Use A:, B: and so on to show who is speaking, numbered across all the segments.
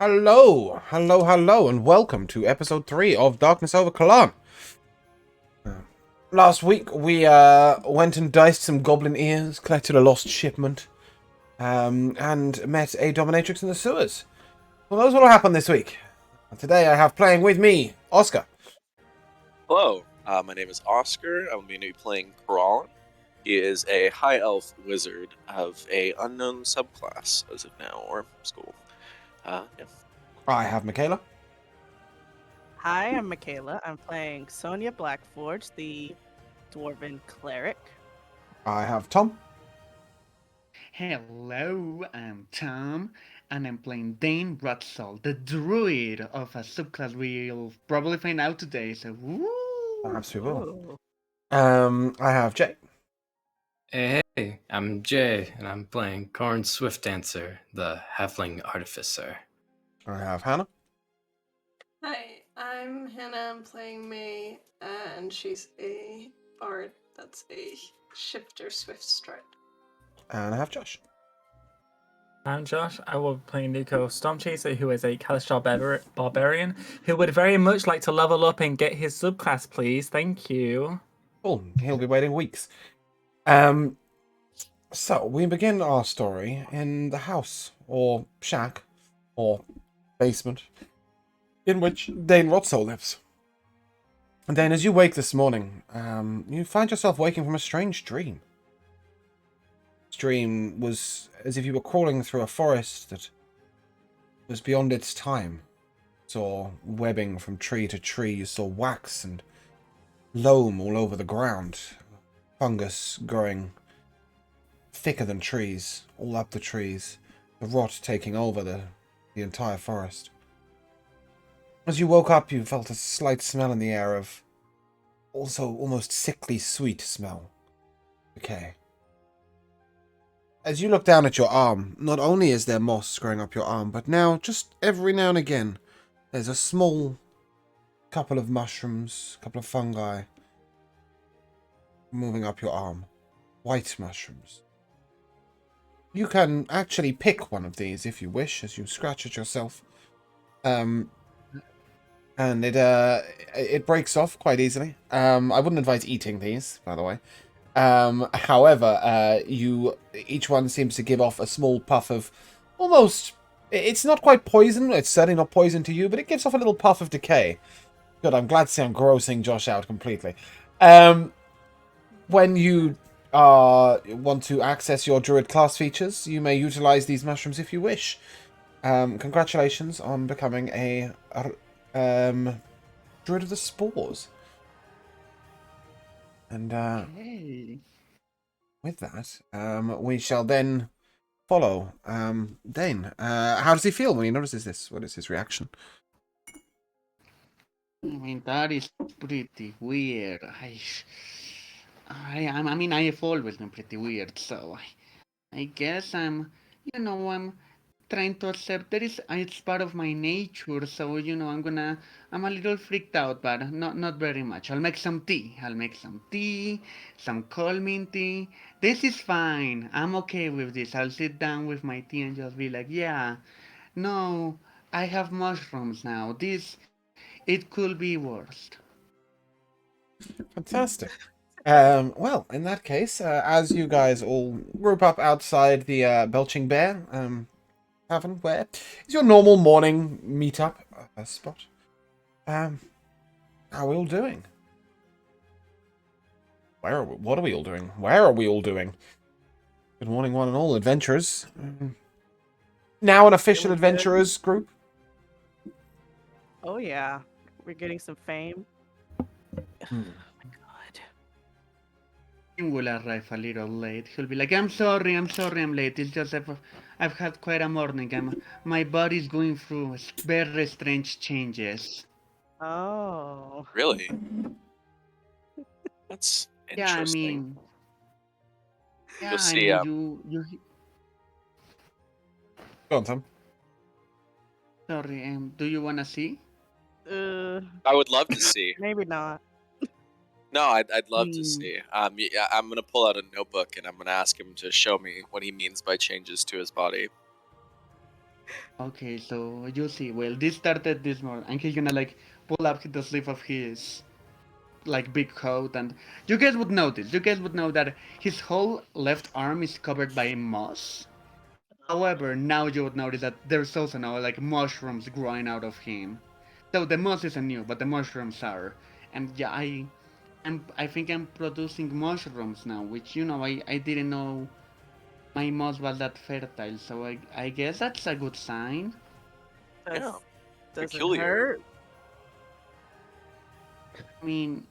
A: Hello, and welcome to episode 3 of Darkness over Kelaan. Last week we went and diced some goblin ears, collected a lost shipment, and met a dominatrix in the sewers. Well, that's what will happen this week. Today I have playing with me, Oscar.
B: Hello, my name is Oscar. I'm going to be playing Kelaan. He is a high elf wizard of a unknown subclass as of now, or school. Yeah.
A: I have Michaela.
C: Hi, I'm Michaela. I'm playing Sonia Blackforge, the Dwarven Cleric.
A: I have Tom.
D: Hello, I'm Tom, and I'm playing Dane Rutsell, the druid of a subclass we'll probably find out today, so woo!
A: Perhaps we will.
C: Ooh.
A: I have Jay.
E: Hey, I'm Jay, and I'm playing Corn Swift Dancer, the Halfling Artificer.
A: I have Hannah.
F: Hi, I'm Hannah. I'm playing May, and she's a bard that's a shifter swift stride.
A: And I have Josh.
G: I'm Josh. I will be playing Nico Stormchaser, who is a Kalashtar barbarian, who would very much like to level up and get his subclass, please. Thank you.
A: Cool. He'll be waiting weeks. So we begin our story in the house, or shack, or basement, in which Dane Rotso lives. And Dane, as you wake this morning, you find yourself waking from a strange dream. This dream was as if you were crawling through a forest that was beyond its time. You saw webbing from tree to tree. You saw wax and loam all over the ground. Fungus growing thicker than trees, all up the trees. The rot taking over the entire forest. As you woke up, you felt a slight smell in the air of also almost sickly sweet smell. Okay. As you look down at your arm, not only is there moss growing up your arm, but now, just every now and again, there's a small couple of mushrooms, couple of fungi moving up your arm. White mushrooms. you can actually pick one of these if you wish, as you scratch it yourself. And it breaks off quite easily. I wouldn't advise eating these, by the way. However, each one seems to give off a small puff of almost. It's not quite poison. It's certainly not poison to you, but it gives off a little puff of decay. Good. I'm glad to see I'm grossing Josh out completely. When you want to access your druid class features, you may utilize these mushrooms if you wish. Congratulations on becoming a druid of the spores. And
D: Hey.
A: with that, we shall then follow Dane. How does he feel when he notices this? What is his reaction?
D: I mean, that is pretty weird. I mean, I have always been pretty weird, so I guess I'm trying to accept that it's part of my nature. So I'm a little freaked out, but not very much. I'll make some tea, some calming tea. This is fine. I'm okay with this. I'll sit down with my tea and just be like, yeah, no, I have mushrooms now. It could be worse.
A: Fantastic. Well, in that case, as you guys all group up outside the Belching Bear tavern, where is your normal morning meetup spot? How are we all doing? What are we all doing? Where are we all doing? Good morning, one and all adventurers. Now an official
C: Feeling good?
A: adventurers group.
C: Oh yeah, we're getting some fame.
A: Hmm.
C: Oh my god.
D: He will arrive a little late. He'll be like, I'm sorry, I'm late. It's just I've had quite a morning. My body's going through very strange changes.
C: Oh.
B: Really? That's
D: Yeah, I
B: interesting.
D: mean,
B: You'll
D: yeah, I
B: see.
D: mean, you.
A: Go on, Tom.
D: Sorry, do you wanna see?
B: I would love to see.
C: Maybe not.
B: No, I'd love to
D: Hmm.
B: see. Yeah, I'm gonna pull out a notebook and I'm gonna ask him to show me what he means by changes to his body.
D: Okay, so you see. Well, this started this morning, and he's gonna like pull up the sleeve of his like big coat, and you guys would notice. You guys would know that his whole left arm is covered by moss. However, now you would notice that there's also now like mushrooms growing out of him. So the moss isn't new, but the mushrooms are. And yeah, I think I'm producing mushrooms now, which I didn't know my moss was that fertile. So I guess that's a good sign.
B: Yeah,
C: Does it
B: peculiar.
C: hurt?
D: I mean,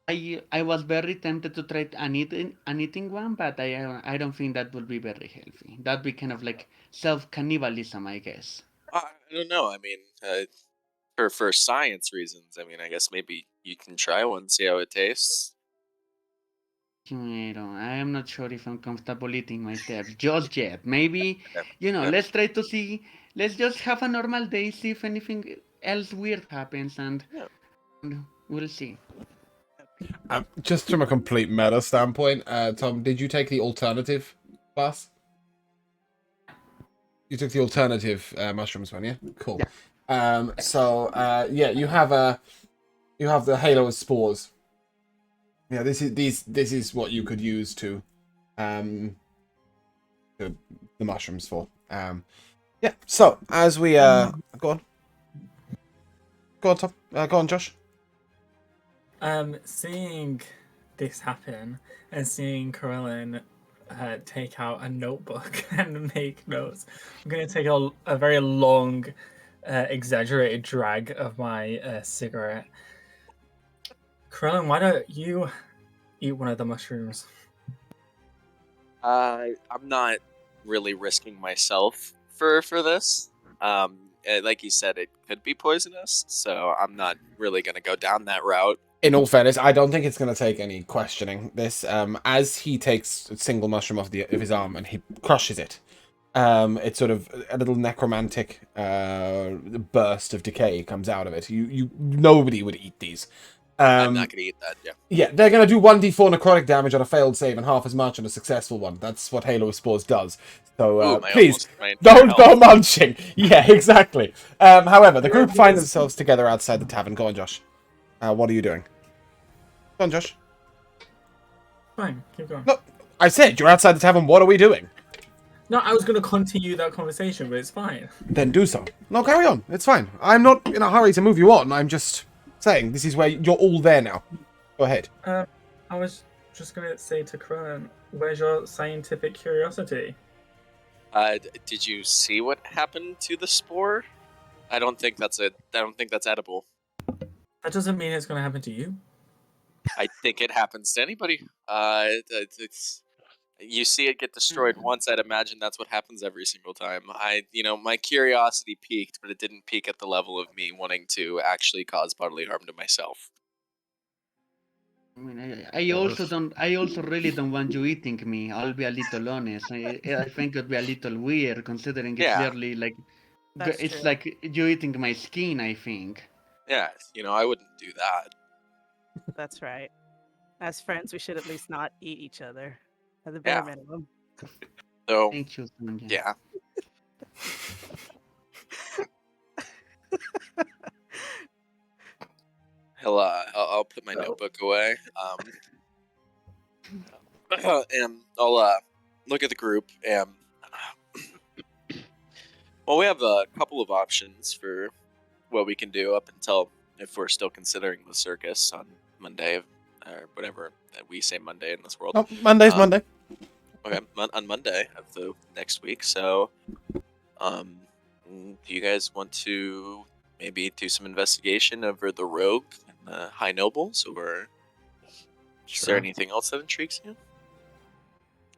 D: I was very tempted to try an eating one, but I don't think that would be very healthy. That'd be kind of like self cannibalism, I guess.
B: I don't know. I mean, for science reasons, I mean, I guess maybe you can try one, see how it tastes.
D: I am not sure if I'm comfortable eating myself just yet. Maybe,
B: Okay. Okay.
D: let's try to see. Let's just have a normal day, see if anything else weird happens, and
B: Yeah.
D: we'll see.
A: Just from a complete meta standpoint, Tom, did you take the alternative class? You took the alternative mushrooms one, yeah? Cool.
D: Yeah.
A: Yeah, you have the halo of spores. Yeah, this is what you could use to the mushrooms for. Yeah. So as we go on, Tom, go on, Josh.
G: Seeing this happen and seeing Kelaan take out a notebook and make notes, I'm going to take a very long, exaggerated drag of my cigarette. Kelaan, why don't you eat one of the mushrooms?
B: I'm not really risking myself for this. Like you said, it could be poisonous, so I'm not really gonna go down that route.
A: In all fairness, I don't think it's going to take any questioning this. As he takes a single mushroom off of his arm and he crushes it, it's sort of a little necromantic burst of decay comes out of it. Nobody would eat these.
B: I'm not gonna eat that. Yeah.
A: Yeah, they're going to do 1d4 necrotic damage on a failed save and half as much on a successful one. That's what Halo of Spores does. So,
B: Ooh,
A: please,
B: my entire
A: don't go
B: health.
A: munching. Yeah, exactly. However, the group find themselves together outside the tavern. Go on, Josh. What are you doing? Go on, Josh.
G: Fine, keep going.
A: No, I said you're outside the tavern. What are we doing?
G: No, I was going to continue that conversation, but it's fine.
A: Then do so. No, carry on. It's fine. I'm not in a hurry to move you on. I'm just saying this is where you're all there now. Go ahead.
G: I was just going to say to Kelaan, where's your scientific curiosity?
B: Did you see what happened to the spore? I don't think that's edible.
G: That doesn't mean it's going to happen to you.
B: I think it happens to anybody. You see it get destroyed once. I'd imagine that's what happens every single time. My curiosity peaked, but it didn't peak at the level of me wanting to actually cause bodily harm to myself.
D: I mean, I also really don't want you eating me. I'll be a little honest. I think it'd be a little weird considering it's
B: Yeah.
D: literally like
C: That's
D: it's
C: true.
D: like you eating my skin. I think.
B: Yeah, I wouldn't do that.
C: That's right. As friends, we should at least not eat each other. At the bare
B: Yeah.
C: minimum.
B: So,
D: Thank you, Sonia.
B: yeah. I'll put my notebook away. And I'll look at the group and well, we have a couple of options for what we can do up until if we're still considering the circus on Monday or whatever that we say Monday in this world.
A: Oh, Monday's Monday.
B: Okay, on Monday of the next week. So, do you guys want to maybe do some investigation over the rogue and the high nobles, or is there anything else that intrigues you?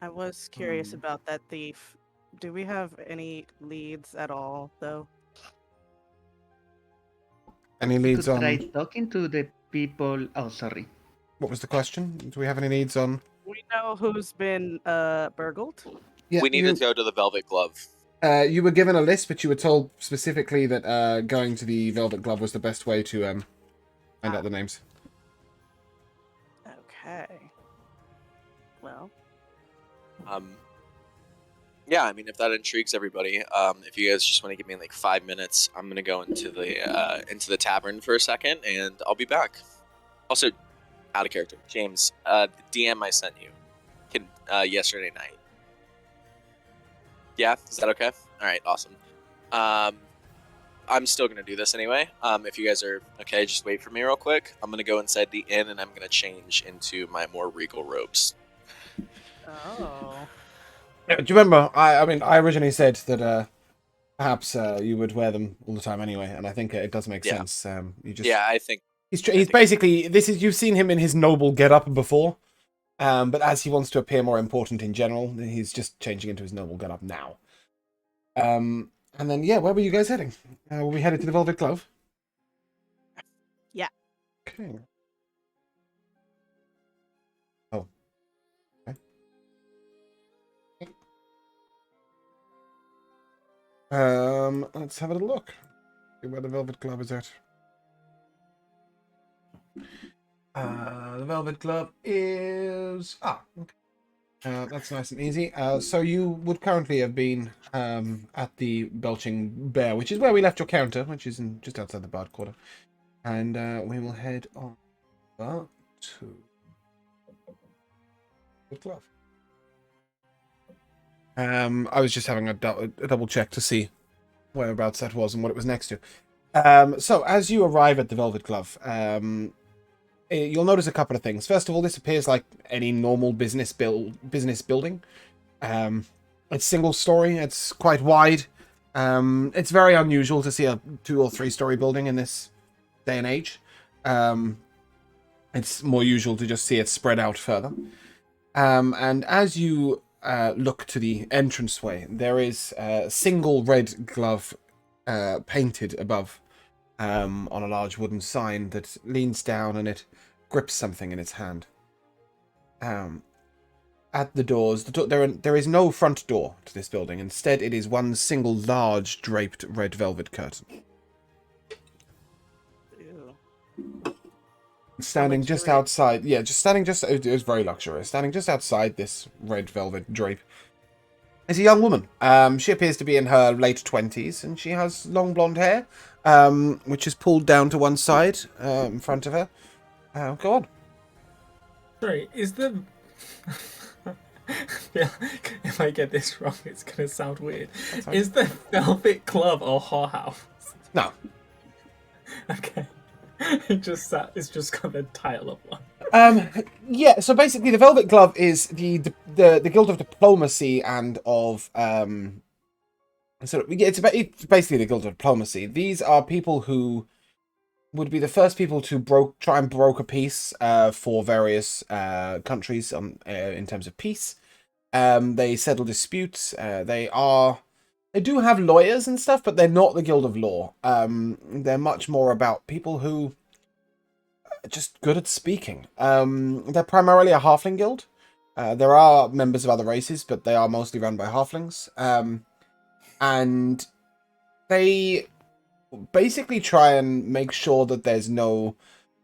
C: I was curious about that thief. Do we have any leads at all, though?
A: Any
D: We
A: leads
D: could try
A: on...
D: talking to the people. Oh, sorry.
A: What was the question? Do we have any leads on...
C: We know who's been burgled.
A: Yeah,
B: We need to go to the Velvet Glove.
A: You were given a list, but you were told specifically that going to the Velvet Glove was the best way to find out the names.
C: Okay. Well,
B: Yeah, I mean, if that intrigues everybody, if you guys just want to give me like 5 minutes, I'm gonna go into the tavern for a second, and I'll be back. Also, out of character, James, the DM I sent you, yesterday night. Yeah, is that okay? All right, awesome. I'm still gonna do this anyway. If you guys are okay, just wait for me real quick. I'm gonna go inside the inn, and I'm gonna change into my more regal robes.
C: oh.
A: Do you remember? I originally said that perhaps you would wear them all the time anyway, and I think it does make sense.
B: Yeah, I think
A: he's basically you've seen him in his noble getup before, but as he wants to appear more important in general, he's just changing into his noble getup now. And then where were you guys heading? Were we headed to the Velvet Glove?
C: Yeah.
A: Okay. Oh. Okay. Let's have a look. See where the Velvet Glove is at. The Velvet Glove is... okay. That's nice and easy. So you would currently have been at the Belching Bear, which is where we left your counter, which is just outside the Bard Quarter. And we will head on to the glove. I was just having a double check to see whereabouts that was and what it was next to. So as you arrive at the Velvet Glove, you'll notice a couple of things. First of all, this appears like any normal business building. It's single story. It's quite wide. It's very unusual to see a 2 or 3 story building in this day and age. It's more usual to just see it spread out further. And as you look to the entranceway, there is a single red glove painted above on a large wooden sign that leans down and it grips something in its hand. At the doors, there is no front door to this building. Instead, it is one single large draped red velvet curtain.
C: Ew.
A: standing just
C: luxurious.
A: outside. Yeah, just standing just. It was very luxurious. Standing just outside this red velvet drape is a young woman. She appears to be in her late 20s, and she has long blonde hair, which is pulled down to one side in front of her. Go on.
G: Sorry, is the... Yeah, if I get this wrong, it's gonna sound weird. Is the Velvet Glove a whorehouse?
A: No.
G: Okay. It's just got the title of one.
A: Yeah, so basically the Velvet Glove is the Guild of Diplomacy and of it's basically the Guild of Diplomacy. These are people who would be the first people to try and broker peace for various countries in terms of peace. They settle disputes. They do have lawyers and stuff, but they're not the Guild of Law. They're much more about people who are just good at speaking. They're primarily a halfling guild. There are members of other races, but they are mostly run by halflings. And they basically try and make sure that there's no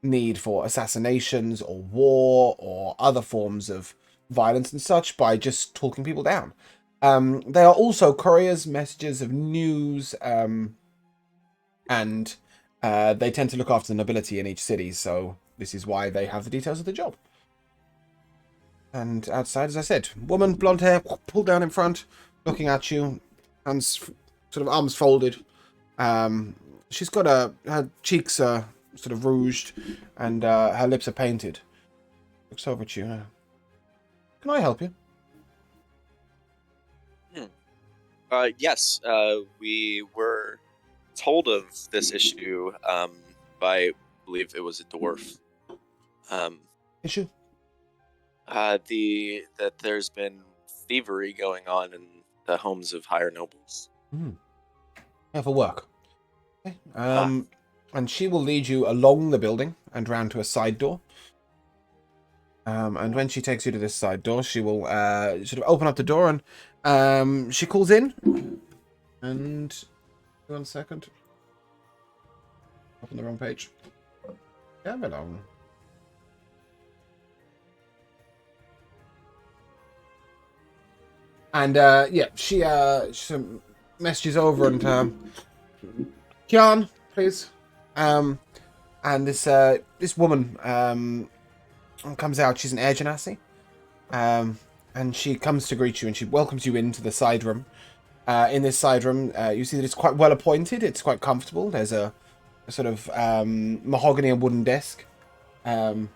A: need for assassinations or war or other forms of violence and such by just talking people down. They are also couriers, messengers of news, and they tend to look after the nobility in each city, so this is why they have the details of the job. And outside, as I said, woman, blonde hair, pulled down in front, looking at you, hands, sort of arms folded. She's got her cheeks are sort of rouged, and her lips are painted. Looks over at you. Can I help you?
B: Yes, we were told of this issue by, I believe it was a dwarf.
A: Issue?
B: That there's been thievery going on in the homes of higher nobles.
A: Yeah, for work. Okay. And she will lead you along the building and round to a side door. And when she takes you to this side door, she will sort of open up the door and she calls in. And 1 second. Open the wrong page. Come along. And yeah, she messages over and Kelaan, please. And this woman comes out. She's an air genasi. And she comes to greet you, and she welcomes you into the side room. In this side room, you see that it's quite well appointed. It's quite comfortable. There's a sort of mahogany and wooden desk. And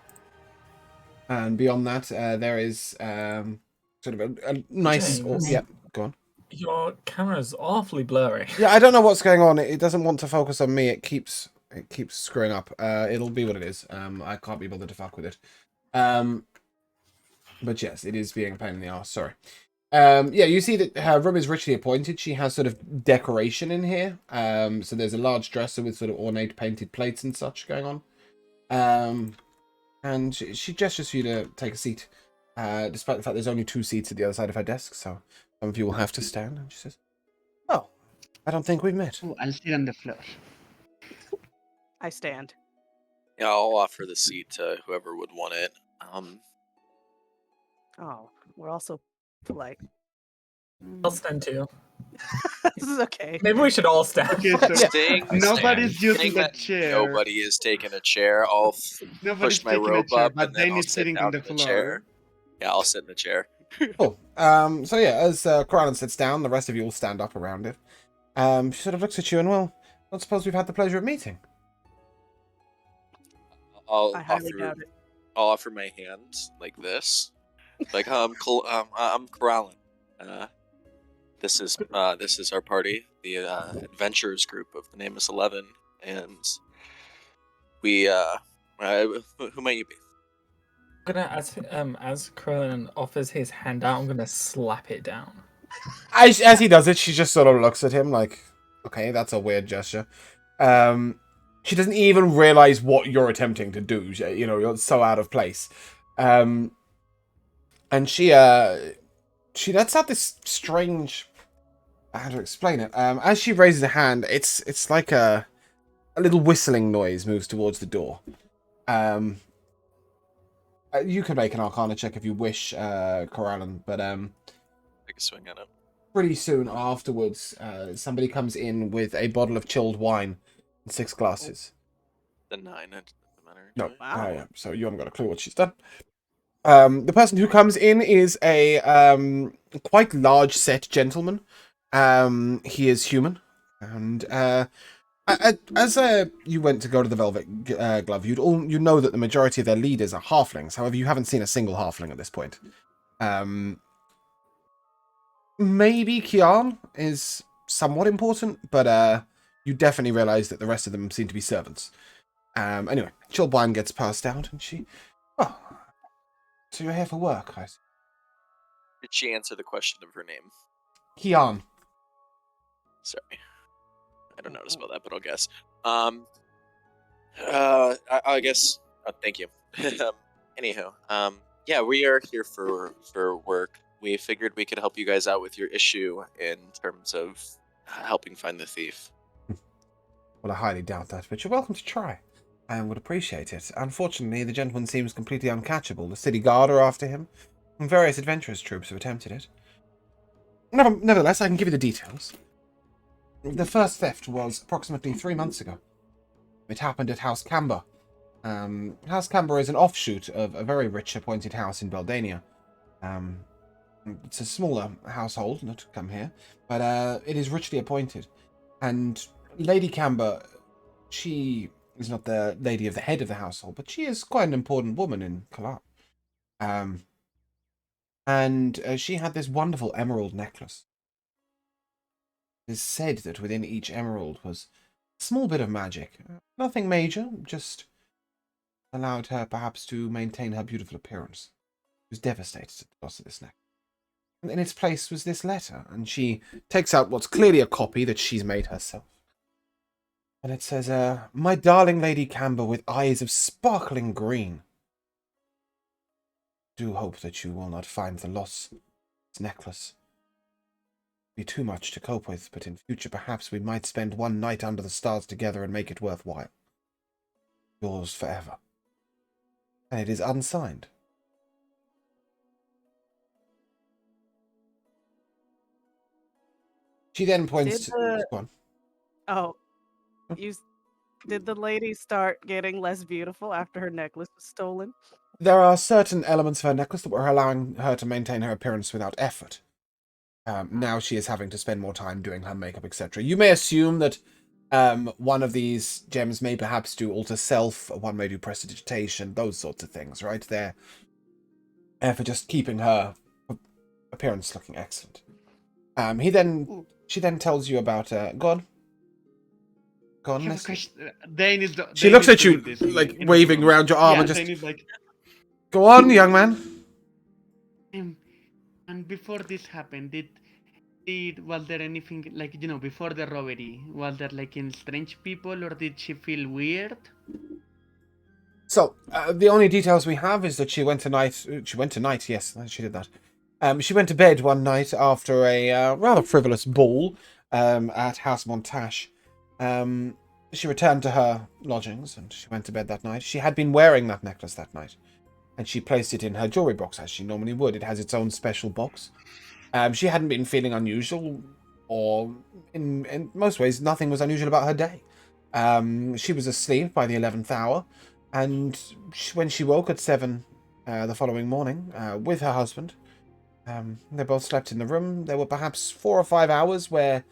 A: beyond that, there is sort of a nice... yeah, go on.
G: Your camera's awfully blurry.
A: Yeah, I don't know what's going on. It doesn't want to focus on me. It keeps screwing up. It'll be what it is. I can't be bothered to fuck with it. But yes, it is being a pain in the arse. Sorry. Yeah, you see that her room is richly appointed. She has sort of decoration in here. So there's a large dresser with sort of ornate painted plates and such going on. And she gestures for you to take a seat, despite the fact there's only 2 seats at the other side of her desk. So some of you will have to stand. And she says, "Oh, I don't think we've met."
D: Oh, I'll sit on the floor.
C: I stand.
B: Yeah, I'll offer the seat to whoever would want it.
C: Oh, we're also polite.
G: I'll stand too.
C: This is okay.
G: Maybe we should all stand.
D: Okay, so
B: Staying,
D: nobody's using
B: Saying
D: the
B: that
D: chair.
B: Nobody is taking a chair. I'll
D: Nobody's
B: push my
D: taking a
B: robe
D: chair,
B: up,
D: but
B: and then
D: Dane
B: I'll
D: is
B: sit
D: sitting
B: down
D: on the
B: in the
D: floor.
B: chair. Yeah, I'll sit in the chair.
A: Cool. So yeah, as Kelaan sits down, the rest of you all stand up around it. She sort of looks at you and, well, I suppose we've had the pleasure of meeting.
B: I'll
C: I highly doubt it.
B: I'll offer my hand like this, like I'm Kelaan. This is our party, the adventurers group of the name is 11, and we who might you be?
G: I'm gonna as Krillin offers his hand out, I'm gonna slap it down.
A: As he does it, she just sort of looks at him like, okay, that's a weird gesture. She doesn't even realize what you're attempting to do. You know, you're so out of place. And she lets out this strange... how to explain it? As she raises a hand, it's like a little whistling noise moves towards the door. You can make an Arcana check if you wish, Kelaan, but
B: Take a swing at it.
A: pretty soon afterwards, somebody comes in with a bottle of chilled wine and 6 glasses.
B: The 9, it doesn't matter.
A: No,
C: Wow.
A: yeah, so you haven't got a clue what she's done. The person who comes in is a quite large set gentleman. He is human, and as you went to go to the Velvet Glove, you know that the majority of their leaders are halflings. However, you haven't seen a single halfling at this point. Maybe Kelaan is somewhat important, but you definitely realize that the rest of them seem to be servants. Anyway, chilled wine gets passed out, and she, oh, so you're here for work, I see.
B: Did she answer the question of her name?
A: Kelaan.
B: Sorry. I don't know how to spell that, but I'll guess. I guess. Oh, thank you. Anyhow, yeah, we are here for work. We figured we could help you guys out with your issue in terms of helping find the thief.
A: Well, I highly doubt that, but you're welcome to try. I would appreciate it. Unfortunately, the gentleman seems completely uncatchable. The city guard are after him, and various adventurous troops have attempted it. Nevertheless, I can give you the details. The first theft was approximately 3 months ago. It happened at House Camber. House Camber is an offshoot of a very rich appointed house in Beldania. It's a smaller household, not to come here, but it is richly appointed. And Lady Camber, she is not the lady of the head of the household, but she is quite an important woman in Kelaan. And she had this wonderful emerald necklace. It is said that within each emerald was a small bit of magic. Nothing major, just allowed her perhaps to maintain her beautiful appearance. She was devastated at the loss of this necklace. And in its place was this letter, and she takes out what's clearly a copy that she's made herself. And it says, My darling Lady Camber with eyes of sparkling green. Do hope that you will not find the loss of this necklace be too much to cope with, but in future perhaps we might spend one night under the stars together and make it worthwhile. Yours forever. And it is unsigned. She then points to... Go on.
C: Oh, did the lady start getting less beautiful after her necklace was stolen?
A: There are certain elements of her necklace that were allowing her to maintain her appearance without effort. Now she is having to spend more time doing her makeup, etc. You may assume that one of these gems may perhaps do alter self, one may do prestidigitation, those sorts of things, right? They're for just keeping her appearance looking excellent. She then tells you about God. She looks at you like waving around your arm and just go on, young man.
D: And before this happened, was there anything like before the robbery? Was there like any strange people, or did she feel weird?
A: So the only details we have is that she went tonight. Yes, she did that. She went to bed one night after a rather frivolous ball at House Montache. She returned to her lodgings and she went to bed that night. She had been wearing that necklace that night, and she placed it in her jewelry box as she normally would. It has its own special box. She hadn't been feeling unusual, or in most ways, nothing was unusual about her day. She was asleep by the 11th hour, and when she woke at 7 the following morning with her husband, they both slept in the room. There were perhaps 4 or 5 hours where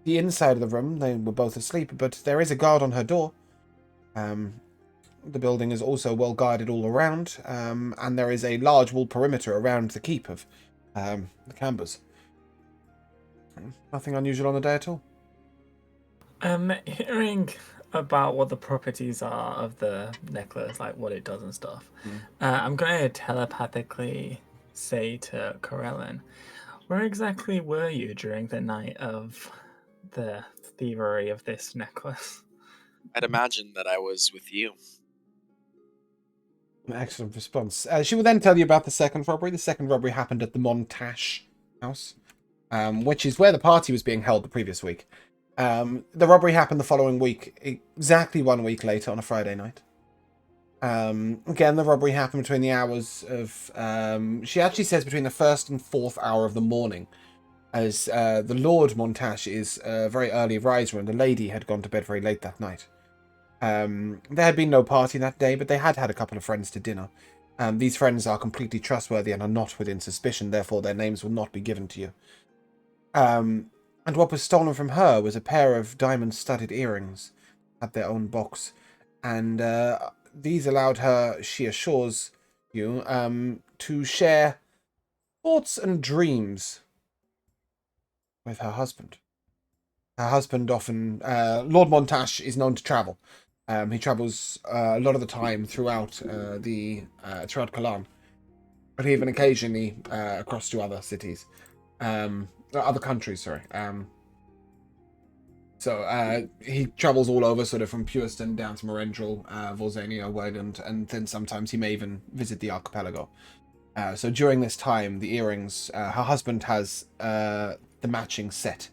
A: the inside of the room, they were both asleep, but there is a guard on her door. The building is also well guarded all around, and there is a large wall perimeter around the keep of the Cambers. Nothing unusual on the day at all.
G: Hearing about what the properties are of the necklace, like what it does and stuff, I'm going to telepathically say to Kelaan, where exactly were you during the night of the thievery of this necklace?
B: I'd imagine that I was with you.
A: Excellent response. She will then tell you about the second robbery. The second robbery happened at the Montache house, which is where the party was being held the previous week. The robbery happened the following week, exactly 1 week later on a Friday night. Again, the robbery happened between the hours of... she actually says between the 1st and 4th hour of the morning, as the Lord Montache is a very early riser, and the lady had gone to bed very late that night. There had been no party that day, but they had had a couple of friends to dinner. These friends are completely trustworthy and are not within suspicion, therefore their names will not be given to you. And what was stolen from her was a pair of diamond-studded earrings at their own box. And these allowed her, she assures you, to share thoughts and dreams with her husband. Her husband often... Lord Montache is known to travel. He travels a lot of the time throughout throughout Kelaan, but even occasionally across to other cities, other countries. Sorry. So he travels all over, sort of from Puriston down to Morendril, Volzania, Wayland, and then sometimes he may even visit the archipelago. So during this time, the earrings, her husband has the matching set,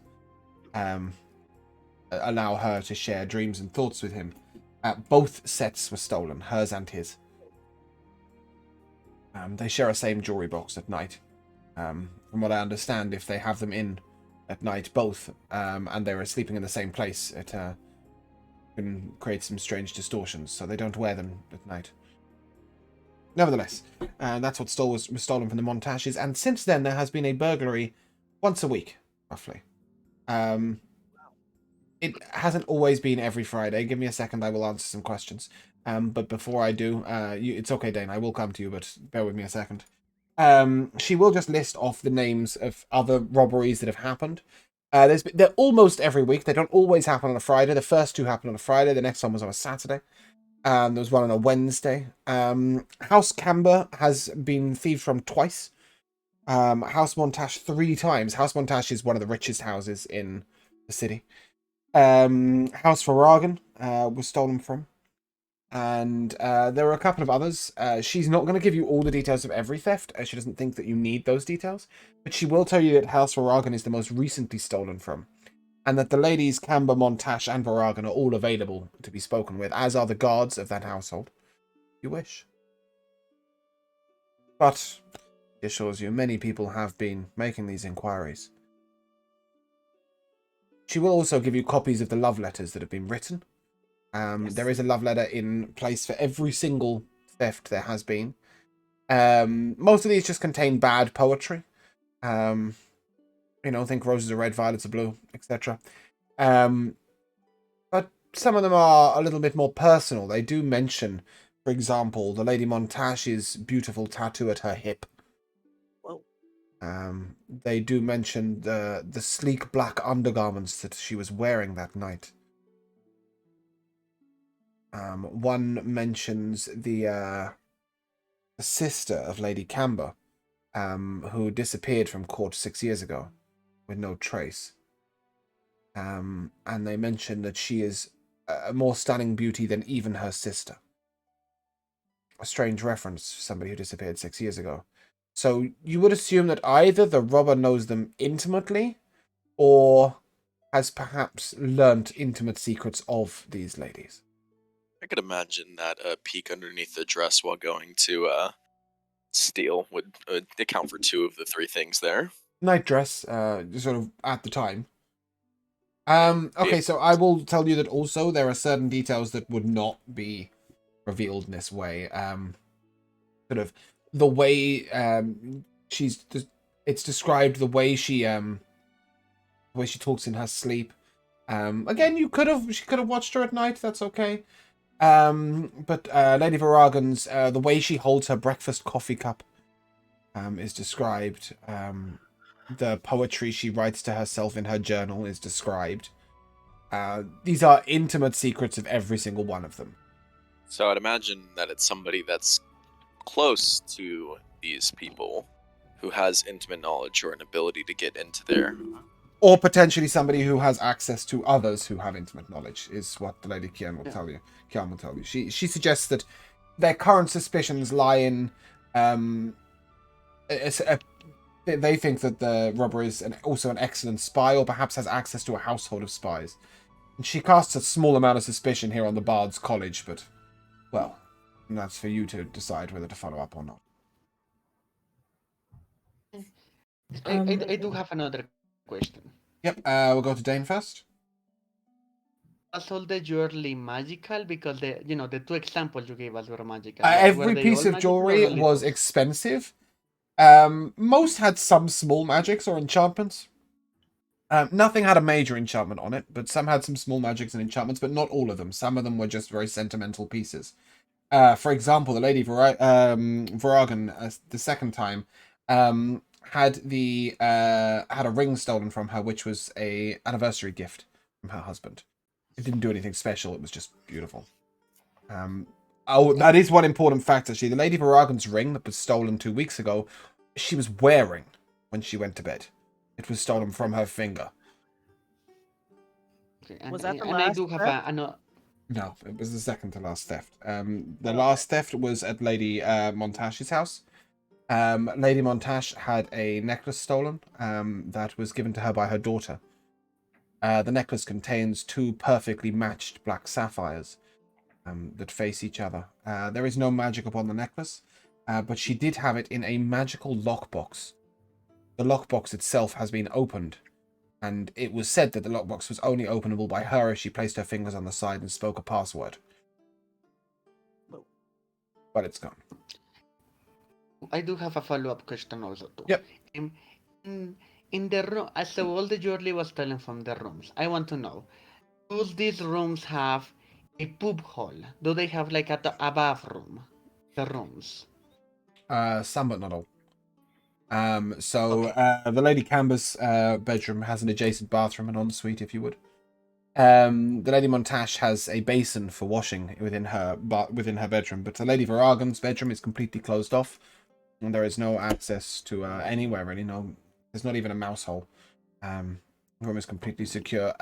A: allow her to share dreams and thoughts with him. Both sets were stolen, hers and his. They share a same jewelry box at night. From what I understand, if they have them in at night, both, and they're sleeping in the same place, it can create some strange distortions, so they don't wear them at night. Nevertheless, that's what was stolen from the Montaches, and since then there has been a burglary once a week, roughly. It hasn't always been every Friday. Give me a second, I will answer some questions. But before I do, it's okay, Dane, I will come to you, but bear with me a second. She will just list off the names of other robberies that have happened. They're almost every week. They don't always happen on a Friday. The first two happened on a Friday. The next one was on a Saturday. There was one on a Wednesday. House Camber has been thieved from twice. House Montache 3 times. House Montache is one of the richest houses in the city. House Varagan was stolen from. And there were a couple of others. She's not going to give you all the details of every theft, as she doesn't think that you need those details. But she will tell you that House Varagan is the most recently stolen from. And that the ladies Camber, Montache, and Varagan are all available to be spoken with, as are the guards of that household, if you wish. But, she assures you, many people have been making these inquiries. She will also give you copies of the love letters that have been written. Yes. There is a love letter in place for every single theft there has been. Most of these just contain bad poetry. Think roses are red, violets are blue, etc. But some of them are a little bit more personal. They do mention, for example, the Lady Montache's beautiful tattoo at her hip.
C: Whoa.
A: They do mention the sleek black undergarments that she was wearing that night. One mentions the sister of Lady Camber, who disappeared from court 6 years ago with no trace. And they mention that she is a more stunning beauty than even her sister. A strange reference for somebody who disappeared 6 years ago. So you would assume that either the robber knows them intimately, or has perhaps learnt intimate secrets of these ladies.
B: I could imagine that a peek underneath the dress while going to steal would account for 2 of the 3 things there.
A: Night dress, sort of at the time. Okay, so I will tell you that also there are certain details that would not be revealed in this way. Sort of the way it's described, the way she talks in her sleep. Again, she could have watched her at night. That's okay. But Lady Varagan's, the way she holds her breakfast coffee cup is described. The poetry she writes to herself in her journal is described. These are intimate secrets of every single one of them.
B: So I'd imagine that it's somebody that's close to these people who has intimate knowledge or an ability to get into their...
A: Or potentially somebody who has access to others who have intimate knowledge, is what the Lady Kian will tell you. She suggests that their current suspicions lie in... they think that the robber is also an excellent spy, or perhaps has access to a household of spies. And she casts a small amount of suspicion here on the Bard's College, but, well, And that's for you to decide whether to follow up or not.
D: I do have another question.
A: Yep, we'll go to Dane first.
D: Was all the jewelry magical? Because the two examples you gave us were magical. Were
A: Every
D: they
A: piece
D: all
A: of
D: magical or
A: jewelry
D: only
A: was
D: two?
A: expensive. Most had some small magics or enchantments. Nothing had a major enchantment on it, but some had some small magics and enchantments, but not all of them. Some of them were just very sentimental pieces. For example, the Lady Varagan, the second time, had a ring stolen from her, which was a anniversary gift from her husband. It didn't do anything special. It was just beautiful. That is one important fact, actually. The Lady Varagan's ring that was stolen 2 weeks ago, she was wearing when she went to bed. It was stolen from her finger.
D: Okay,
C: Was that the
D: and I
C: last
D: do have
C: theft?
D: another.
A: No, it was the second to last theft. The last theft was at Lady Montash's house. Lady Montash had a necklace stolen that was given to her by her daughter. The necklace contains 2 perfectly matched black sapphires that face each other. There is no magic upon the necklace, but she did have it in a magical lockbox. The lockbox itself has been opened, and it was said that the lockbox was only openable by her if she placed her fingers on the side and spoke a password. But it's gone.
D: I do have a follow-up question also too.
A: Yep.
D: In the room, so all the jewelry was stolen from the rooms. I want to know, do these rooms have a pub hall? Do they have like a bathroom? The rooms.
A: Some, but not all.
D: Okay.
A: The Lady Camber's bedroom has an adjacent bathroom and ensuite, if you would. The Lady Montash has a basin for washing within her bedroom, but the Lady Varagan's bedroom is completely closed off, and there is no access to anywhere really. No, there's not even a mouse hole. The room is completely secure.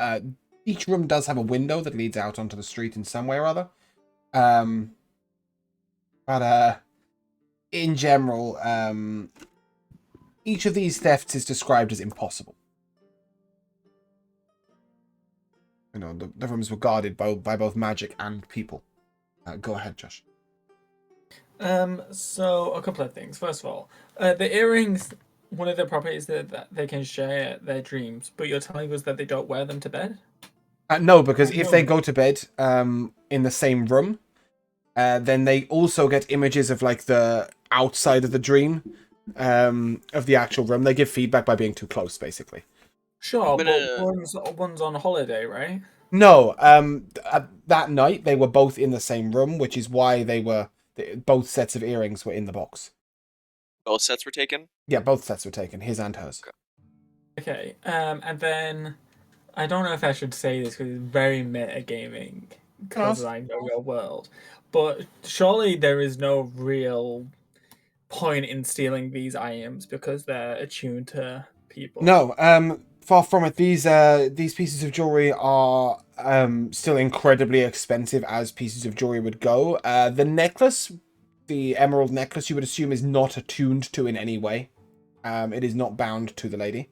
A: Each room does have a window that leads out onto the street in some way or other. But in general, each of these thefts is described as impossible. You know, the rooms were guarded by both magic and people. Go ahead, Josh.
G: So a couple of things. First of all, the earrings, one of the properties that they can share their dreams, but you're telling us that they don't wear them to bed?
A: No, because if they go to bed in the same room, then they also get images of like the outside of the dream of the actual room. They give feedback by being too close, basically.
G: Sure,
B: I'm
G: but
B: gonna-
G: one's on holiday, right?
A: No, that night they were both in the same room, which is why both sets of earrings were in the box.
B: Both sets were taken.
A: Yeah, both sets were taken, his and hers.
G: Okay, and then I don't know if I should say this because it's very metagaming, because I know your world, but surely there is no real point in stealing these items because they're attuned to people.
A: No, far from it. These pieces of jewelry are still incredibly expensive as pieces of jewelry would go. The necklace, the emerald necklace, you would assume is not attuned to in any way. It is not bound to the lady.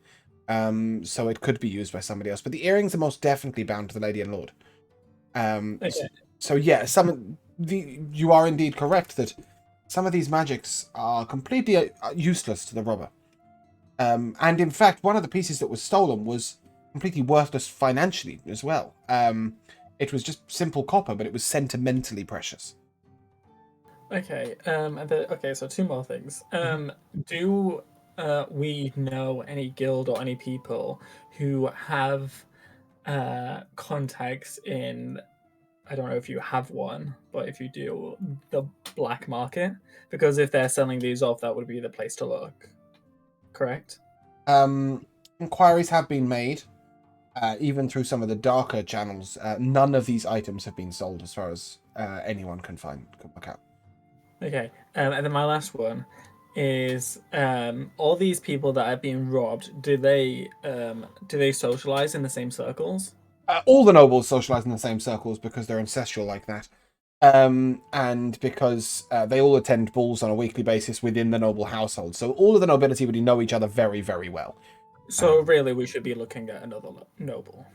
A: So it could be used by somebody else. But the earrings are most definitely bound to the lady and lord.
G: Okay.
A: So yeah, you are indeed correct that some of these magics are completely useless to the robber. And in fact, one of the pieces that was stolen was completely worthless financially as well. It was just simple copper, but it was sentimentally precious.
G: Okay. Okay. So 2 more things. Do we know any guild or any people who have contacts in? I don't know if you have one, but if you do, the black market. Because if they're selling these off, that would be the place to look. Correct?
A: Inquiries have been made, even through some of the darker channels. None of these items have been sold, as far as anyone can look out.
G: Okay. And then my last one is all these people that are being robbed. Do they socialize in the same circles?
A: All the nobles socialize in the same circles because they're ancestral like that. And because they all attend balls on a weekly basis within the noble household. So all of the nobility would know each other very, very well.
G: So really, we should be looking at another noble.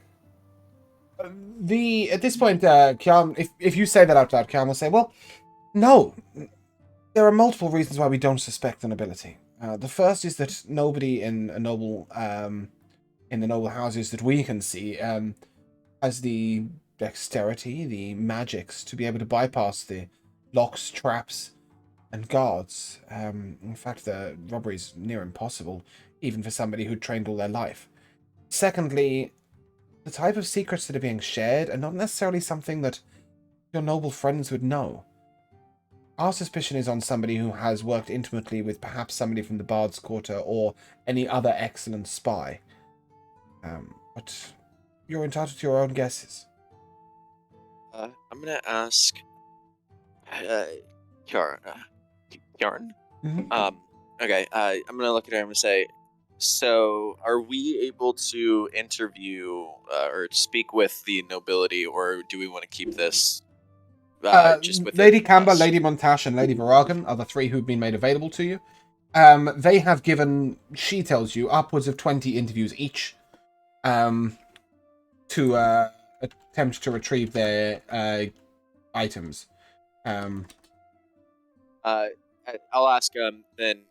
A: At this point, Kian, if you say that out loud, Kian will say, well, No, there are multiple reasons why we don't suspect the nobility. The first is that nobody in a noble, in the noble houses that we can see, has the dexterity, the magics to be able to bypass the locks, traps, and guards. In fact, the robbery is near impossible, even for somebody who trained all their life. Secondly, the type of secrets that are being shared are not necessarily something that your noble friends would know. Our suspicion is on somebody who has worked intimately with perhaps somebody from the Bard's Quarter or any other excellent spy. But you're entitled to your own guesses.
B: I'm gonna ask Kjarn. Kjarn?
A: Mhm.
B: Okay, I'm gonna look at her and say, so are we able to interview or speak with the nobility, or do we want to keep this just within
A: Lady Camber,
B: us?
A: Lady Montash, and Lady Varagan are the three who've been made available to you. They have given, she tells you, upwards of 20 interviews each to attempt to retrieve their items.
B: I'll ask then.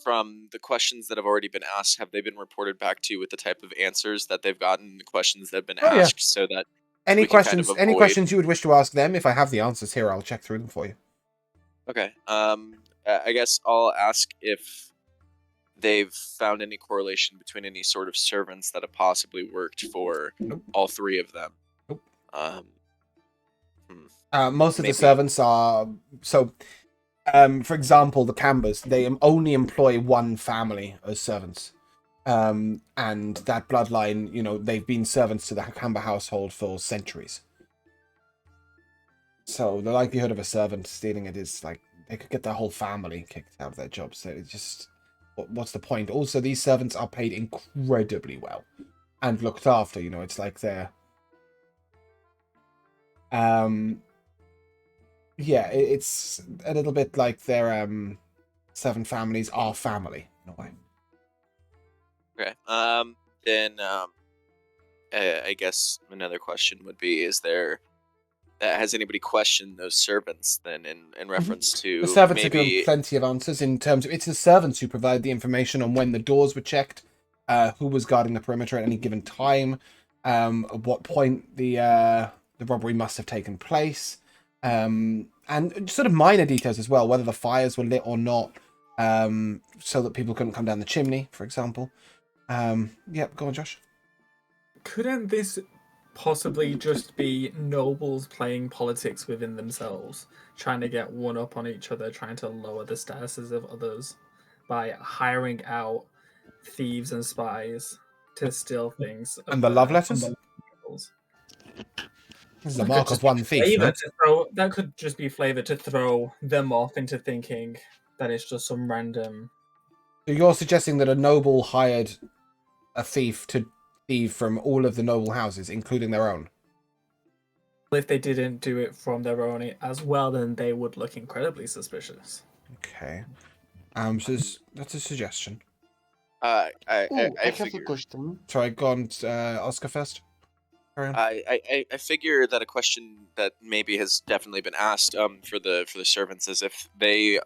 B: From the questions that have already been asked, have they been reported back to you with the type of answers that they've gotten, the questions that have been
A: Oh, yeah.
B: asked, so that
A: Any
B: we can kind of
A: questions? Any
B: avoid?
A: questions you would wish to ask them? If I have the answers here, I'll check through them for you.
B: Okay. I guess I'll ask if they've found any correlation between any sort of servants that have possibly worked for
A: Nope.
B: all three of them.
A: Nope. Most of the
B: Maybe.
A: servants are so. For example, the Cambers, they only employ one family as servants. And that bloodline, they've been servants to the Camber household for centuries. So the likelihood of a servant stealing it is like they could get their whole family kicked out of their jobs. So it's just, what's the point? Also, these servants are paid incredibly well and looked after. It's like they're, yeah, it's a little bit like their servant families are family in a way.
B: Okay. Then I guess another question would be: has anybody questioned those servants then in reference to
A: The servants have given
B: maybe?
A: plenty of answers in terms of it's the servants who provide the information on when the doors were checked, who was guarding the perimeter at any given time, at what point the robbery must have taken place, and sort of minor details as well, whether the fires were lit or not, so that people couldn't come down the chimney, for example. Yeah, go on, Josh.
G: Couldn't this possibly just be nobles playing politics within themselves, trying to get one up on each other, trying to lower the statuses of others by hiring out thieves and spies to steal things?
A: And the love letters?
G: Nobles?
A: This is the mark of one thief, no?
G: That could just be flavor to throw them off into thinking that it's just some random.
A: So you're suggesting that a noble hired a thief to thieve from all of the noble houses, including their own?
G: If they didn't do it from their own as well, then they would look incredibly suspicious.
A: Okay. So that's a suggestion.
B: I
D: I have
B: figure.
D: a question.
A: Sorry, go on, Oscar first. Carry on.
B: I figure that a question that maybe has definitely been asked for the servants is if they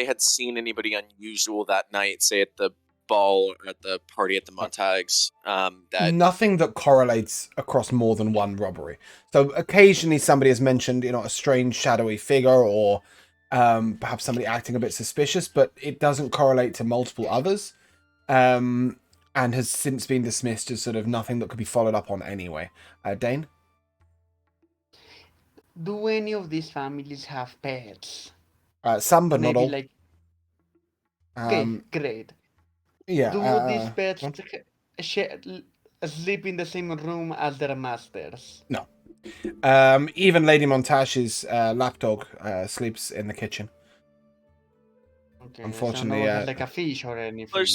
B: had seen anybody unusual that night, say at the ball or at the party at the Montagues, that
A: Nothing that correlates across more than one robbery. So occasionally somebody has mentioned, a strange shadowy figure or perhaps somebody acting a bit suspicious, but it doesn't correlate to multiple others. And has since been dismissed as sort of nothing that could be followed up on anyway. Dane?
D: Do any of these families have pets?
A: Some, but not
D: Maybe
A: all.
D: like. Okay, great. Do these pets
A: go on.
D: sleep in the same room as their masters?
A: No. Even Lady Montash's lapdog sleeps in the kitchen.
D: Okay,
A: Unfortunately,
D: so no one has like a fish or anything.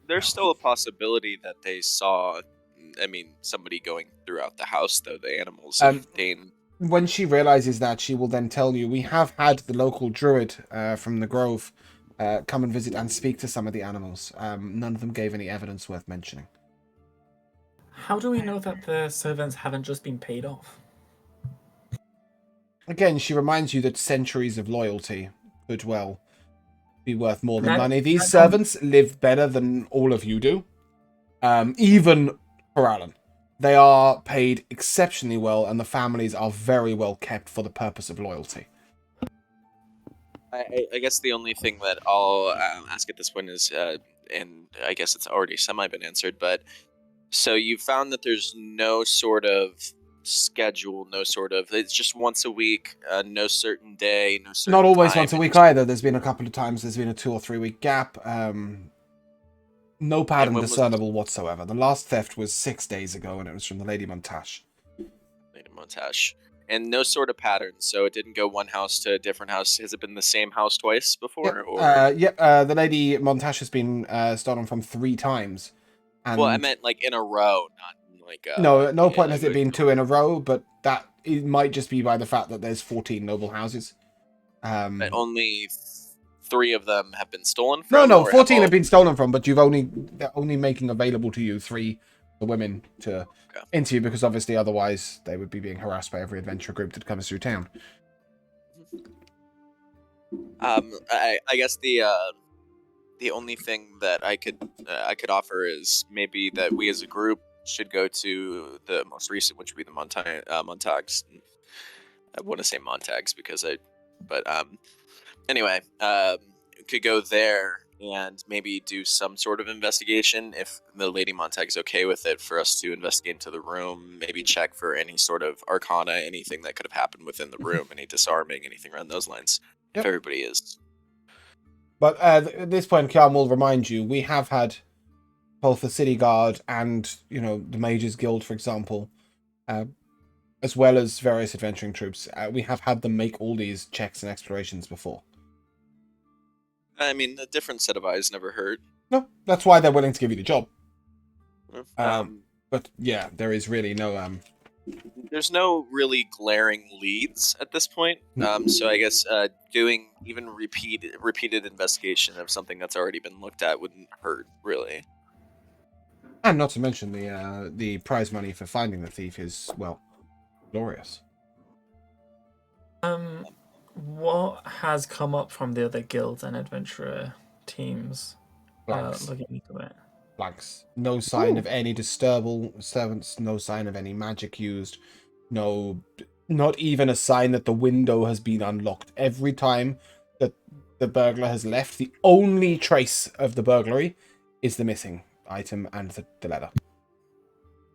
B: there's still a possibility that they saw. I mean, somebody going throughout the house, though. The animals of Dane.
A: When she realizes that, she will then tell you, we have had the local druid from the grove come and visit and speak to some of the animals. None of them gave any evidence worth mentioning.
G: How do we know that the servants haven't just been paid off?
A: again, she reminds you that centuries of loyalty could well be worth more than
G: That-
A: money. These
G: that-
A: servants live better than all of you do. Even Kelaan. They are paid exceptionally well, and the families are very well kept for the purpose of loyalty.
B: I guess the only thing that I'll ask at this point is, and I guess it's already semi been answered, but so you found that there's no sort of schedule, no sort of, it's just once a week, no certain day, no certain
A: Not always
B: time,
A: once a
B: and
A: week
B: just-
A: either. There's been a couple of times there's been a 2 or 3 week gap. No pattern
B: when was
A: discernible whatsoever. The last theft was 6 days ago, and it was from the Lady Montache.
B: Lady Montache. And no sort of pattern, so it didn't go one house to a different house. Has it been the same house twice before?
A: The Lady Montache has been stolen from 3 times. And
B: Well, I meant like in a row, not like
A: no, at no point
B: like
A: has it been 2 in a row, but that it might just be by the fact that there's 14 noble houses.
B: But only 3 of them have been stolen
A: No,
B: from.
A: no,
B: or
A: 14
B: all-
A: have been stolen from, but they're only making available to you 3 the women to interview, because obviously otherwise they would be being harassed by every adventure group that comes through town.
B: I guess the only thing that I could offer is maybe that we as a group should go to the most recent, which would be the Montags. I want to say Montags anyway, could go there and maybe do some sort of investigation if the Lady Montag's okay with it, for us to investigate into the room, maybe check for any sort of arcana, anything that could have happened within the room, any disarming, anything around those lines.
A: Yep.
B: If everybody is.
A: But at this point, Kian will remind you, we have had both the City Guard and, the Mages Guild, for example, as well as various adventuring troops. We have had them make all these checks and explorations before.
B: I mean, a different set of eyes never hurt.
A: No, that's why they're willing to give you the job.
B: Well,
A: But yeah, there is really no
B: there's no really glaring leads at this point. So I guess doing even repeated investigation of something that's already been looked at wouldn't hurt, really.
A: And not to mention the prize money for finding the thief is, well, glorious.
G: What has come up from the other guilds and adventurer teams
A: Blanks.
G: looking into it?
A: Blanks. No sign of any disturbance, no sign of any magic used, not even a sign that the window has been unlocked. Every time that the burglar has left, the only trace of the burglary is the missing item and the letter.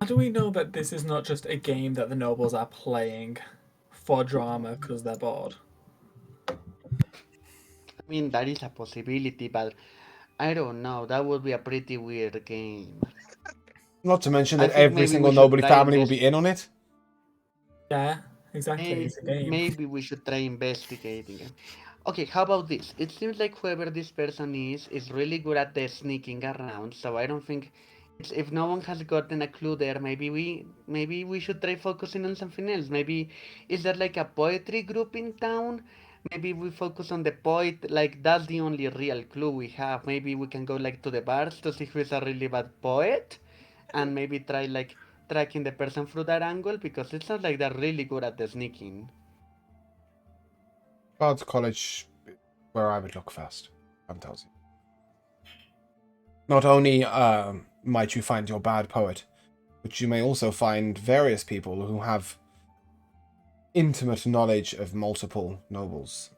G: How do we know that this is not just a game that the nobles are playing for drama because they're bored?
D: I mean, that is a possibility, but I don't know. That would be a pretty weird game.
A: Not to mention
D: I
A: that
D: think
A: every
D: maybe
A: single
D: we should
A: noble
D: try
A: family will be in on it.
G: Yeah, exactly. It's a game.
D: Maybe we should try investigating it. Okay, how about this? It seems like whoever this person is really good at the sneaking around, so I don't think if no one has gotten a clue there, maybe we should try focusing on something else. Maybe is there like a poetry group in town? Maybe we focus on the poet, like that's the only real clue we have. Maybe we can go like to the bars to see who is a really bad poet, and maybe try like tracking the person through that angle, because it sounds like they're really good at the sneaking.
A: Bard's College, where I would look first. I'm telling you. Not only might you find your bad poet, but you may also find various people who have intimate knowledge of multiple nobles.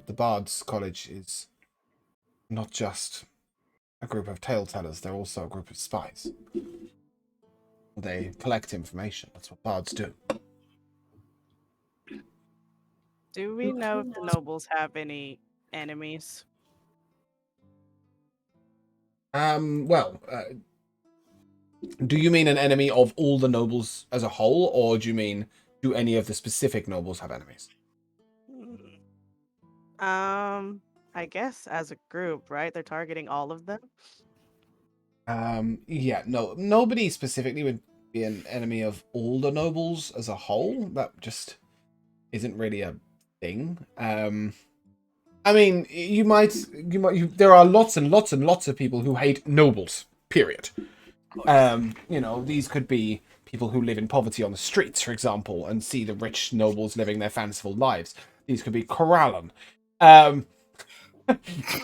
A: The Bard's College is not just a group of tale-tellers, they're also a group of spies. They collect information. That's what bards do.
C: Do we know if the nobles have any enemies?
A: Do you mean an enemy of all the nobles as a whole, or do you mean do any of the specific nobles have enemies?
C: I guess as a group, right? They're targeting all of them.
A: Yeah, no, nobody specifically would be an enemy of all the nobles as a whole. That just isn't really a thing. I mean, there are lots and lots of people who hate nobles, period. These could be people who live in poverty on the streets, for example, and see the rich nobles living their fanciful lives. These could be Kelaan.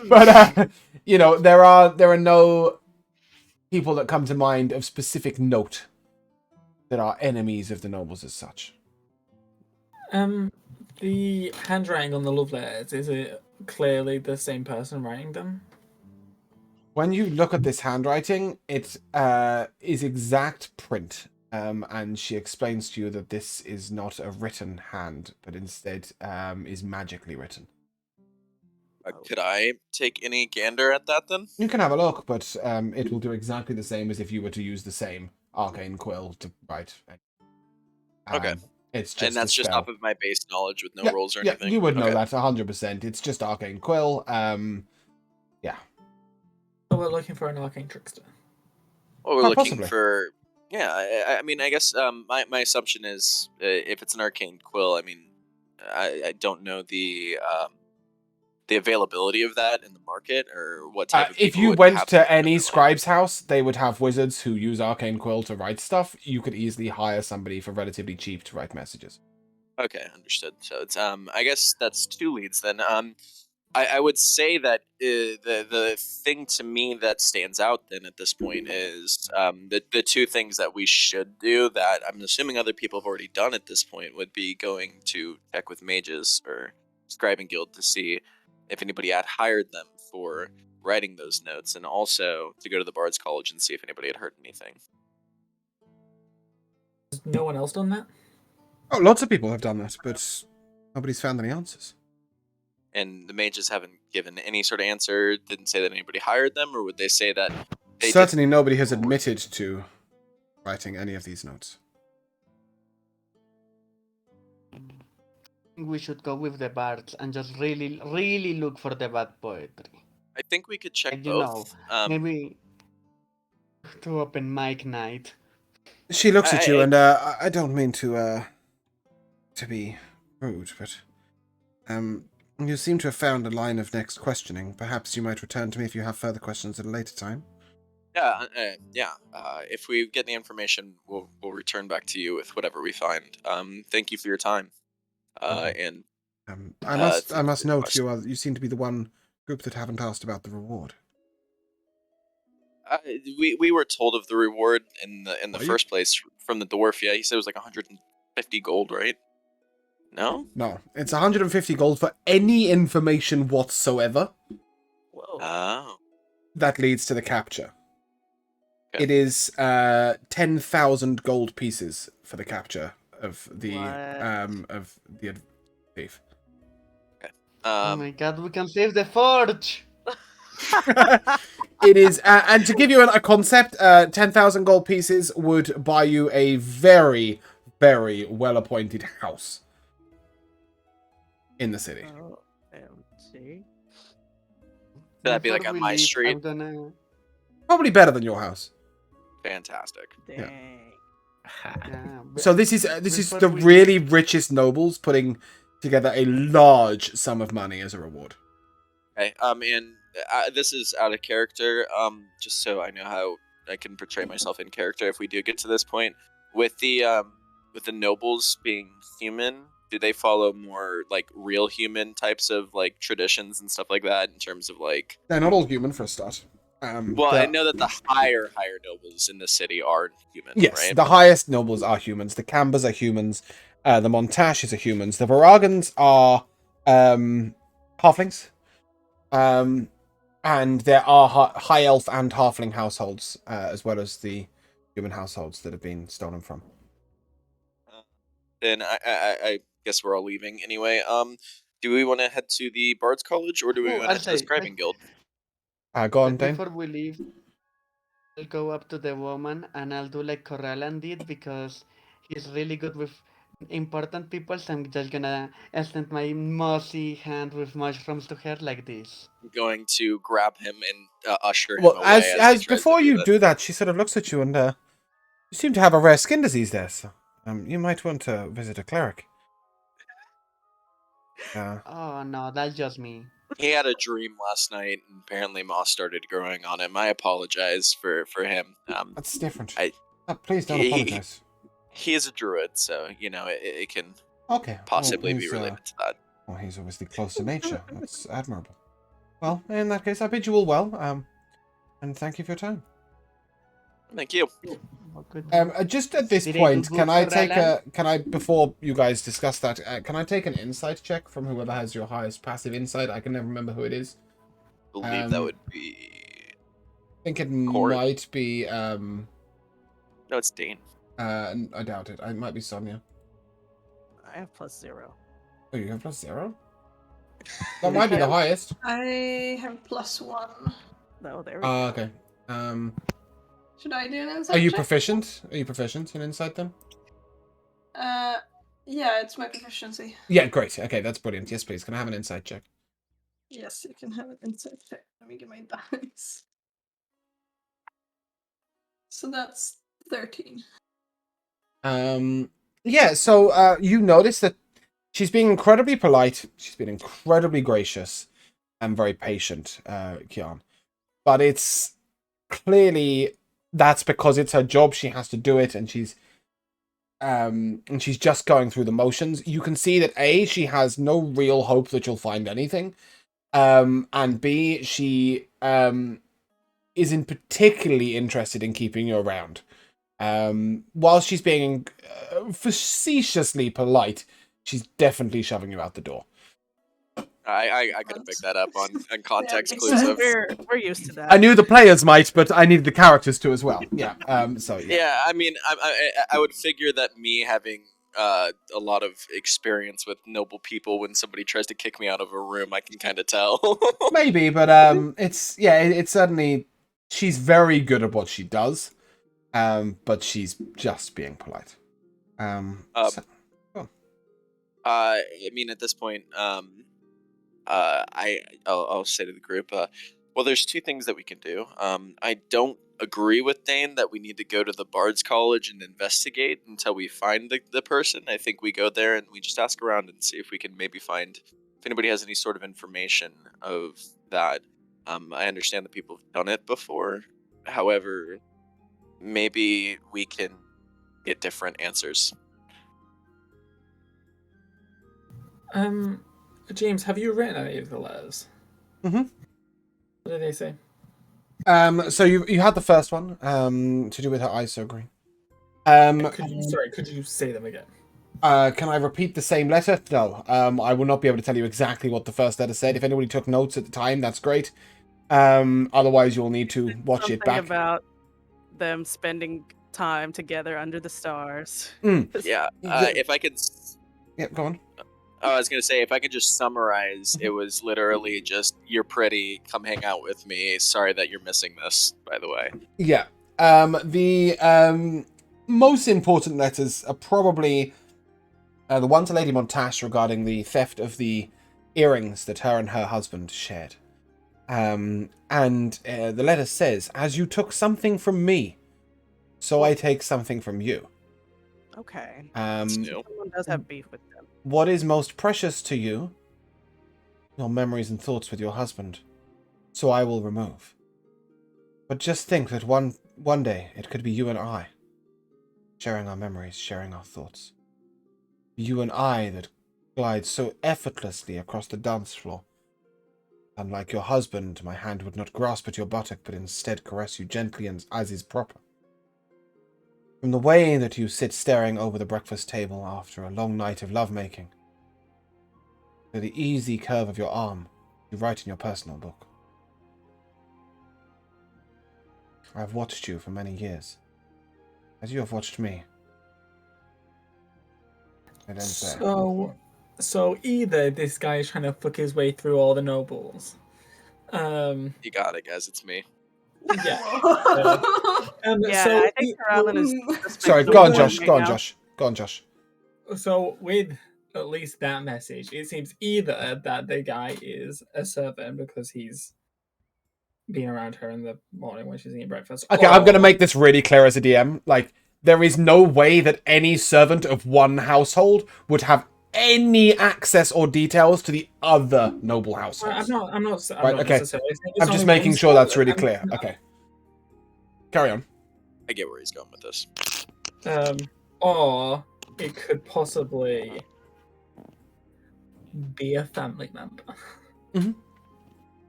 A: But you know, there are no people that come to mind of specific note that are enemies of the nobles as such.
G: The handwriting on the love letters, is it clearly the same person writing them?
A: When you look at this handwriting, it is exact print. And she explains to you that this is not a written hand, but instead is magically written.
B: Could I take any gander at that then?
A: You can have a look, but it will do exactly the same as if you were to use the same arcane quill to write.
B: Okay.
A: It's just
B: And that's
A: a
B: just
A: spell.
B: off of my base knowledge with no rolls or
A: Yeah,
B: anything?
A: you would know
B: Okay.
A: that 100%. It's just arcane quill. Yeah.
G: So we're looking for an arcane trickster.
B: Well, we're
A: Quite
B: looking
A: possibly.
B: for... Yeah, I mean, I guess my assumption is if it's an arcane quill, I mean, I don't know the availability of that in the market or what type of
A: If
B: people
A: you
B: would
A: went
B: have
A: to
B: them in
A: any
B: their life.
A: scribe's house, they would have wizards who use arcane quill to write stuff. You could easily hire somebody for relatively cheap to write messages.
B: Okay, understood. So it's I guess that's two leads then. I would say that the thing to me that stands out then at this point is the two things that we should do that I'm assuming other people have already done at this point would be going to check with mages or scribing guild to see if anybody had hired them for writing those notes, and also to go to the Bard's College and see if anybody had heard anything.
G: Has no one else done that?
A: Oh, lots of people have done that, but nobody's found any answers.
B: And the mages haven't given any sort of answer, didn't say that anybody hired them, or would they say that they
A: Certainly nobody has admitted to writing any of these notes.
D: We should go with the bards and just really, really look for the bad poetry.
B: I think we could check
D: And you
B: both.
D: maybe to open mic night.
A: She looks at you, and I don't mean to be rude, but you seem to have found a line of next questioning. Perhaps you might return to me if you have further questions at a later time.
B: Yeah. If we get the information, we'll return back to you with whatever we find. Thank you for your time. And
A: I must note you seem to be the one group that haven't asked about the reward.
B: we were told of the reward in the
A: Are you?
B: first place from the dwarf. Yeah, he said it was like 150 gold, right? No.
A: No, it's 150 gold for any information whatsoever
C: Whoa.
B: Oh.
A: that leads to the capture.
B: Okay.
A: It is 10,000 gold pieces for the capture of the thief.
B: Okay.
D: Oh my god, we can save the forge!
A: It is, and to give you a concept, 10,000 gold pieces would buy you a very, very well-appointed house in the city.
C: Oh, empty.
B: That'd be
D: Before
B: like on
D: we
B: my
D: leave,
B: street.
D: I'm gonna...
A: Probably better than your house.
B: Fantastic.
C: Dang.
D: Yeah,
A: So this is
D: Before
A: the
D: we
A: really richest nobles putting together a large sum of money as a reward.
B: Okay. And this is out of character. Just so I know how I can portray myself in character if we do get to this point. With the nobles being human, do they follow more like real human types of like traditions and stuff like that in terms of like?
A: They're not all human for a start.
B: Well, I know that the higher nobles in the city are human.
A: Yes,
B: right?
A: the highest nobles are humans. The Cambers are humans. The Montashes are humans. The Varagans are halflings. And there are high elf and halfling households, as well as the human households that have been stolen from.
B: Then I guess we're all leaving anyway. Do we want to head to the Bard's College or do we
D: Oh,
B: want to
D: I'll
B: head to the
D: say,
B: Scribing Guild?
A: Go on,
D: but
A: Dane.
D: before we leave, I'll go up to the woman and I'll do like Corellan did because he's really good with important people. So I'm just gonna extend my mossy hand with mushrooms to her like this.
B: I'm going to grab him and usher him
A: Well,
B: away as he
A: as
B: tries
A: before
B: to
A: you
B: that.
A: do that, she sort of looks at you and you seem to have a rare skin disease there. So, you might want to visit a cleric.
D: Oh no, that's just me.
B: He had a dream last night, and apparently moss started growing on him. I apologize for him.
A: That's different.
B: I-
A: Please don't
B: he-
A: apologize.
B: He is a druid, so it can
A: Okay.
B: possibly
A: well,
B: be
A: he's,
B: related to that.
A: Well, he's obviously close to nature. That's admirable. Well, in that case, I bid you all well. And thank you for your time.
B: Thank you.
D: Oh, good.
A: Just at this
D: Did I
A: point,
D: do
A: can
D: good
A: I
D: for
A: take
D: Alan?
A: before you guys discuss that, can I take an insight check from whoever has your highest passive insight? I can never remember who it is.
B: Believe that would be.
A: I think it
B: Corin?
A: might be,
B: No, it's Dane.
A: I doubt it. It might be Sonia.
C: I have +0.
A: Oh, you have +0? That might be the highest.
F: I have +1.
C: No, there we go.
A: Okay.
F: Should I do an insight
A: Are you
F: check?
A: proficient? Are you proficient in insight then?
F: Yeah, it's my proficiency.
A: Yeah, great. Okay, that's brilliant. Yes, please. Can I have an insight check?
F: Yes, you can have an insight check. Let me get my dice. So that's 13.
A: Yeah, so you notice that she's being incredibly polite. She's been incredibly gracious and very patient, Kian. But it's clearly that's because it's her job. She has to do it, and she's just going through the motions. You can see that A, she has no real hope that you'll find anything. And B, she isn't particularly interested in keeping you around. While she's being facetiously polite, she's definitely shoving you out the door.
B: I could have picked that up on context
F: Yeah,
B: clues of.
C: We're used to that.
A: I knew the players might, but I needed the characters to as well. Yeah. So yeah.
B: Yeah, I mean, I would figure that me having a lot of experience with noble people, when somebody tries to kick me out of a room, I can kind of tell.
A: Maybe, but it's it's certainly she's very good at what she does. But she's just being polite.
B: I mean, at this point, I'll say to the group, well, there's two things that we can do. I don't agree with Dane that we need to go to the Bard's College and investigate until we find the person. I think we go there and we just ask around and see if we can maybe find if anybody has any sort of information of that. I understand that people have done it before. However, maybe we can get different answers.
G: James, have you written any of the letters?
A: Mm-hmm.
G: What did they say?
A: So you had the first one, to do with her eyes so green.
G: Could you say them again?
A: Can I repeat the same letter? No. I will not be able to tell you exactly what the first letter said. If anybody took notes at the time, that's great. Otherwise, you'll need to watch it back.
C: About them spending time together under the stars.
B: Yeah. If I could.
A: Yeah, go on.
B: I was gonna say, if I could just summarize, it was literally just, "You're pretty, come hang out with me. Sorry that you're missing this, by the way."
A: Yeah. The most important letters are probably the one to Lady Montache regarding the theft of the earrings that her and her husband shared. And the letter says, "As you took something from me, so I take something from you."
C: Okay.
B: Someone
C: does have beef with them.
A: What is most precious to you? Your memories and thoughts with your husband. So I will remove. But just think that one day it could be you and I, sharing our memories, sharing our thoughts. You and I that glide so effortlessly across the dance floor. Unlike your husband, my hand would not grasp at your buttock, but instead caress you gently and as is proper. From the way that you sit staring over the breakfast table after a long night of lovemaking, to the easy curve of your arm you write in your personal book. I have watched you for many years, as you have watched me. It ends there.
G: So either this guy is trying to fuck his way through all the nobles.
B: You got it, guys. It's me.
G: Yeah.
C: Yeah,
G: so
C: I think Kelaan is.
A: Sorry, go on, Josh. Go on, Josh. Go on, Josh.
G: So with at least that message, it seems either that the guy is a servant because he's been around her in the morning when she's eating breakfast.
A: Okay, I'm going to make this really clear as a DM. Like, there is no way that any servant of one household would have any access or details to the other noble households.
G: I'm not
A: okay.
G: necessarily saying it's
A: I'm just
G: only
A: making
G: one
A: sure that's
G: servant.
A: really clear. Okay. Carry on.
B: I get where he's going with this.
G: or it could possibly be a family member.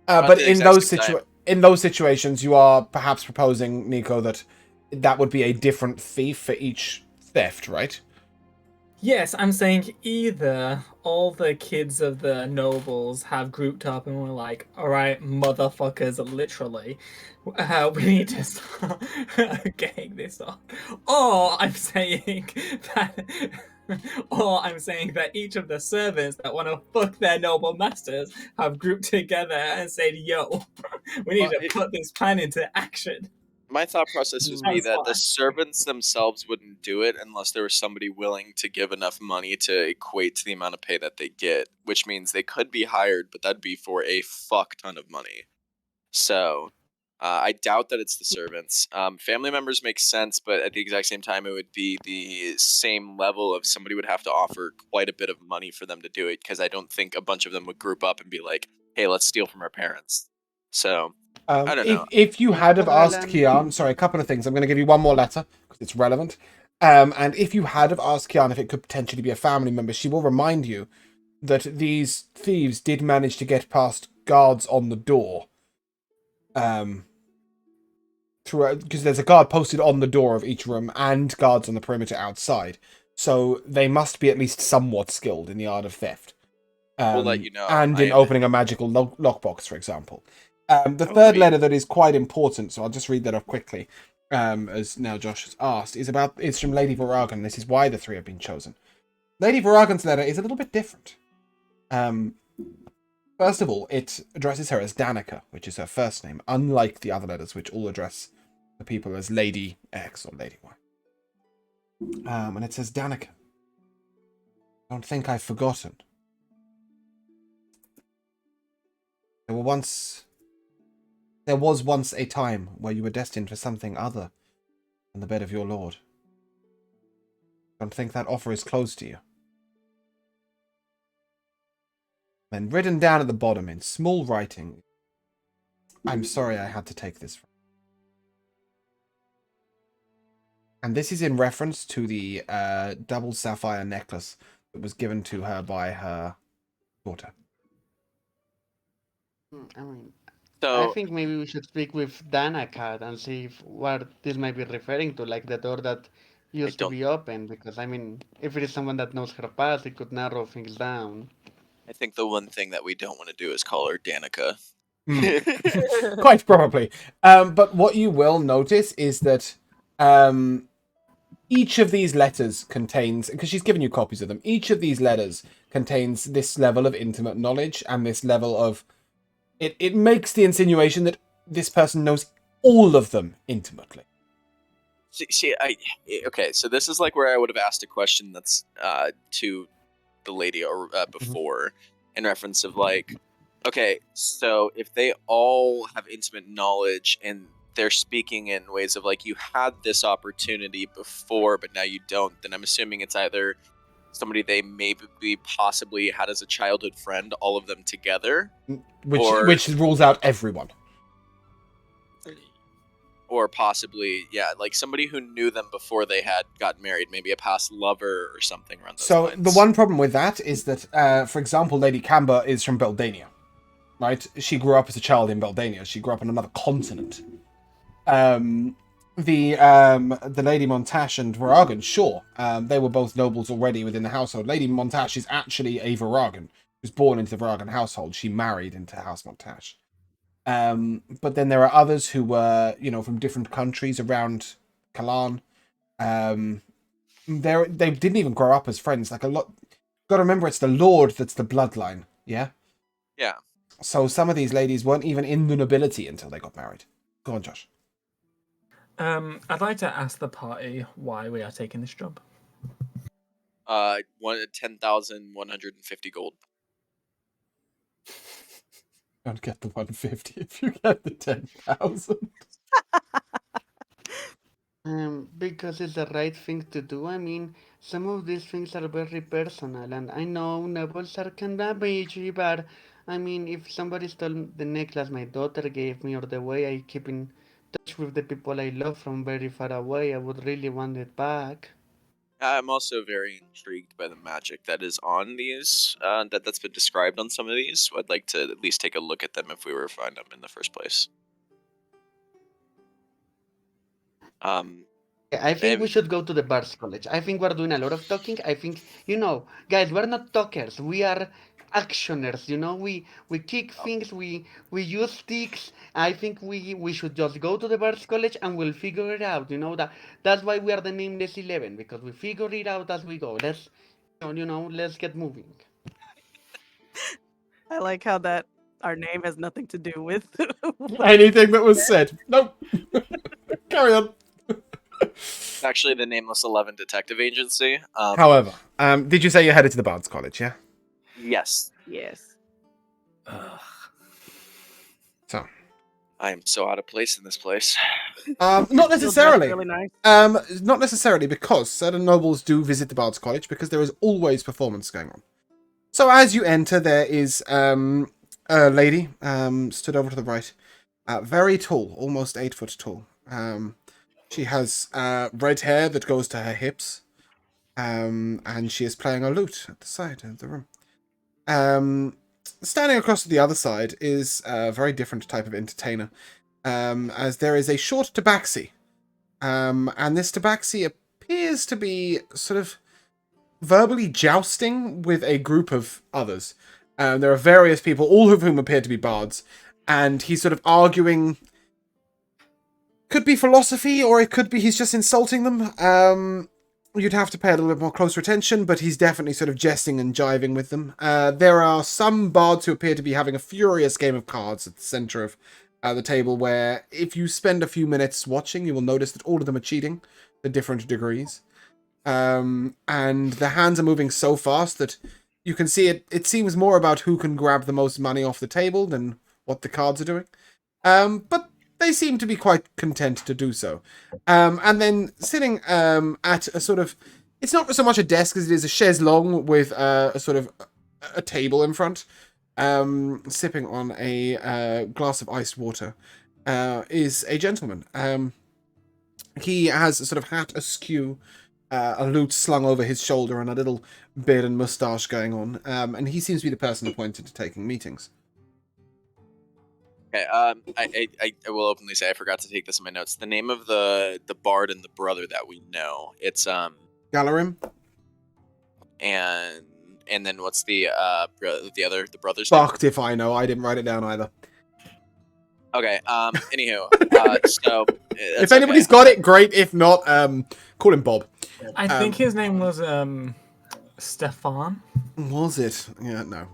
B: At
A: But
B: the
A: in
B: exact same time,
A: in those situations, you are perhaps proposing, Nico, that that would be a different thief for each theft, right?
G: Yes, I'm saying either all the kids of the nobles have grouped up and were like, all right, motherfuckers, literally, we need to start getting this on. Or I'm saying that. Or I'm saying that each of the servants that want to fuck their noble masters have grouped together and said, yo, we need
B: Well,
G: to put this plan into action.
B: my thought process would be
G: That's
B: that
G: why.
B: the servants themselves wouldn't do it unless there was somebody willing to give enough money to equate to the amount of pay that they get, which means they could be hired, but that'd be for a fuck ton of money. So I doubt that it's the servants. Family members make sense, but at the exact same time, it would be the same level of somebody would have to offer quite a bit of money for them to do it, because I don't think a bunch of them would group up and be like, hey, let's steal from our parents. So I don't know.
A: If you had have asked
D: Alan.
A: Kian, sorry, a couple of things. I'm going to give you one more letter because it's relevant. And if you had have asked Kian if it could potentially be a family member, she will remind you that these thieves did manage to get past guards on the door. Through because there's a guard posted on the door of each room and guards on the perimeter outside, so they must be at least somewhat skilled in the art of theft.
B: We'll let you know.
A: And in opening a magical lockbox, for example. The
B: Oh,
A: third
B: sweet.
A: letter that is quite important, so I'll just read that off quickly, as now Josh has asked, is from Lady Varagan. This is why the three have been chosen. Lady Varagan's letter is a little bit different. First of all, it addresses her as Danica, which is her first name, unlike the other letters, which all address the people as Lady X or Lady Y. And it says, Danica, don't think I've forgotten. There was once a time where you were destined for something other than the bed of your lord. Don't think that offer is closed to you. Then written down at the bottom in small writing, I'm sorry I had to take this. And this is in reference to the double sapphire necklace that was given to her by her daughter.
D: I mean, I
B: So
D: think maybe we should speak with Danakat and see what this might be referring to, like the door that
B: I
D: used to
B: don't.
D: be open. Because I mean, if it is someone that knows her past, it could narrow things down.
B: I think the one thing that we don't want to do is call her Danica.
A: Quite probably. But what you will notice is that each of these letters contains, because she's given you copies of them, each of these letters contains this level of intimate knowledge and this level of... It makes the insinuation that this person knows all of them intimately.
B: Okay, so this is like where I would have asked a question that's to the lady or before, in reference of like, okay, so if they all have intimate knowledge and they're speaking in ways of like, you had this opportunity before but now you don't, then I'm assuming it's either somebody they maybe possibly had as a childhood friend, all of them together,
A: Which rules out everyone.
B: or possibly, yeah, like somebody who knew them before they had got married, maybe a past lover or something around those
A: So
B: lines.
A: the one problem with that is that, for example, Lady Camber is from Beldania, right? She grew up as a child in Beldania. She grew up on another continent. The Lady Montash and Varagan, sure, they were both nobles already within the household. Lady Montash is actually a Varagan. She was born into the Varagan household. She married into House Montash. But then there are others who were, from different countries around Kelaan. They didn't even grow up as friends. Like a lot, got to remember, it's the Lord that's the bloodline. Yeah.
B: Yeah.
A: So some of these ladies weren't even in the nobility until they got married. Go on, Josh.
G: I'd like to ask the party why we are taking this job.
B: 10,150 gold.
A: Don't get the 150 if you get the 10,000.
D: Because it's the right thing to do. I mean, some of these things are very personal, and I know nobles are kinda bitchy, but I mean, if somebody stole the necklace my daughter gave me, or the way I keep in touch with the people I love from very far away, I would really want it back.
B: I'm also very intrigued by the magic that is on these, that's been described on some of these. I'd like to at least take a look at them if we were to find them in the first place.
D: I think we
B: And-
D: should go to the Bards College. I think we're doing a lot of talking. I think, guys, we're not talkers. We are actioners. We kick things. We use sticks. I think we should just go to the Bards College and we'll figure it out. That's why we are the Nameless 11, because we figure it out as we go. Let's get moving.
C: I like how that our name has nothing to do with.
A: Anything that was said. Nope. Carry on.
B: Actually, the Nameless 11 Detective Agency.
A: However, did you say you're headed to the Bards College, yeah?
B: Yes.
C: Yes.
E: Ugh.
A: So.
B: I am so out of place in this place.
A: Not
C: Still
A: necessarily.
C: dressed really nice.
A: Not necessarily, because certain nobles do visit the Bards College because there is always performance going on. So as you enter, there is a lady stood over to the right, very tall, almost 8 foot tall. She has red hair that goes to her hips, and she is playing a lute at the side of the room. Standing across to the other side is a very different type of entertainer, as there is a short tabaxi. And this tabaxi appears to be sort of verbally jousting with a group of others. There are various people, all of whom appear to be bards, and he's sort of arguing. Could be philosophy, or it could be he's just insulting them. You'd have to pay a little bit more closer attention, but he's definitely sort of jesting and jiving with them. There are some bards who appear to be having a furious game of cards at the center of the table, where if you spend a few minutes watching, you will notice that all of them are cheating to different degrees. And the hands are moving so fast that you can see it. It seems more about who can grab the most money off the table than what the cards are doing. But they seem to be quite content to do so. And then sitting at a sort of... It's not so much a desk as it is a chaise longue with a sort of a table in front, sipping on a glass of iced water, is a gentleman. He has a sort of hat askew, a lute slung over his shoulder, and a little beard and moustache going on. And he seems to be the person appointed to taking meetings.
B: Okay, I will openly say I forgot to take this in my notes. The name of the bard and the brother that we know, it's
A: Galarim?
B: and then what's the brother's
A: Fucked if I know. I didn't write it down either.
B: name? Okay. Anywho, so
A: If anybody's got it, great. If not, call him Bob.
G: I think his name was Stefan.
A: Was it? Yeah, no.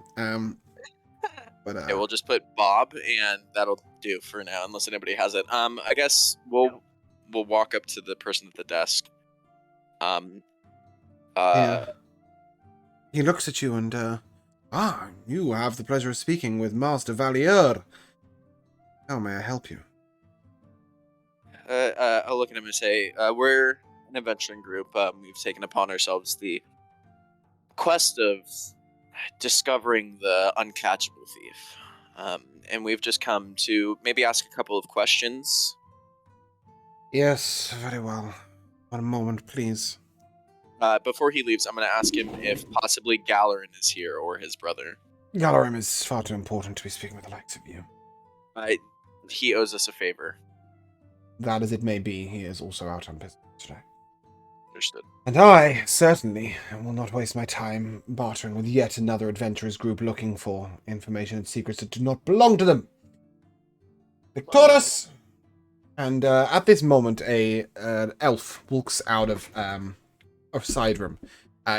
A: But
B: okay, we'll just put Bob, and that'll do for now, unless anybody has it. I guess we'll walk up to the person at the desk.
A: Yeah. He looks at you and, you have the pleasure of speaking with Master Valier. How may I help you?
B: I'll look at him and say, we're an adventuring group. We've taken upon ourselves the quest of discovering the uncatchable thief. And we've just come to maybe ask a couple of questions.
A: Yes, very well. One moment, please.
B: Before he leaves, I'm going to ask him if possibly Galarin is here or his brother.
A: Galarim is far too important to be speaking with the likes of you.
B: He owes us a favor.
A: That as it may be, he is also out on business today.
B: Understood.
A: And I, certainly, will not waste my time bartering with yet another adventurers group looking for information and secrets that do not belong to them. Victorus! And at this moment, an elf walks out of side room.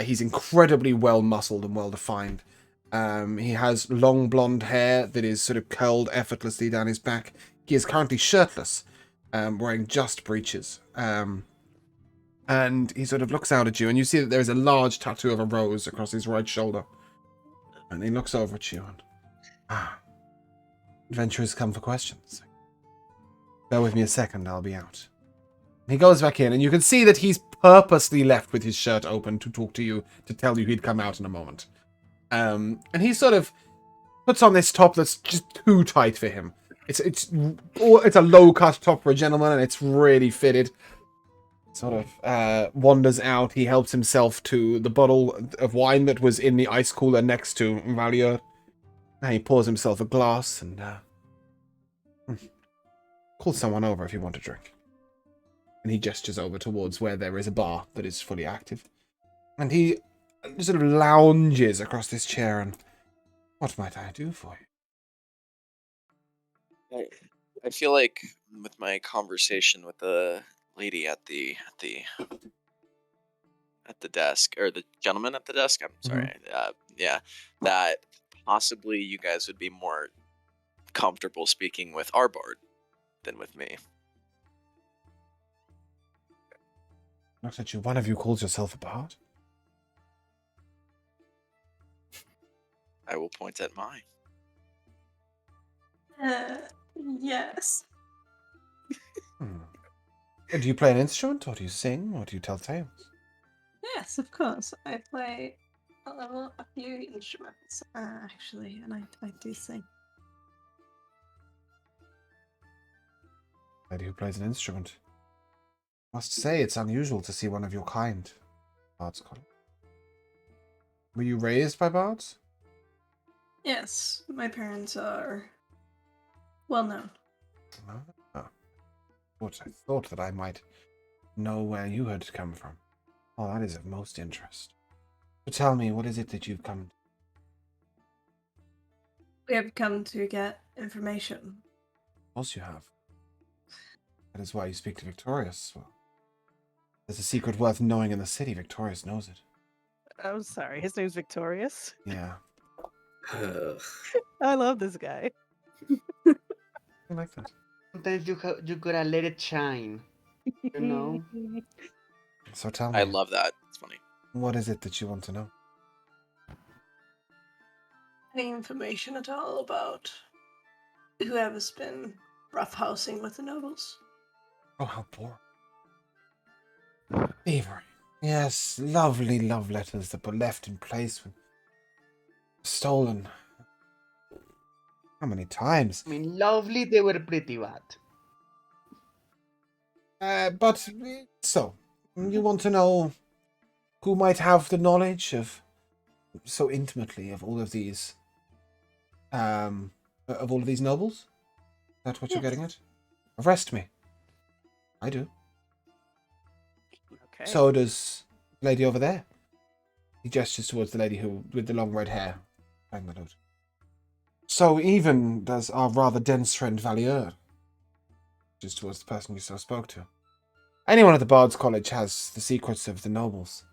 A: He's incredibly well muscled and well defined. He has long blonde hair that is sort of curled effortlessly down his back. He is currently shirtless, wearing just breeches. And he sort of looks out at you, and you see that there is a large tattoo of a rose across his right shoulder. And he looks over at you and... Adventurers come for questions. Bear with me a second, I'll be out. He goes back in, and you can see that he's purposely left with his shirt open to talk to you, to tell you he'd come out in a moment. And he sort of puts on this top that's just too tight for him. It's a low-cut top for a gentleman, and it's really fitted. sort of wanders out. He helps himself to the bottle of wine that was in the ice cooler next to Valier. And he pours himself a glass and calls someone over if you want a drink. And he gestures over towards where there is a bar that is fully active. And he sort of lounges across this chair and, what might I do for you?
B: I feel like with my conversation with the lady at the desk, or the gentleman at the desk, I'm sorry, yeah, that possibly you guys would be more comfortable speaking with our bard than with me.
A: Not that one of you calls yourself a bard.
B: I will point at mine.
F: Yes.
A: Do you play an instrument, or do you sing, or do you tell tales?
F: Yes, of course. I play a few instruments, actually, and I do sing.
A: Lady who plays an instrument. Must say it's unusual to see one of your kind. Bards College. Were you raised by bards?
F: Yes, my parents are well known.
A: Oh. I thought that I might know where you had come from. Oh, that is of most interest. So tell me, what is it that you've come to?
F: We have come to get information.
A: Of course you have. That is why you speak to Victorious. Well, there's a secret worth knowing in the city. Victorious knows it.
C: I'm sorry, his name's Victorious.
A: Yeah.
C: I love this guy.
A: I like that.
D: Sometimes you gotta let it shine. You know?
A: So tell me.
B: I love that. It's funny.
A: What is it that you want to know?
F: Any information at all about whoever's been roughhousing with the nobles?
A: Oh, how poor. Thievery. Yes, lovely love letters that were left in place when stolen. How many times?
D: I mean, lovely, they were pretty bad.
A: But, so, you want to know who might have the knowledge of, so intimately, of all of these, nobles? Is that what you're getting at? Arrest me. I do.
C: Okay.
A: So does the lady over there. He gestures towards the lady with the long red hair. Bang the note. So even does our rather dense friend Valier. Just towards the person you so spoke to. Anyone at the Bard's College has the secrets of the nobles.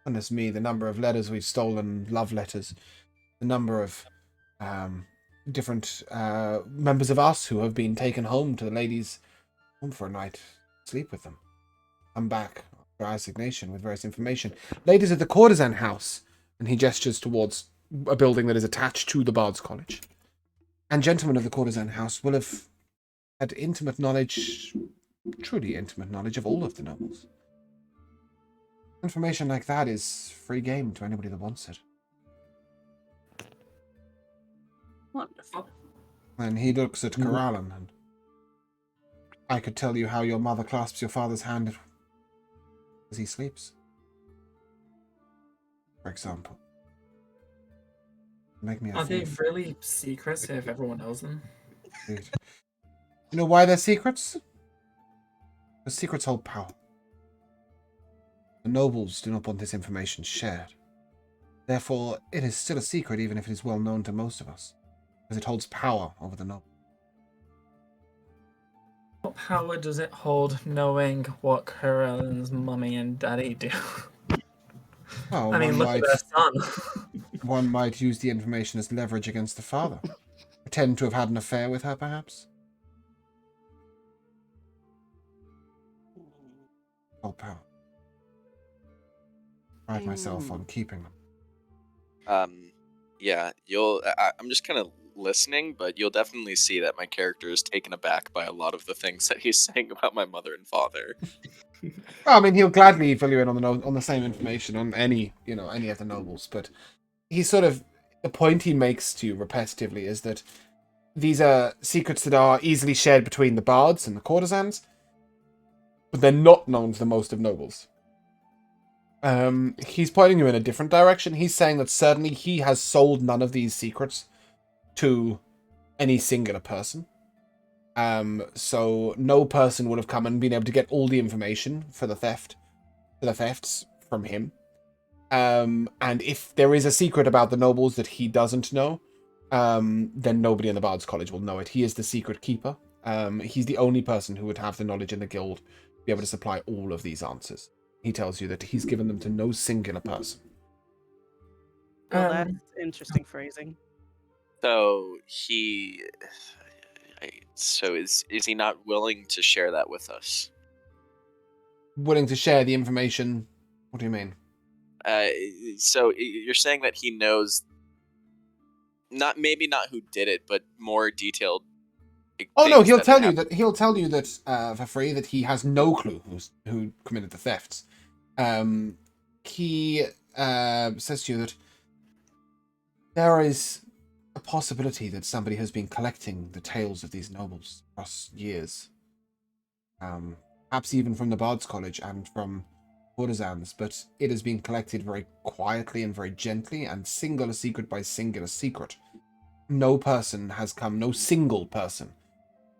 A: And as me, the number of letters we've stolen, love letters, the number of different members of us who have been taken home to the ladies' home for a night, sleep with them, come back for assignation with various information. Ladies at the courtesan house, and he gestures towards a building that is attached to the Bard's College. And gentlemen of the courtesan house will have had intimate knowledge, truly intimate knowledge of all of the nobles. Information like that is free game to anybody that wants it.
F: Wonderful.
A: And he looks at Kelaan, and I could tell you how your mother clasps your father's hand as he sleeps. For example. Make me a
G: Are they
A: thief.
G: really secrets if everyone knows them?
A: Indeed. You know why they're secrets? Because secrets hold power. The nobles do not want this information shared. Therefore, it is still a secret even if it is well known to most of us. Because it holds power over the nobles.
G: What power does it hold knowing what Karalin's mummy and daddy do?
A: Oh,
G: I mean, look at their son.
A: one might use the information as leverage against the father. Pretend to have had an affair with her, perhaps? All power. Pride myself on keeping them.
B: Yeah, I'm just kind of listening, but you'll definitely see that my character is taken aback by a lot of the things that he's saying about my mother and father.
A: Well, I mean, he'll gladly fill you in on the same information on any of the nobles, but he's sort of, the point he makes to you repetitively is that these are secrets that are easily shared between the bards and the courtesans, but they're not known to the most of nobles. He's pointing you in a different direction. He's saying that certainly he has sold none of these secrets to any singular person. So no person would have come and been able to get all the information for the thefts from him. And if there is a secret about the nobles that he doesn't know, then nobody in the Bard's College will know it. He is the secret keeper. He's the only person who would have the knowledge in the guild to be able to supply all of these answers. He tells you that he's given them to no singular person.
C: Well, that's interesting phrasing.
B: So is he not willing to share that with us?
A: Willing to share the information? What do you mean?
B: So you're saying that he knows, maybe not who did it, but more detailed.
A: Oh no, he'll tell you that for free that he has no clue who committed the thefts. He says to you that there is a possibility that somebody has been collecting the tales of these nobles across years. Perhaps even from the Bard's College and from courtesans, but it has been collected very quietly and very gently, and singular secret by singular secret. No single person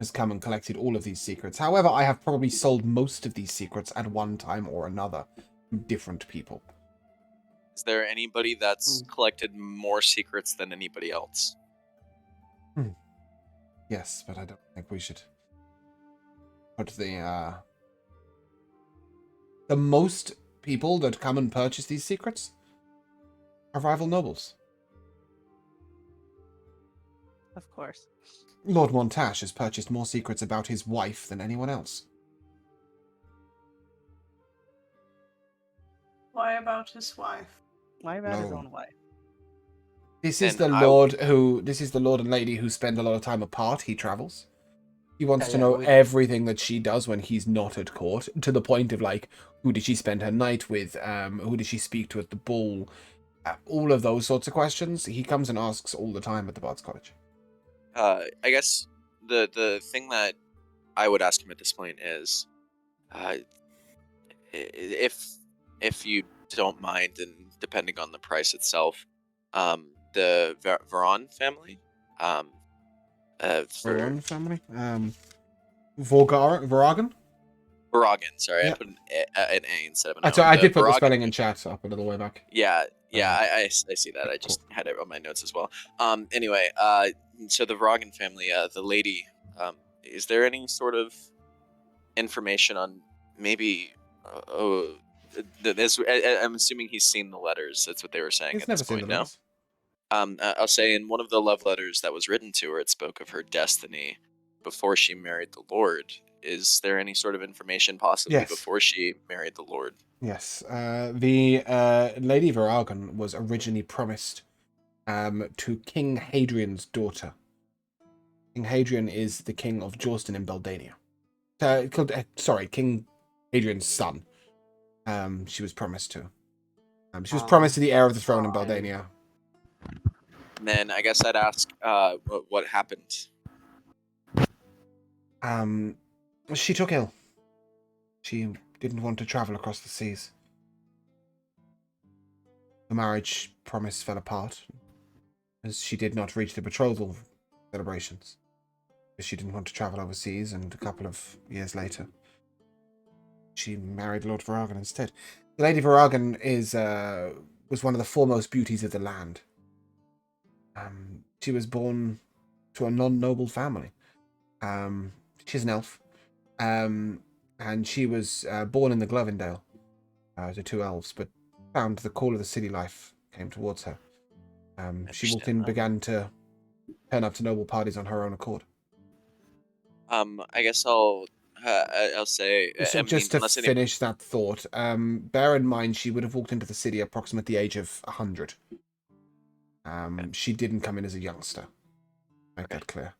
A: has come and collected all of these secrets. However, I have probably sold most of these secrets at one time or another to different people.
B: Is there anybody that's collected more secrets than anybody else?
A: Yes, but I don't think we should put the most people that come and purchase these secrets are rival nobles.
C: Of course.
A: Lord Montache has purchased more secrets about his wife than anyone else.
F: Why about his wife?
C: Why about his own wife?
A: This is the lord and lady who spend a lot of time apart. He travels. He wants to know everything that she does when he's not at court, to the point of like, who did she spend her night with? Who did she speak to at the ball? All of those sorts of questions. He comes and asks all the time at the Bard's College.
B: I guess the thing that I would ask him at this point is, if you don't mind, and depending on the price itself, the Varon family,
A: Varon family, Voragan.
B: Varagan, sorry,
A: Yeah.
B: I put an A instead of an O.
A: I did put the
B: Varagan
A: spelling in chat up a little way back.
B: Yeah, I see that. I just had it on my notes as well. Anyway, so the Varagan family, the lady, is there any sort of information on maybe? I'm assuming he's seen the letters. That's what they were saying at this point. No. I'll say in one of the love letters that was written to her, it spoke of her destiny before she married the Lord. Is there any sort of information possibly before she married the Lord?
A: Yes. The Lady Varagan was originally promised to King Hadrian's daughter. King Hadrian is the king of Jorston in Beldania. King Hadrian's son. She was promised to. She was promised to the heir of the throne in Beldania.
B: And then I guess I'd ask, what happened?
A: She took ill. She didn't want to travel across the seas. The marriage promise fell apart, as she did not reach the betrothal celebrations. She didn't want to travel overseas, and a couple of years later, she married Lord Varagan instead. Lady Varagan was one of the foremost beauties of the land. She was born to a non-noble family. She's an elf. And she was born in the Glovendale to two elves, but found the call of the city life came towards her. She walked in, began to turn up to noble parties on her own accord.
B: I guess I'll say.
A: So just to finish that thought, bear in mind she would have walked into the city approximately the age of 100. She didn't come in as a youngster. Make that clear.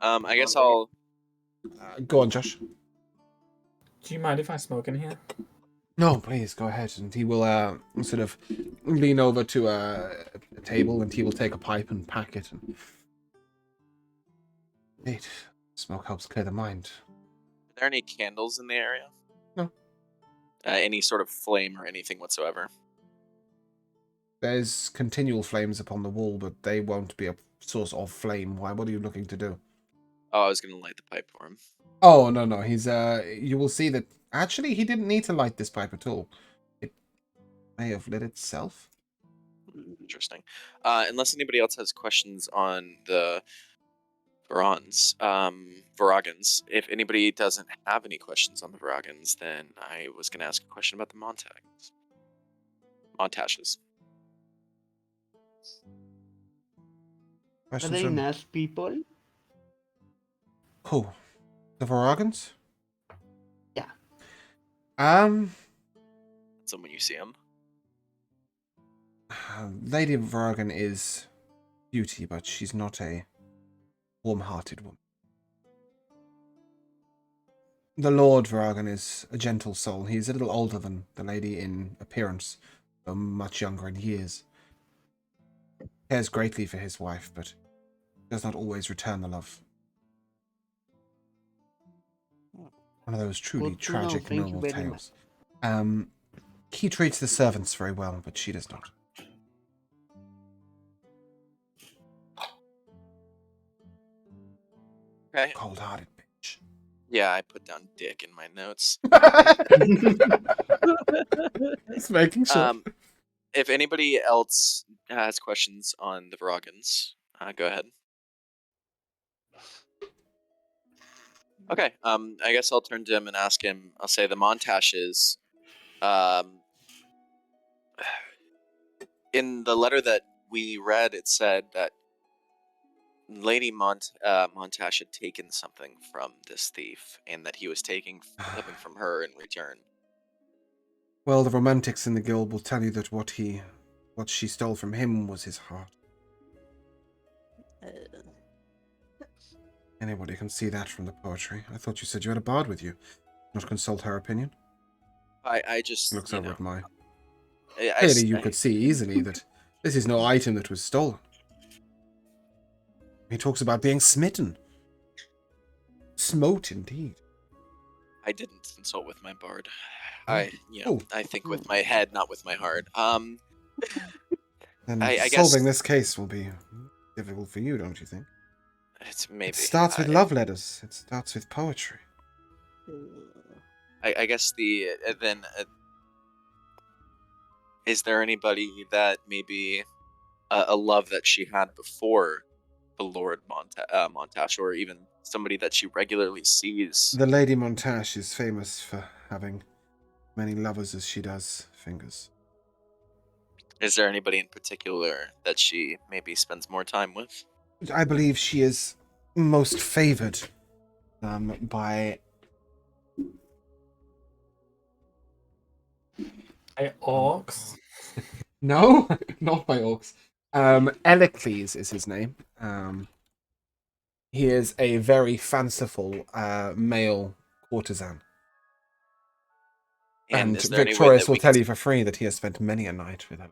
B: I guess I'll...
A: Go on, Josh.
G: Do you mind if I smoke in here?
A: No, please, go ahead. And he will sort of lean over to a table and he will take a pipe and pack it. And... Indeed, smoke helps clear the mind.
B: there any candles in the area?
A: No.
B: Any sort of flame or anything whatsoever?
A: There's continual flames upon the wall, but they won't be a source of flame. Why? What are you looking to do?
B: Oh, I was gonna light the pipe for him.
A: Oh, no. He's, you will see that actually he didn't need to light this pipe at all. It may have lit itself.
B: Interesting. Unless anybody else has questions on the Varagans. If anybody doesn't have any questions on the Varagans, then I was gonna ask a question about the Montages.
D: Are
A: Questions
D: they
A: from
D: nice people?
A: who? The Varagans?
D: Yeah.
B: Someone you see him.
A: Lady Varagan is beauty, but she's not a warm-hearted woman. The Lord Varagan is a gentle soul. He's a little older than the lady in appearance, though much younger in years. Cares greatly for his wife, but does not always return the love. One of those truly
D: Good to know.
A: tragic,
D: Thank you
A: noble
D: very much.
A: tales. He treats the servants very well, but she does not.
B: Okay.
A: Cold-hearted bitch.
B: Yeah, I put down dick in my notes.
A: Just making sure.
B: If anybody else has questions on the Varagans, go ahead. Okay. I guess I'll turn to him and ask him. I'll say the Montages. In the letter that we read, it said that Lady Montache had taken something from this thief, and that he was taking something from her in return.
A: Well, the romantics in the guild will tell you that what she stole from him was his heart. Anybody can see that from the poetry. I thought you said you had a bard with you. Not consult her opinion.
B: I just
A: Looks over at mine.
B: I
A: Clearly, you could see easily that this is no item that was stolen. He talks about being smitten. Smote, indeed.
B: I didn't consult with my bard.
A: Oh.
B: I think with my head, not with my heart.
A: Then
B: I
A: solving
B: guess
A: this case will be difficult for you, don't you think?
B: it's maybe.
A: It starts with love letters. It starts with poetry.
B: I guess is there anybody that maybe a love that she had before the Lord Montache, or even somebody that she regularly sees?
A: The Lady Montache is famous for having many lovers as she does fingers.
B: Is there anybody in particular that she maybe spends more time with?
A: I believe she is most favored by
G: orcs.
A: No, not by orcs. Elicles is his name. He is a very fanciful male courtesan. And
B: is there any way
A: Victorious
B: that
A: will
B: we
A: tell
B: can,
A: you for free that he has spent many a night with her.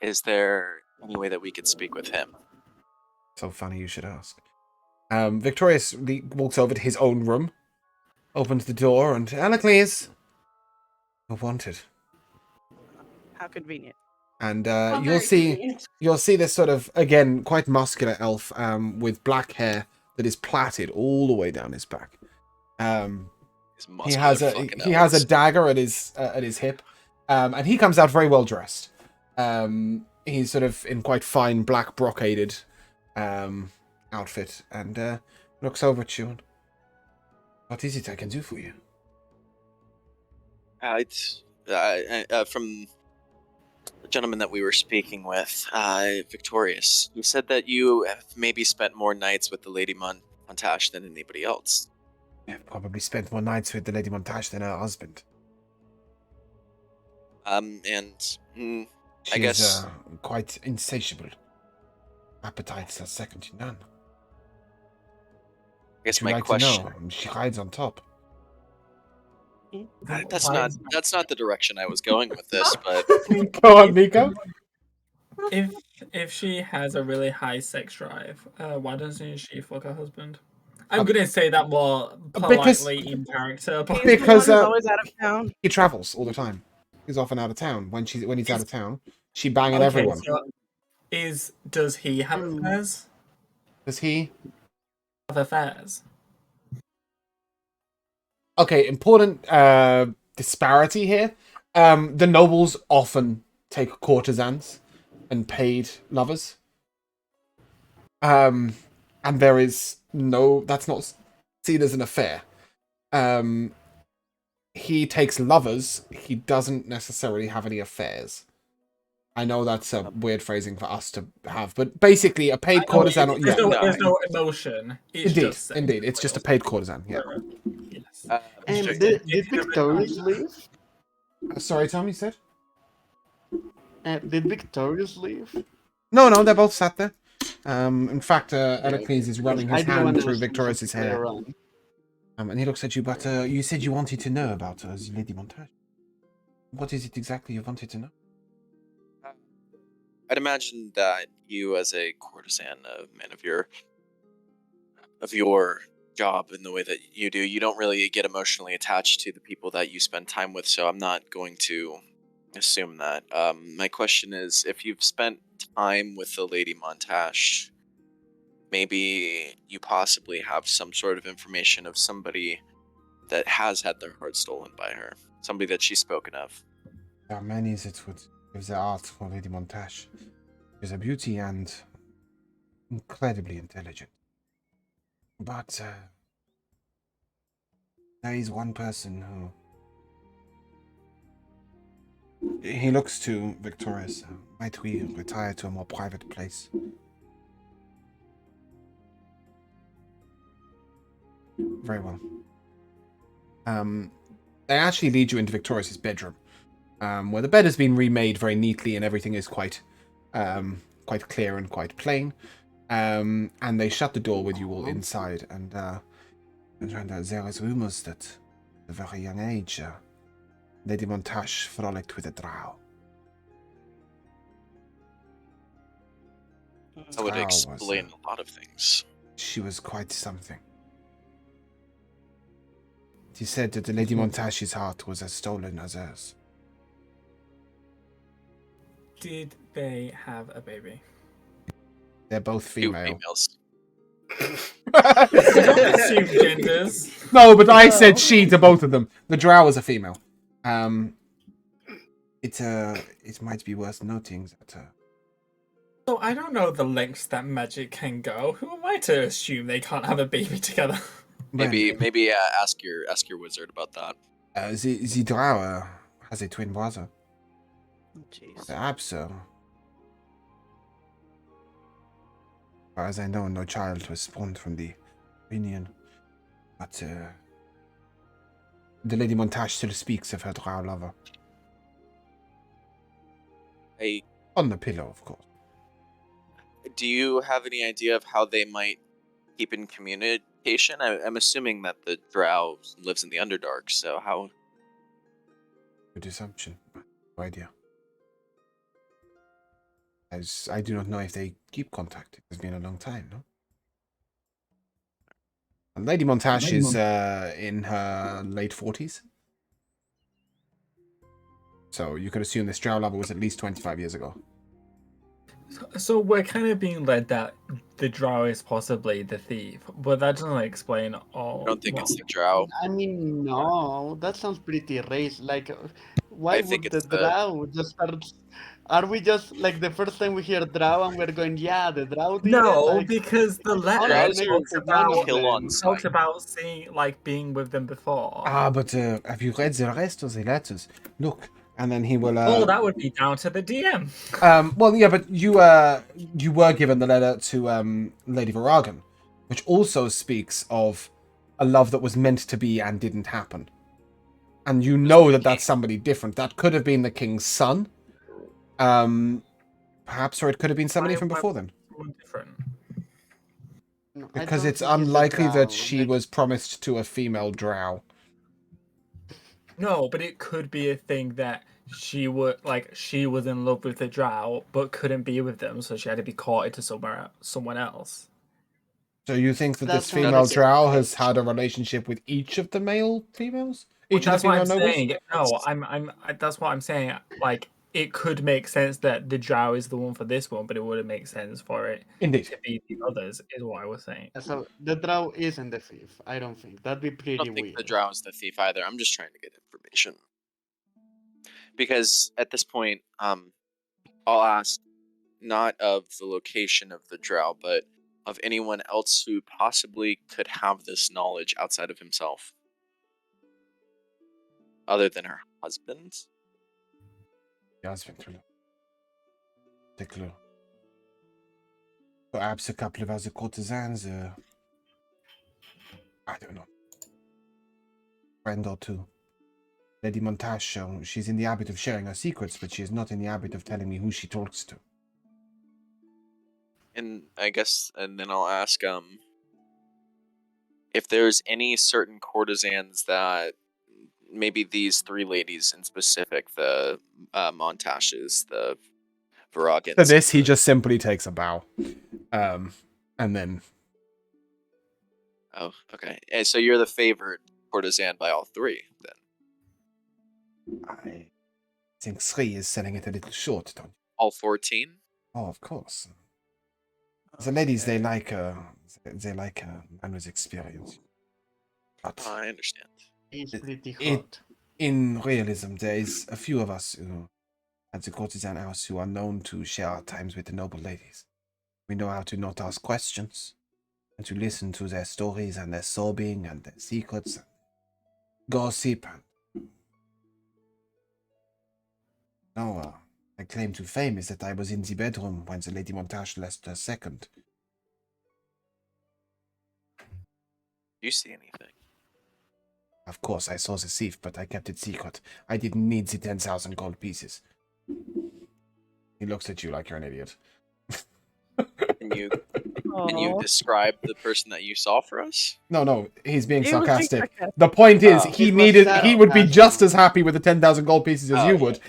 B: is there any way that we could speak with him?
A: So funny you should ask. Victorious walks over to his own room, opens the door, and Elicles, you're wanted.
C: How convenient.
A: And
F: How
A: you'll
F: very
A: see
F: convenient.
A: this sort of, again, quite muscular elf with black hair that is plaited all the way down his back. He has a dagger at his hip, and he comes out very well dressed. He's sort of in quite fine black brocaded outfit, and looks over at you. And, what is it I can do for you?
B: It's from the gentleman that we were speaking with, Victorious. He said that you have maybe spent more nights with the Lady Montache than anybody else.
A: I've probably spent more nights with the Lady Montache than her husband.
B: I guess
A: She's quite insatiable. Appetites are second to none.
B: I guess
A: Would you
B: my
A: like
B: question.
A: to know? She hides on top.
B: That's not the direction I was going with this, but
A: Go on, Nico.
G: If she has a really high sex drive, why doesn't she fuck her husband? I'm gonna say that more
A: Because-
G: politely in character. But
C: He's
A: Because,
C: the one who's always out of town.
A: he travels all the time. He's often out of town. When he's out of town, she banging
G: okay,
A: everyone.
G: so does he have affairs?
A: Does he?
G: Have affairs?
A: Okay, important disparity here. The nobles often take courtesans and paid lovers. And there is that's not seen as an affair. He takes lovers. He doesn't necessarily have any affairs. I know that's a weird phrasing for us to have, but basically a paid courtesan.
G: There's,
A: Yeah,
G: there's no emotion. It's
A: indeed,
G: just sex.
A: indeed, it's just a paid courtesan. Yeah.
G: Yes.
D: Did Victorious leave?
A: Sorry, Tom, you said?
D: Did Victorious leave?
A: No, they're both sat there. In fact, Eracles is running his
D: I didn't
A: hand
D: wanna
A: through
D: assume
A: Victorious's
D: something
A: hair.
D: later on.
A: And he looks at you, but you said you wanted to know about Lady Montage. What is it exactly you wanted to know?
B: I'd imagine that you, as a courtesan, a man of your job in the way that you do, you don't really get emotionally attached to the people that you spend time with. So I'm not going to assume that. My question is, if you've spent time with the Lady Montage, maybe you possibly have some sort of information of somebody that has had their heart stolen by her, somebody that she's spoken of.
A: There are many that would give their art for Lady Montage. She's a beauty and incredibly intelligent. But there is one person who... He looks to Victorious. Might we retire to a more private place? Very well. They actually lead you into Victorious's bedroom, where the bed has been remade very neatly and everything is quite clear and quite plain. And they shut the door with you all inside. And there is rumors that at a very young age, Lady Montage frolicked with a drow.
B: That would
A: Drow was,
B: explain a lot of things.
A: She was quite something. He said that the Lady Montage's heart was as stolen as hers.
G: Did they have a baby?
A: They're both
B: Two
A: female.
B: females.
G: Don't assume genders.
A: No, but I said she to both of them. The drow is a female. It might be worth noting that.
G: So I don't know the lengths that magic can go. Who am I to assume they can't have a baby together?
B: Maybe ask your wizard about that.
A: The drow has a twin brother.
C: Jeez.
A: Perhaps so. As far as I know, no child was spawned from the union. But the Lady Montage still speaks of her drow lover. On the pillow, of course.
B: Do you have any idea of how they might keep in communication? I'm assuming that the drow lives in the Underdark, so how...
A: Good assumption. No idea. As I do not know if they keep contact. It's been a long time, no? And Lady Montage is in her late 40s. So you could assume this drow lover was at least 25 years ago.
G: So we're kind of being led that the drow is possibly the thief, but that doesn't explain all.
B: I don't think it's the drow.
D: I mean, no, that sounds pretty race. Like, why
B: I think
D: would the
B: it's the-
D: drow just start? Are we just like the first time we hear drow and we're going, yeah, the drow did
G: No,
D: it? Like,
G: because the letter
B: Drows are
G: talks about
B: Kelaan
G: talks
B: side.
G: about seeing being with them before.
A: Ah, but have you read the rest of the letters? Look, and then he will...
G: Oh, that would be down to the DM.
A: Well, yeah, but you were given the letter to Lady Varagon, which also speaks of a love that was meant to be and didn't happen. And you know that that's somebody different. That could have been the king's son. Perhaps, or it could have been somebody from before then.
G: Someone different.
D: no, I
A: Because
D: don't
A: it's
D: think a
A: unlikely
D: drow,
A: that she
D: like-
A: was promised to a female drow.
G: No, but it could be a thing that she was in love with the drow, but couldn't be with them, so she had to be courted to someone else.
A: So you think that this
D: That's
A: female
D: okay.
A: drow has had a relationship with each of the male females? Each of the
G: That's what
A: female
G: I'm
A: nobles?
G: saying. No, that's what I'm saying. Like, it could make sense that the drow is the one for this one, but it wouldn't make sense for it
A: Indeed.
G: to be the others, is what I was saying.
D: So the drow isn't the thief. I don't think that'd be
B: I
D: pretty
B: don't think
D: weird.
B: the drow is the thief either. I'm just trying to get information. Because at this point, I'll ask not of the location of the drow, but of anyone else who possibly could have this knowledge outside of himself. Other than her husband.
A: Ja, das wird toll. Particular. Perhaps a couple of other courtesans, I don't know. Friend or two. Lady Montage, she's in the habit of sharing her secrets, but she is not in the habit of telling me who she talks to.
B: And I guess, and then I'll ask, if there's any certain courtesans that maybe these three ladies in specific, the Montages, the Viragans.
A: For this, he just simply takes a bow. And then...
B: Oh, okay. And so you're the favored courtesan by all three, then?
A: I think 3 is selling it a little short, don't you?
B: All 14?
A: Oh, of course. The ladies, they like a man with experience. But
B: Oh, I understand.
D: He's pretty
A: it-
D: hot.
A: in realism, there is a few of us who, at the courtesan house, who are known to share our times with the noble ladies. We know how to not ask questions, and to listen to their stories and their sobbing and their secrets, and gossip. No, my claim to fame is that I was in the bedroom when the Lady Montage left her second.
B: Do you see anything?
A: Of course, I saw the thief, but I kept it secret. I didn't need the 10,000 gold pieces. He looks at you like you're an idiot.
B: Can you describe the person that you saw for us?
A: No, he's being
C: He was being
A: sarcastic.
C: sarcastic.
A: The point is,
B: Oh.
A: he
D: It was
A: he would be
D: sarcasm.
A: just as happy with the 10,000 gold pieces as
B: Oh,
A: you
B: yeah.
A: would.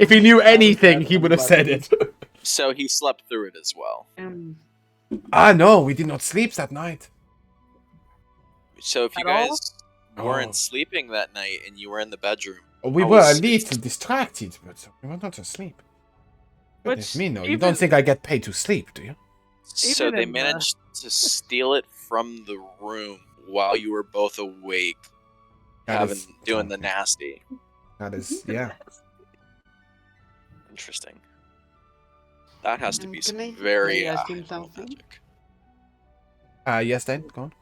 A: If he knew anything, he would have said it.
B: So he slept through it as well.
A: No, we did not sleep that night.
B: So if you
C: At all?
B: guys weren't
A: Oh.
B: sleeping that night and you were in the bedroom,
A: We
B: I
A: were a
B: was-
A: little distracted, but we were not asleep. Goodness
C: Which
A: me, no. You
C: even-
A: don't think I get paid to sleep, do you?
B: so
C: Even
B: they
C: in the-
B: managed to steal it from the room while you were both awake, doing the nasty.
A: That is, yeah.
B: Interesting. That has to be some
D: Can I
B: very
D: ask him
B: high-level
D: something?
B: magic.
A: Yes, Dan, go on.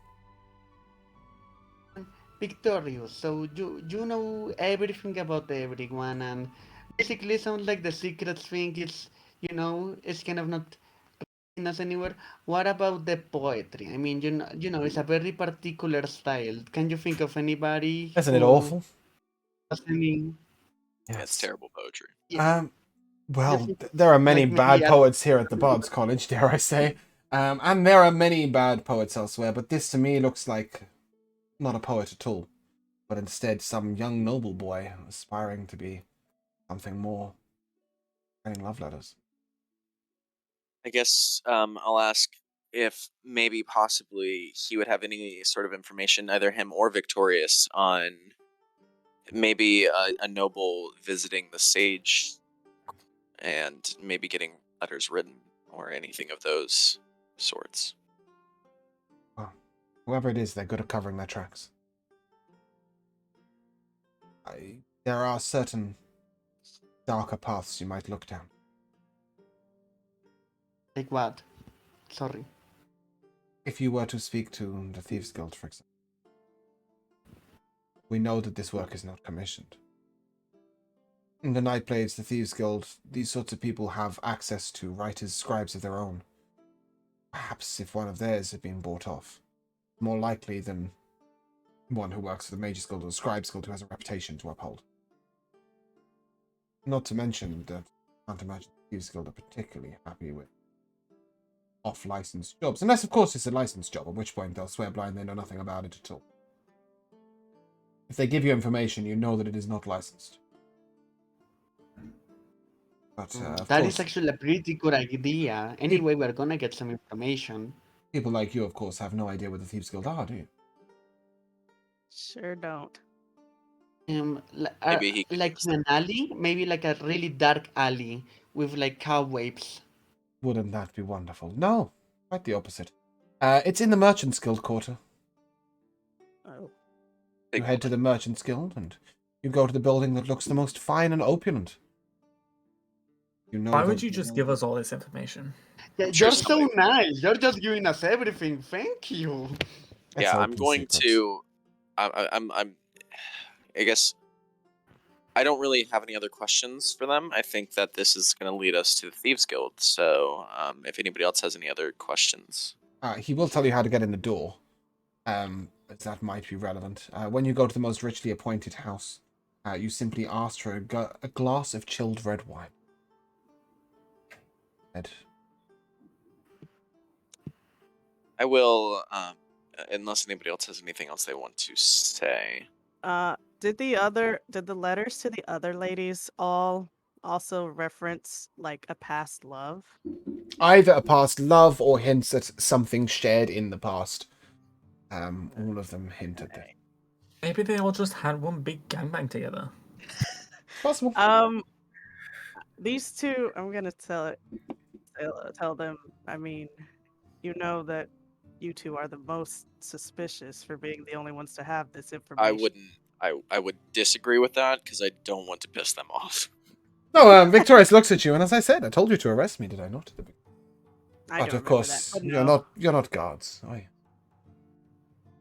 D: Victorious, so you know everything about everyone, and basically sounds like the secret thing is, it's kind of not in us anywhere. What about the poetry? I mean, it's a very particular style. Can you think of anybody?
A: Isn't it
D: who
A: awful?
D: has any?
B: Yeah, it's terrible poetry.
D: Yeah,
A: Well,
D: think,
A: there are many
D: like,
A: bad
D: maybe
A: poets here at the Bard's College, dare I say. And there are many bad poets elsewhere, but this to me looks like not a poet at all, but instead some young noble boy aspiring to be something more, writing love letters.
B: I guess I'll ask if maybe possibly he would have any sort of information, either him or Victorious, on maybe a noble visiting the sage and maybe getting letters written or anything of those sorts.
A: Whoever it is, they're good at covering their tracks. There are certain darker paths you might look down.
D: like what? Sorry.
A: If you were to speak to the Thieves Guild, for example, we know that this work is not commissioned. In the Night Blades, the Thieves Guild, these sorts of people have access to writers, scribes of their own. Perhaps if one of theirs had been bought off, more likely than one who works for the Mages Guild or the Scribes Guild who has a reputation to uphold. Not to mention that I can't imagine the Thieves Guild are particularly happy with off-licensed jobs. Unless, of course, it's a licensed job, at which point they'll swear blind they know nothing about it at all. If they give you information, you know that it is not licensed. But, of
D: That
A: course,
D: is actually a pretty good idea. Anyway, we're gonna get some information.
A: People like you, of course, have no idea what the Thieves Guild are, do you?
C: Sure don't.
B: Maybe he could
D: Like
B: use
D: in an alley, maybe like a really dark alley with like cobwebs.
A: Wouldn't that be wonderful? No, quite the opposite. It's in the Merchants Guild quarter.
C: Oh.
B: big
A: You head to
B: building.
A: the Merchants Guild and you go to the building that looks the most fine and opulent. You know
G: Why
A: the-
G: would you just give us all this information?
D: Yeah,
B: Sure,
D: you're so
B: somebody-
D: nice. You're just giving us everything. Thank you.
A: It's
B: Yeah, I'm
A: open
B: going
A: secrets.
B: to. I guess I don't really have any other questions for them. I think that this is going to lead us to the Thieves Guild. So, if anybody else has any other questions,
A: He will tell you how to get in the door. As that might be relevant. When you go to the most richly appointed house, you simply ask for a glass of chilled red wine. Ed.
B: I will. Unless anybody else has anything else they want to say.
C: Did the letters to the other ladies all also reference like a past love?
A: Either a past love or hints at something shared in the past. All of them hint at that.
G: Maybe they all just had one big gangbang together.
A: Possible.
C: These two, I'm gonna tell them. I mean, you know that you two are the most suspicious for being the only ones to have this information.
B: I wouldn't. I would disagree with that because I don't want to piss them off.
A: No, Victorious looks at you, and as I said, I told you to arrest me, did I not?
C: I
A: But
C: don't
A: of
C: remember
A: course,
C: that, but
A: you're not guards, are you?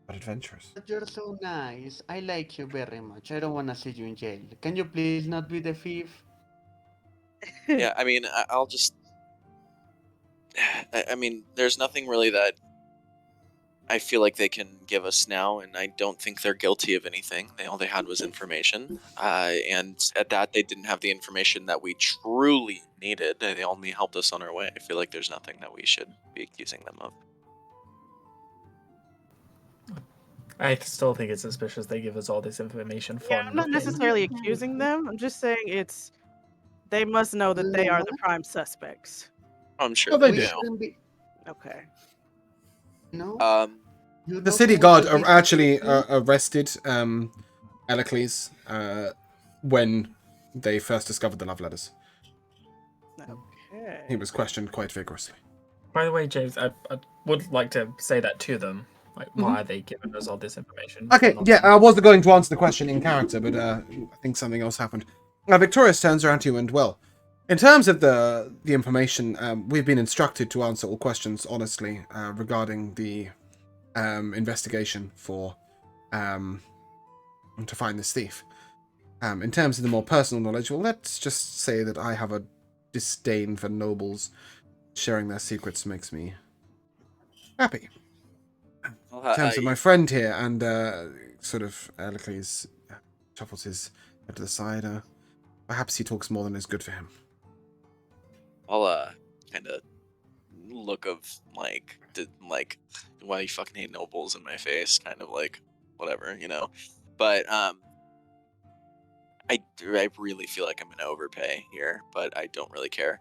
A: But adventurous.
D: But you're so nice. I like you very much. I don't want to see you in jail. Can you please not be the thief?
B: Yeah, I mean, I'll just. I mean, there's nothing really that I feel like they can give us now, and I don't think they're guilty of anything. All they had was information, and at that, they didn't have the information that we truly needed. They only helped us on our way. I feel like there's nothing that we should be accusing them of.
G: I still think it's suspicious they give us all this information for
C: Yeah, I'm not
G: nothing.
C: necessarily accusing them. I'm just saying they must know that they are the prime suspects.
B: I'm sure
A: Oh, they
B: they
A: do.
B: do.
D: Shouldn't be.
C: Okay.
D: No. You
A: The
D: know
A: city
D: who
A: guard
D: would be
A: actually
D: suspicious?
A: arrested Elicles when they first discovered the love letters.
C: Okay.
A: He was questioned quite vigorously.
G: By the way, James, I would like to say that to them. Like,
A: Mm-hmm.
G: why are they giving us all this information?
A: Okay,
G: for
A: yeah,
G: nothing?
A: I was going to answer the question in character, but I think something else happened. Victorious turns around to you and, well, in terms of the information, we've been instructed to answer all questions honestly regarding the investigation for to find this thief. In terms of the more personal knowledge, well, let's just say that I have a disdain for nobles. Sharing their secrets makes me happy. In terms of my friend here, and sort of Elicles shuffles his head to the side, perhaps he talks more than is good for him.
B: I'll kind of look of like why you fucking hate nobles in my face, kind of like whatever, you know. But I really feel like I'm gonna overpay here, but I don't really care.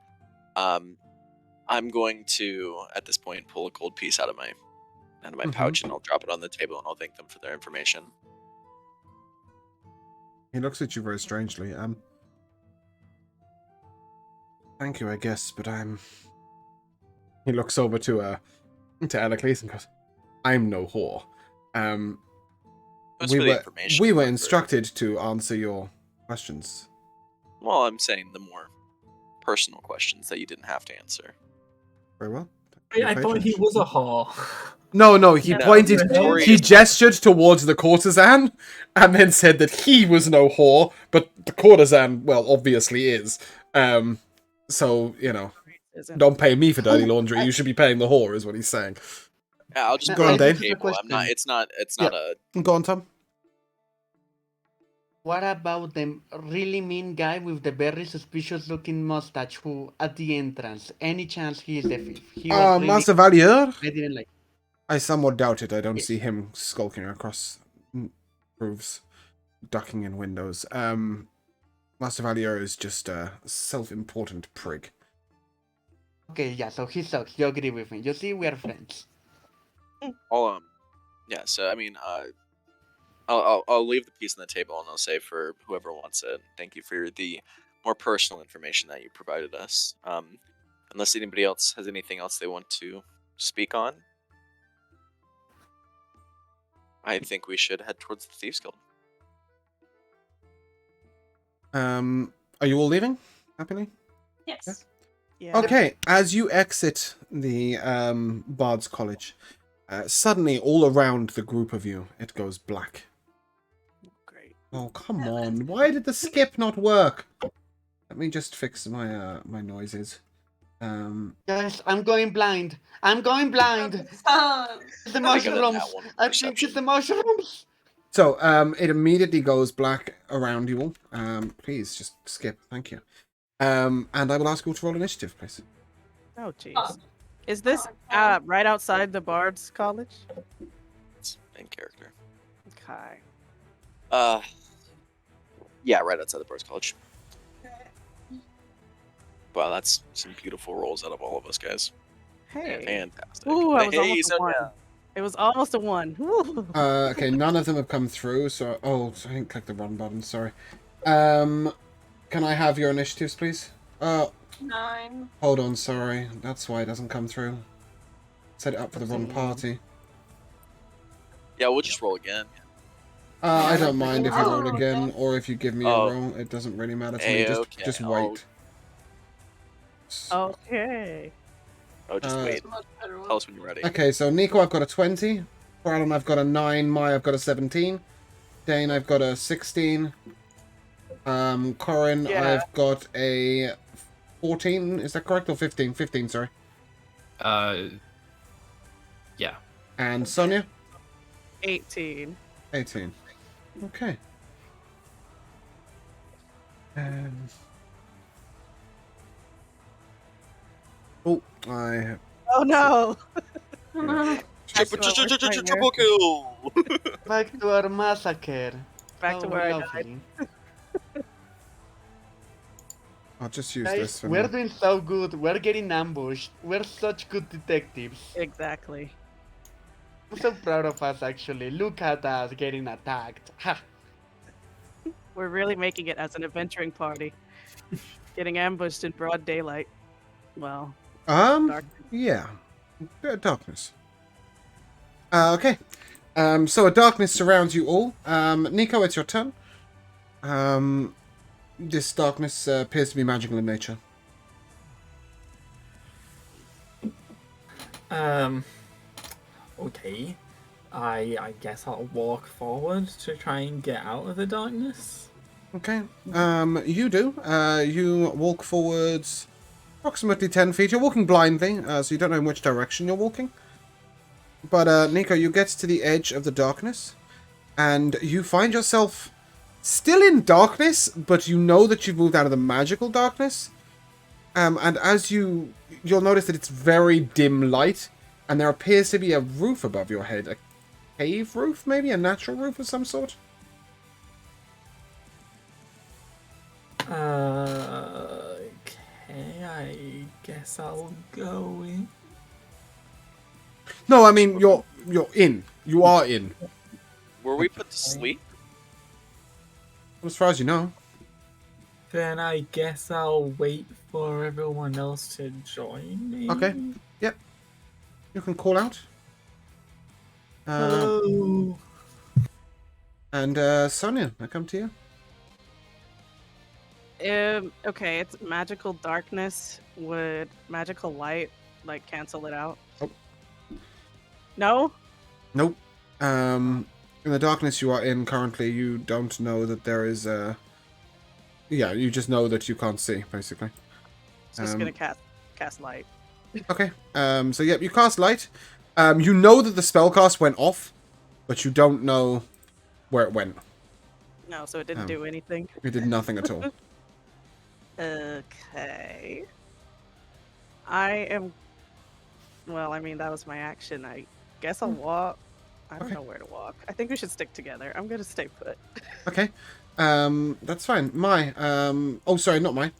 B: I'm going to at this point pull a gold piece out of my pouch and I'll drop it on the table and I'll thank them for their information.
A: He looks at you very strangely. Thank you, I guess, but I'm. He looks over to Elicles and goes, "I'm no whore.
B: It was for the information,
A: we were
B: not for-
A: instructed to answer your questions."
B: Well, I'm saying the more personal questions that you didn't have to answer.
A: Very well.
G: I thought he was a whore.
A: No, he
B: No,
A: pointed,
B: Victoria
A: he
B: is-
A: gestured towards the courtesan, and then said that he was no whore, but the courtesan, well, obviously is. So, you know,
C: Isn't
A: don't pay me for dirty laundry, you should be paying the whore, is what he's saying.
B: Yeah, I'll just
A: Go
B: put
A: on,
B: it on the
A: Dave.
B: table. I'm not. It's not a.
A: Go on, Tom.
D: What about the really mean guy with the very suspicious looking mustache who, at the entrance, any chance he is the thief? He was really...
A: Master Valier?
D: I didn't like.
A: I somewhat doubt it. I don't
D: Yeah.
A: see him skulking across roofs, ducking in windows. Master Valier is just a self-important prig.
D: Okay, yeah, so he sucks. You agree with me. You see, we are friends.
B: Yeah. So I mean, I'll leave the piece on the table, and I'll say for whoever wants it, thank you for the more personal information that you provided us. Unless anybody else has anything else they want to speak on, I think we should head towards the Thieves Guild.
A: Are you all leaving happily?
F: Yes.
C: Yeah.
A: Okay, as you exit the Bard's College, suddenly all around the group of you, it goes black.
C: Great.
A: Oh, come on. Why did the skip not work? Let me just fix my my noises.
D: Guys, I'm going blind. I'm going blind.
F: Stop.
D: It's the
B: I got a nat
D: mushrooms.
B: one
D: I think it's
B: perception.
D: the mushrooms.
A: So, it immediately goes black around you all. Please just skip. Thank you. And I will ask you to roll initiative, please.
C: Oh, jeez.
F: Oh.
C: Is this right outside the Bard's College?
B: It's main character.
C: Okay.
B: Yeah, right outside the Birds College. Wow, that's some beautiful rolls out of all of us, guys.
C: Hey.
B: Fantastic.
C: Ooh, I was
B: Hey,
C: almost a
B: Sonia.
C: 1. It was almost a 1. Woo.
A: Okay, none of them have come through, so... Oh, I didn't click the run button, sorry. Can I have your initiatives, please?
F: 9.
A: Hold on, sorry. That's why it doesn't come through. Set it up for the wrong party.
B: Yeah, we'll just roll again.
A: I don't mind if you roll
F: Oh,
A: again,
F: okay.
A: or if you give me a roll. It doesn't really matter to me.
B: Okay,
A: Just
B: I'll-
A: wait.
C: Okay.
B: Oh, just wait.
F: It's a much better one.
B: Tell us when you're ready.
A: Okay, so Nico, I've got a 20. Brandon, I've got a 9. Maya, I've got a 17. Dane, I've got a 16. Corin,
C: Yeah.
A: I've got a 14. Is that correct? Or 15? 15, sorry.
E: Yeah.
A: And Sonia?
C: 18.
A: 18. Okay. Oh, I...
C: Oh no!
B: Triple kill!
D: Back to our massacre.
C: Back to
D: How
C: where I died.
D: lovely.
A: I'll just use
D: Guys,
A: this for
D: we're
A: now.
D: doing so good. We're getting ambushed. We're such good detectives.
C: Exactly.
D: I'm so proud of us, actually. Look at us getting attacked. Ha!
C: We're really making it as an adventuring party. Getting ambushed in broad daylight. Well, dark.
A: Yeah. Darkness. Okay. So a darkness surrounds you all. Nico, it's your turn. This darkness appears to be magical in nature.
G: Okay. I guess I'll walk forward to try and get out of the darkness.
A: Okay. You do. You walk forwards approximately 10 feet. You're walking blindly, so you don't know in which direction you're walking. But, Nico, you get to the edge of the darkness, and you find yourself still in darkness, but you know that you've moved out of the magical darkness. And as you'll notice that it's very dim light, and there appears to be a roof above your head. A cave roof, maybe? A natural roof of some sort?
G: Okay, I guess I'll go in.
A: No, I mean, you're in. You are in.
B: Were we put to sleep?
A: As far as you know.
G: Then I guess I'll wait for everyone else to join me.
A: Okay. Yep. You can call out.
G: Hello.
A: And Sonia, I come to you.
C: Okay, it's magical darkness. Would magical light like cancel it out?
A: Oh.
C: No?
A: Nope. In the darkness you are in currently, you don't know that there is a... Yeah, you just know that you can't see, basically.
C: So just gonna cast light.
A: Okay. So yep, you cast light. You know that the spellcast went off, but you don't know where it went.
C: No, so it didn't do anything.
A: It did nothing at all.
C: Okay. I am. Well, I mean, that was my action. I guess I'll walk. I don't
A: Okay.
C: know where to walk. I think we should stick together. I'm gonna stay put.
A: Okay. That's fine. Oh, sorry, not mine.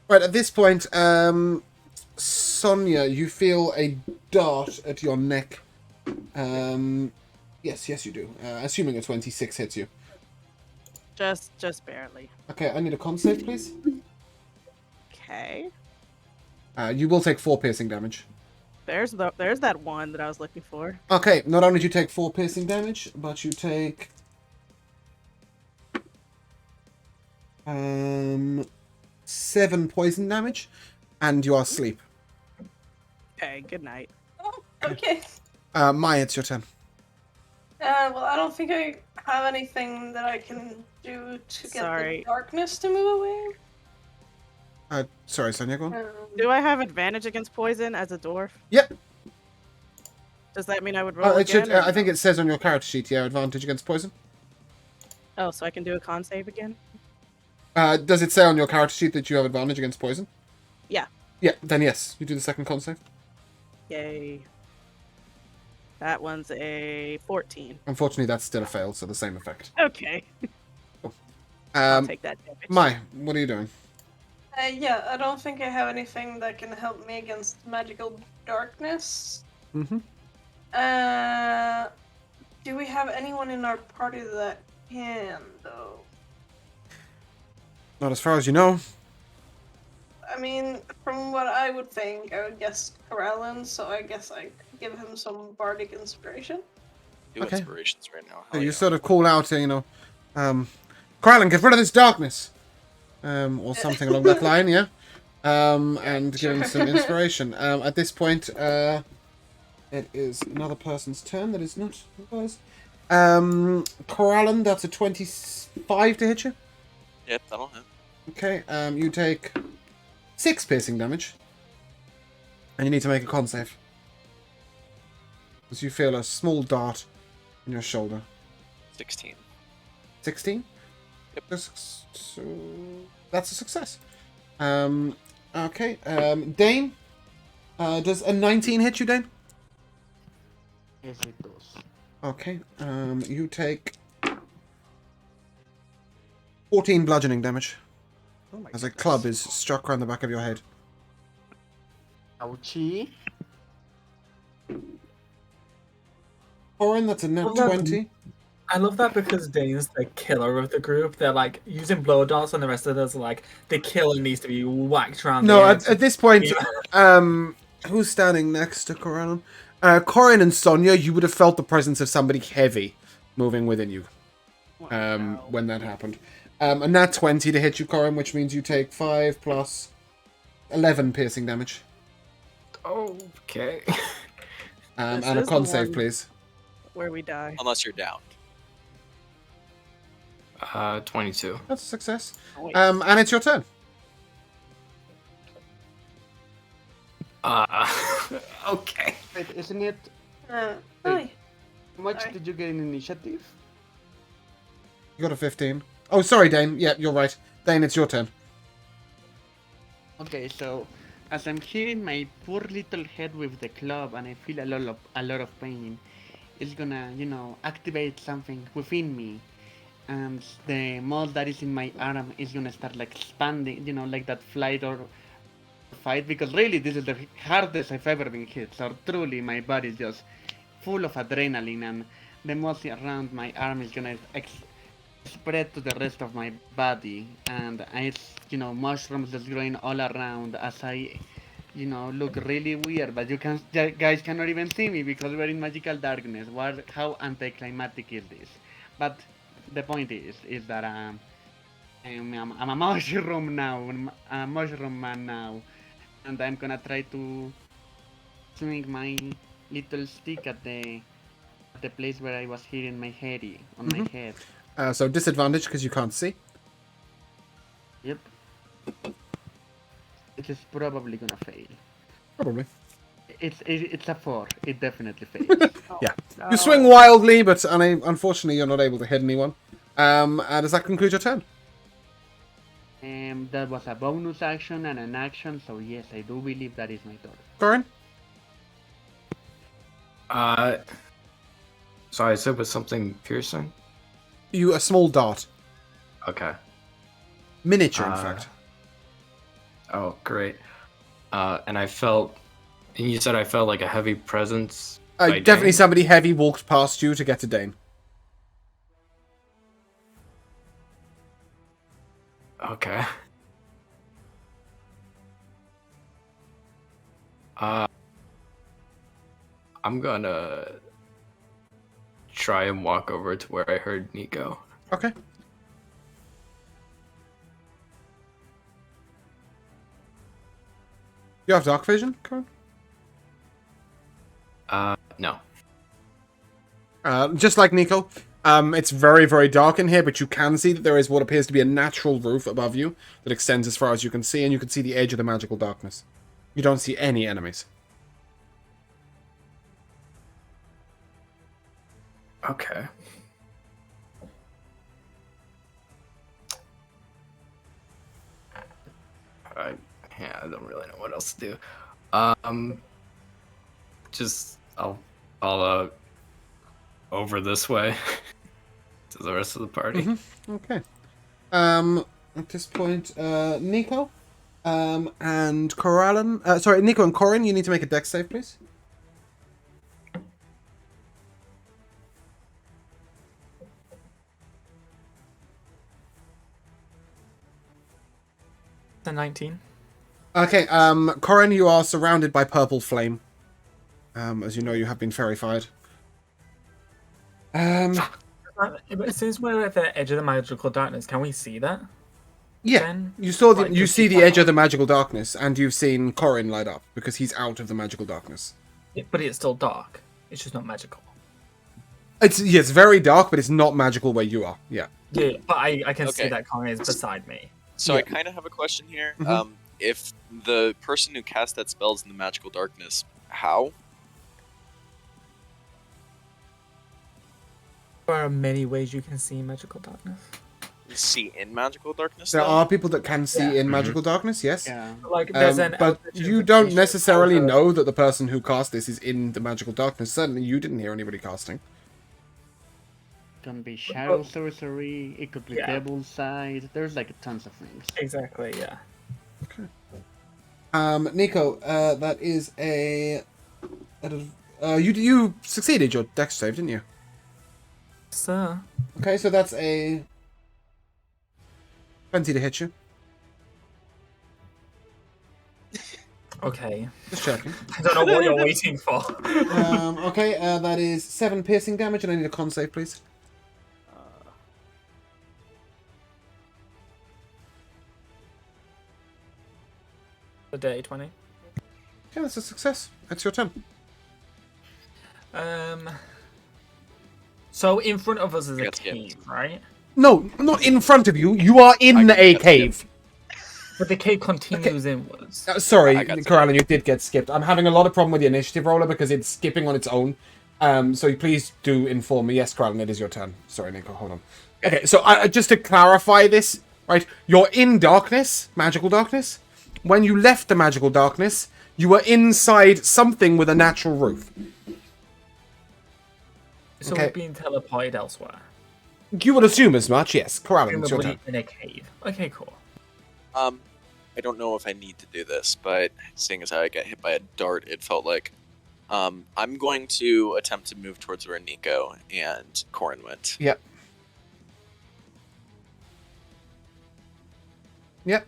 A: Right, at this point, Sonia, you feel a dart at your neck Yes, you do. Assuming a 26 hits you.
C: Just barely.
A: Okay, I need a con save, please.
C: Okay.
A: You will take 4 piercing damage.
C: There's that one that I was looking for.
A: Okay, not only do you take 4 piercing damage, but you take 7 poison damage, and you are asleep.
C: Okay, good night.
F: Oh, okay.
A: Maya, it's your turn.
F: Well, I don't think I have anything that I can do to get
C: Sorry.
F: the darkness to move away.
A: Sorry, Sonia, go on.
C: Do I have advantage against poison as a dwarf?
A: Yep.
C: Does that mean I would roll
A: It
C: again?
A: should, I think it says on your character sheet, yeah, advantage against poison.
C: Oh, so I can do a con save again?
A: Does it say on your character sheet that you have advantage against poison?
C: Yeah.
A: Yeah, then yes, you do the second con save.
C: Yay. That one's a 14.
A: Unfortunately, that's still a fail, so the same effect.
C: Okay. I'll take that damage.
A: Mai, what are you doing?
F: Yeah, I don't think I have anything that can help me against magical darkness.
A: Mm-hmm.
F: Do we have anyone in our party that can, though?
A: Not as far as you know.
F: I mean, from what I would think, I would guess Kelaan, so I guess I could give him some bardic inspiration.
B: Do
A: Okay.
B: inspirations right now.
A: So
B: Hell
A: you
B: yeah.
A: sort of call out, Krylon, get rid of this darkness! Or something along that line, yeah? And give him some inspiration. At this point, it is another person's turn that is not yours. Krylon, that's a 25 to hit you.
B: Yep, that'll hit.
A: Okay, you take 6 piercing damage. And you need to make a con save. As you feel a small dart in your shoulder.
B: 16.
A: 16?
B: Yep.
A: So that's a success. Okay, Dane? Does a 19 hit you, Dane?
D: Yes, it does.
A: Okay, you take 14 bludgeoning damage.
C: Oh my
A: As a
C: goodness.
A: club is struck around the back of your head.
D: Ouchie.
A: Orin, that's a net
G: Well, that's-
A: 20.
G: I love that because Dane's the killer of the group. They're like using blow darts, and the rest of us are like the killer needs to be whacked around.
A: No,
G: the
A: at
G: head.
A: this point,
G: Yeah.
A: who's standing next to Corin? Corin and Sonia, you would have felt the presence of somebody heavy moving within you
C: Wow.
A: when that happened. A nat 20 to hit you, Corin, which means you take 5 plus 11 piercing damage.
E: Okay.
A: And
C: This
A: a
C: is
A: con
C: the
A: save,
C: one-
A: please.
C: Where we die.
B: Unless you're down.
E: 22.
A: That's a success.
C: Oh, wait.
A: And it's your turn.
E: Okay.
D: Wait, isn't it?
F: Hi.
D: How much
F: Sorry.
D: did you get in initiative?
A: You got a 15. Oh, sorry, Dane. Yeah, you're right. Dane, it's your turn.
D: Okay, so as I'm hitting my poor little head with the club and I feel a lot of pain, it's gonna, activate something within me. And the mold that is in my arm is gonna start like expanding, like that flight or fight, because really this is the hardest I've ever been hit. So truly my body is just full of adrenaline, and the mold around my arm is gonna spread to the rest of my body, and it's mushrooms just growing all around as I look really weird, but guys cannot even see me because we're in magical darkness. How anticlimactic is this? But the point is that I'm a mushroom now, a mushroom man now, and I'm gonna try to swing my little stick at the place where I was hitting my head on my head.
A: So disadvantage because you can't see.
D: Yep. It is probably gonna fail.
A: Probably.
D: It's a 4. It definitely fails.
A: Yeah.
C: No.
A: You swing wildly, but unfortunately you're not able to hit anyone. Does that conclude your turn?
D: That was a bonus action and an action, so yes, I do believe that is my turn.
A: Corin?
E: So I said with something piercing?
A: A small dart.
E: Okay.
A: Miniature, in fact.
E: Oh, great. And you said I felt like a heavy presence? by
A: Definitely
E: Dane?
A: somebody heavy walked past you to get to Dane.
E: Okay. Uh, I'm gonna try and walk over to where I heard Nico.
A: Okay. You have dark vision, Corin?
E: No.
A: Just like Nico, it's very, very dark in here, but you can see that there is what appears to be a natural roof above you that extends as far as you can see, and you can see the edge of the magical darkness. You don't see any enemies.
E: Okay. I don't really know what else to do. I'll follow over this way to the rest of the party.
A: Okay. At this point, Nico, and Kelaan, sorry, Nico and Corin, you need to make a dex save, please.
G: It's a 19.
A: Okay, Corin, you are surrounded by purple flame. As you know, you have been fairy-fired.
G: But since we're at the edge of the magical darkness, can we see that?
A: Yeah,
G: Then,
A: you saw the,
G: like,
A: you
G: just
A: see
G: keep
A: the
G: that
A: edge of
G: on.
A: the magical darkness, and you've seen Corin light up because he's out of the magical darkness.
G: But it's still dark. It's just not magical.
A: It's very dark, but it's not magical where you are. Yeah.
G: Yeah, but I can see
B: Okay.
G: that Corin is beside me.
B: So
A: Yeah.
B: I kind of have a question here.
A: Mhm.
B: If the person who cast that spell is in the magical darkness, how?
G: There are many ways you can see magical darkness.
B: See in magical darkness?
A: There
B: though?
A: are people that can see
G: Yeah.
A: in magical darkness, yes.
D: Yeah.
G: Like, there's an
A: But
G: eldritch
A: you don't
G: invocation
A: necessarily
G: over-
A: know that the person who cast this is in the magical darkness. Certainly, you didn't hear anybody casting.
D: Can be shadow sorcery. It could be
G: Yeah.
D: devil's side. There's like tons of things.
G: Exactly, yeah.
A: Nico, that is a. You succeeded your dex save, didn't you?
G: So,
A: Okay, so that's a 20 to hit you.
G: okay.
A: Just checking.
G: I don't know what you're waiting for.
A: Okay, that is 7 piercing damage, and I need a con save, please.
G: The day 20.
A: Okay, that's a success. It's your turn.
G: So in front of us is a
B: Yes, yes.
G: cave, right?
A: No, not in front of you. You are in
B: I
A: a
B: got
A: cave.
G: But the cave continues inwards.
A: Sorry,
B: I got
A: Kelaan, you did get skipped. I'm having a lot of problem with the initiative roller because it's skipping on its own. So please do inform me. Yes, Kelaan, it is your turn. Sorry, Nico, hold on. Okay, so just to clarify this, right? You're in darkness, magical darkness. When you left the magical darkness, you were inside something with a natural roof.
G: So
A: okay.
G: we've been teleported elsewhere.
A: You would assume as much, yes. Kelaan, it's your
G: Presumably
A: turn.
G: in a cave. Okay, cool.
B: I don't know if I need to do this, but seeing as how I got hit by a dart, it felt like I'm going to attempt to move towards where Nico and Corin went.
A: Yep. Yep.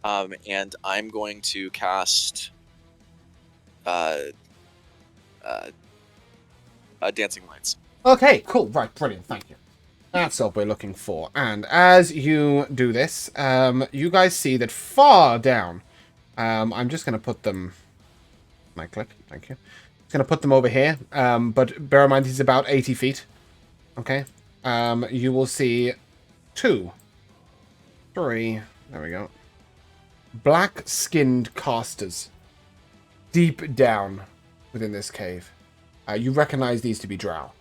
B: And I'm going to cast Dancing Lights.
A: Okay, cool. Right, brilliant. Thank you. That's what we're looking for. And as you do this, you guys see that far down, I'm just going to put them... Right click, thank you. Just going to put them over here, but bear in mind he's about 80 feet. Okay. You will see 2, 3, there we go. Black-skinned casters deep down within this cave. You recognize these to be drow.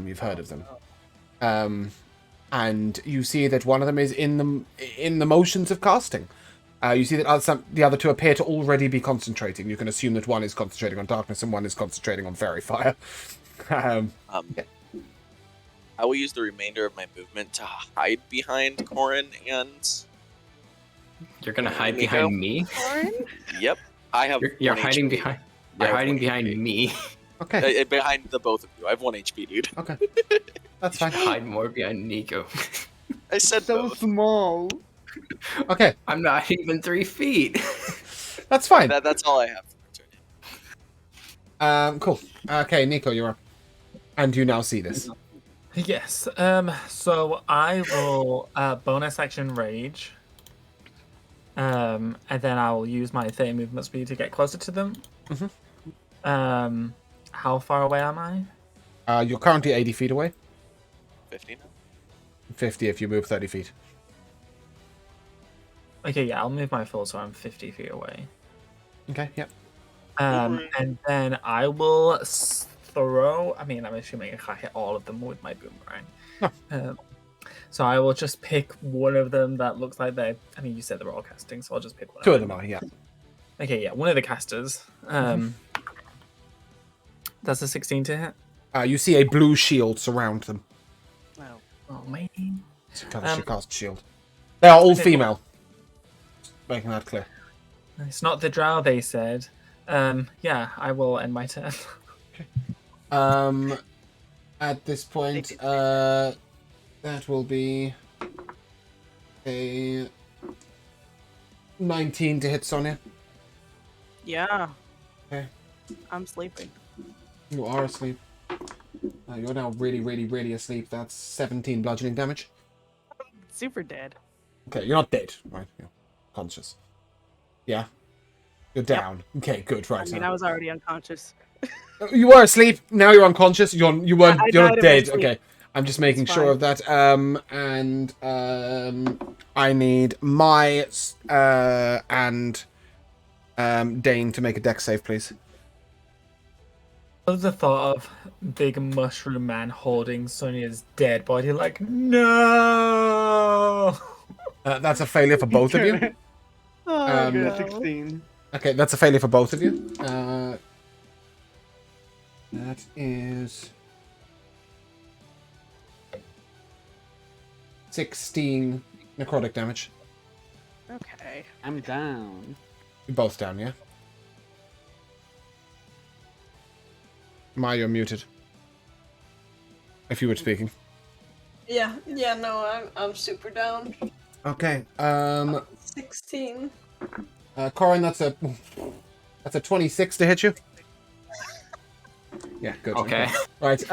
A: You've heard of them. And you see that one of them is in the motions of casting. You see that the other 2 appear to already be concentrating. You can assume that one is concentrating on darkness and one is concentrating on fairy fire. Yeah.
B: I will use the remainder of my movement to hide behind Corin and...
E: You're gonna hide
B: Nico?
E: behind me?
B: Yep. I have
E: You're
B: 1
E: hiding
B: HP.
E: behind.
B: I
E: You're
B: have
E: hiding
B: 1
E: behind
B: HP.
E: me.
A: Okay.
B: Behind the both of you. I have 1 HP, dude.
A: Okay. That's
E: You should
A: fine.
E: hide more behind Nico.
B: I said
D: So
B: both.
D: small.
A: Okay.
E: I'm not even 3 feet.
A: That's fine.
B: That's all I have for my turn.
A: Cool. Okay, Nico, you're up. And you now see this.
G: Yes. So I will bonus action rage. And then I will use my 30 movement speed to get closer to them. How far away am I?
A: You're currently 80 feet away.
B: 50 now?
A: 50 if you move 30 feet.
G: Okay, yeah, I'll move my full, so I'm 50 feet away.
A: Okay, yep.
G: And then I will throw. I mean, I'm assuming I can't hit all of them with my boomerang.
A: No.
G: So I will just pick one of them that looks like they're. I mean, you said they're all casting, so I'll just pick one.
A: Two of them are, yeah.
G: Okay, yeah, one of the casters. That's a 16 to hit.
A: You see a blue shield surround them.
G: Oh man.
A: She cast shield. They are all female. Making that clear.
G: It's not the drow, they said. Yeah, I will end my turn.
A: At this point, that will be a 19 to hit Sonia.
C: Yeah.
A: Okay.
C: I'm sleeping.
A: You are asleep. You're now really asleep. That's 17 bludgeoning damage.
C: Super dead.
A: Okay, you're not dead, right? You're conscious. Yeah? You're down. Okay, good, right.
C: I mean, I was already unconscious.
A: You were asleep, now you're unconscious. You're not
C: died in my
A: dead.
C: sleep.
A: Okay. I'm just making
C: It's
A: sure
C: fine.
A: of that. I need my and Dane to make a dex save, please.
G: I love the thought of big mushroom man holding Sonia's dead body, like, no!
A: That's a failure for both of you.
C: Oh,
D: Good,
C: no.
D: 16.
A: Okay, that's a failure for both of you. That is 16 necrotic damage.
C: Okay.
D: I'm down.
A: You're both down, yeah? Maya, you're muted. If you were speaking.
F: Yeah, no, I'm super down.
A: Okay.
F: 16.
A: Corin, that's a 26 to hit you. Yeah, good.
E: Okay.
A: Right.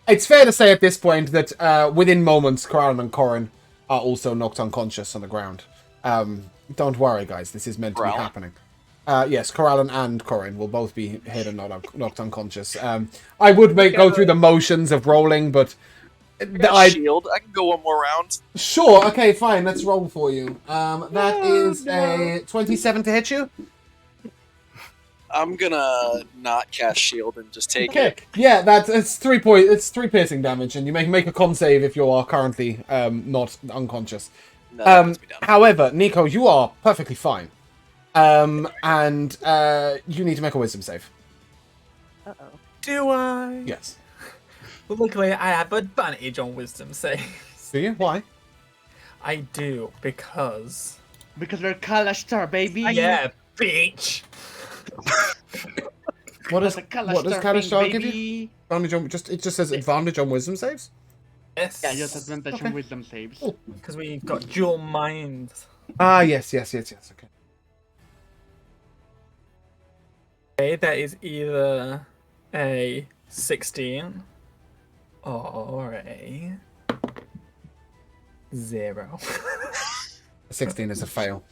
A: It's fair to say at this point that within moments, Kelaan and Corin are also knocked unconscious on the ground. Don't worry, guys. This is meant to be
B: Kelaan?
A: happening. Yes, Kelaan and Corin will both be hit and knocked unconscious. I would go through the motions of rolling, but
B: Shield. I can go one more round.
A: Sure. Okay, fine. Let's roll for you. That is a 27 to hit you.
B: I'm gonna not cast shield and just take
A: Okay.
B: it.
A: Yeah, it's 3 It's 3 piercing damage, and you make a con save if you are currently not unconscious.
B: No, that puts me down.
A: However, Nico, you are perfectly fine. And you need to make a wisdom save.
C: Uh-oh.
G: Do I?
A: Yes.
G: Well, luckily, I have advantage on wisdom saves.
A: Do you? Why?
G: I do, because...
D: Because we're Kalastar, baby.
G: Yeah, bitch!
A: What does
D: Kalastar
A: Kalastar give you? Advantage on it just says advantage on wisdom saves.
G: Yes.
D: Yeah, just advantage
A: Okay.
D: on wisdom saves.
A: Cool.
G: Because we've got dual minds.
A: Ah, yes. Okay.
G: Okay, that is either a 16 or a 0.
A: 16 is a fail.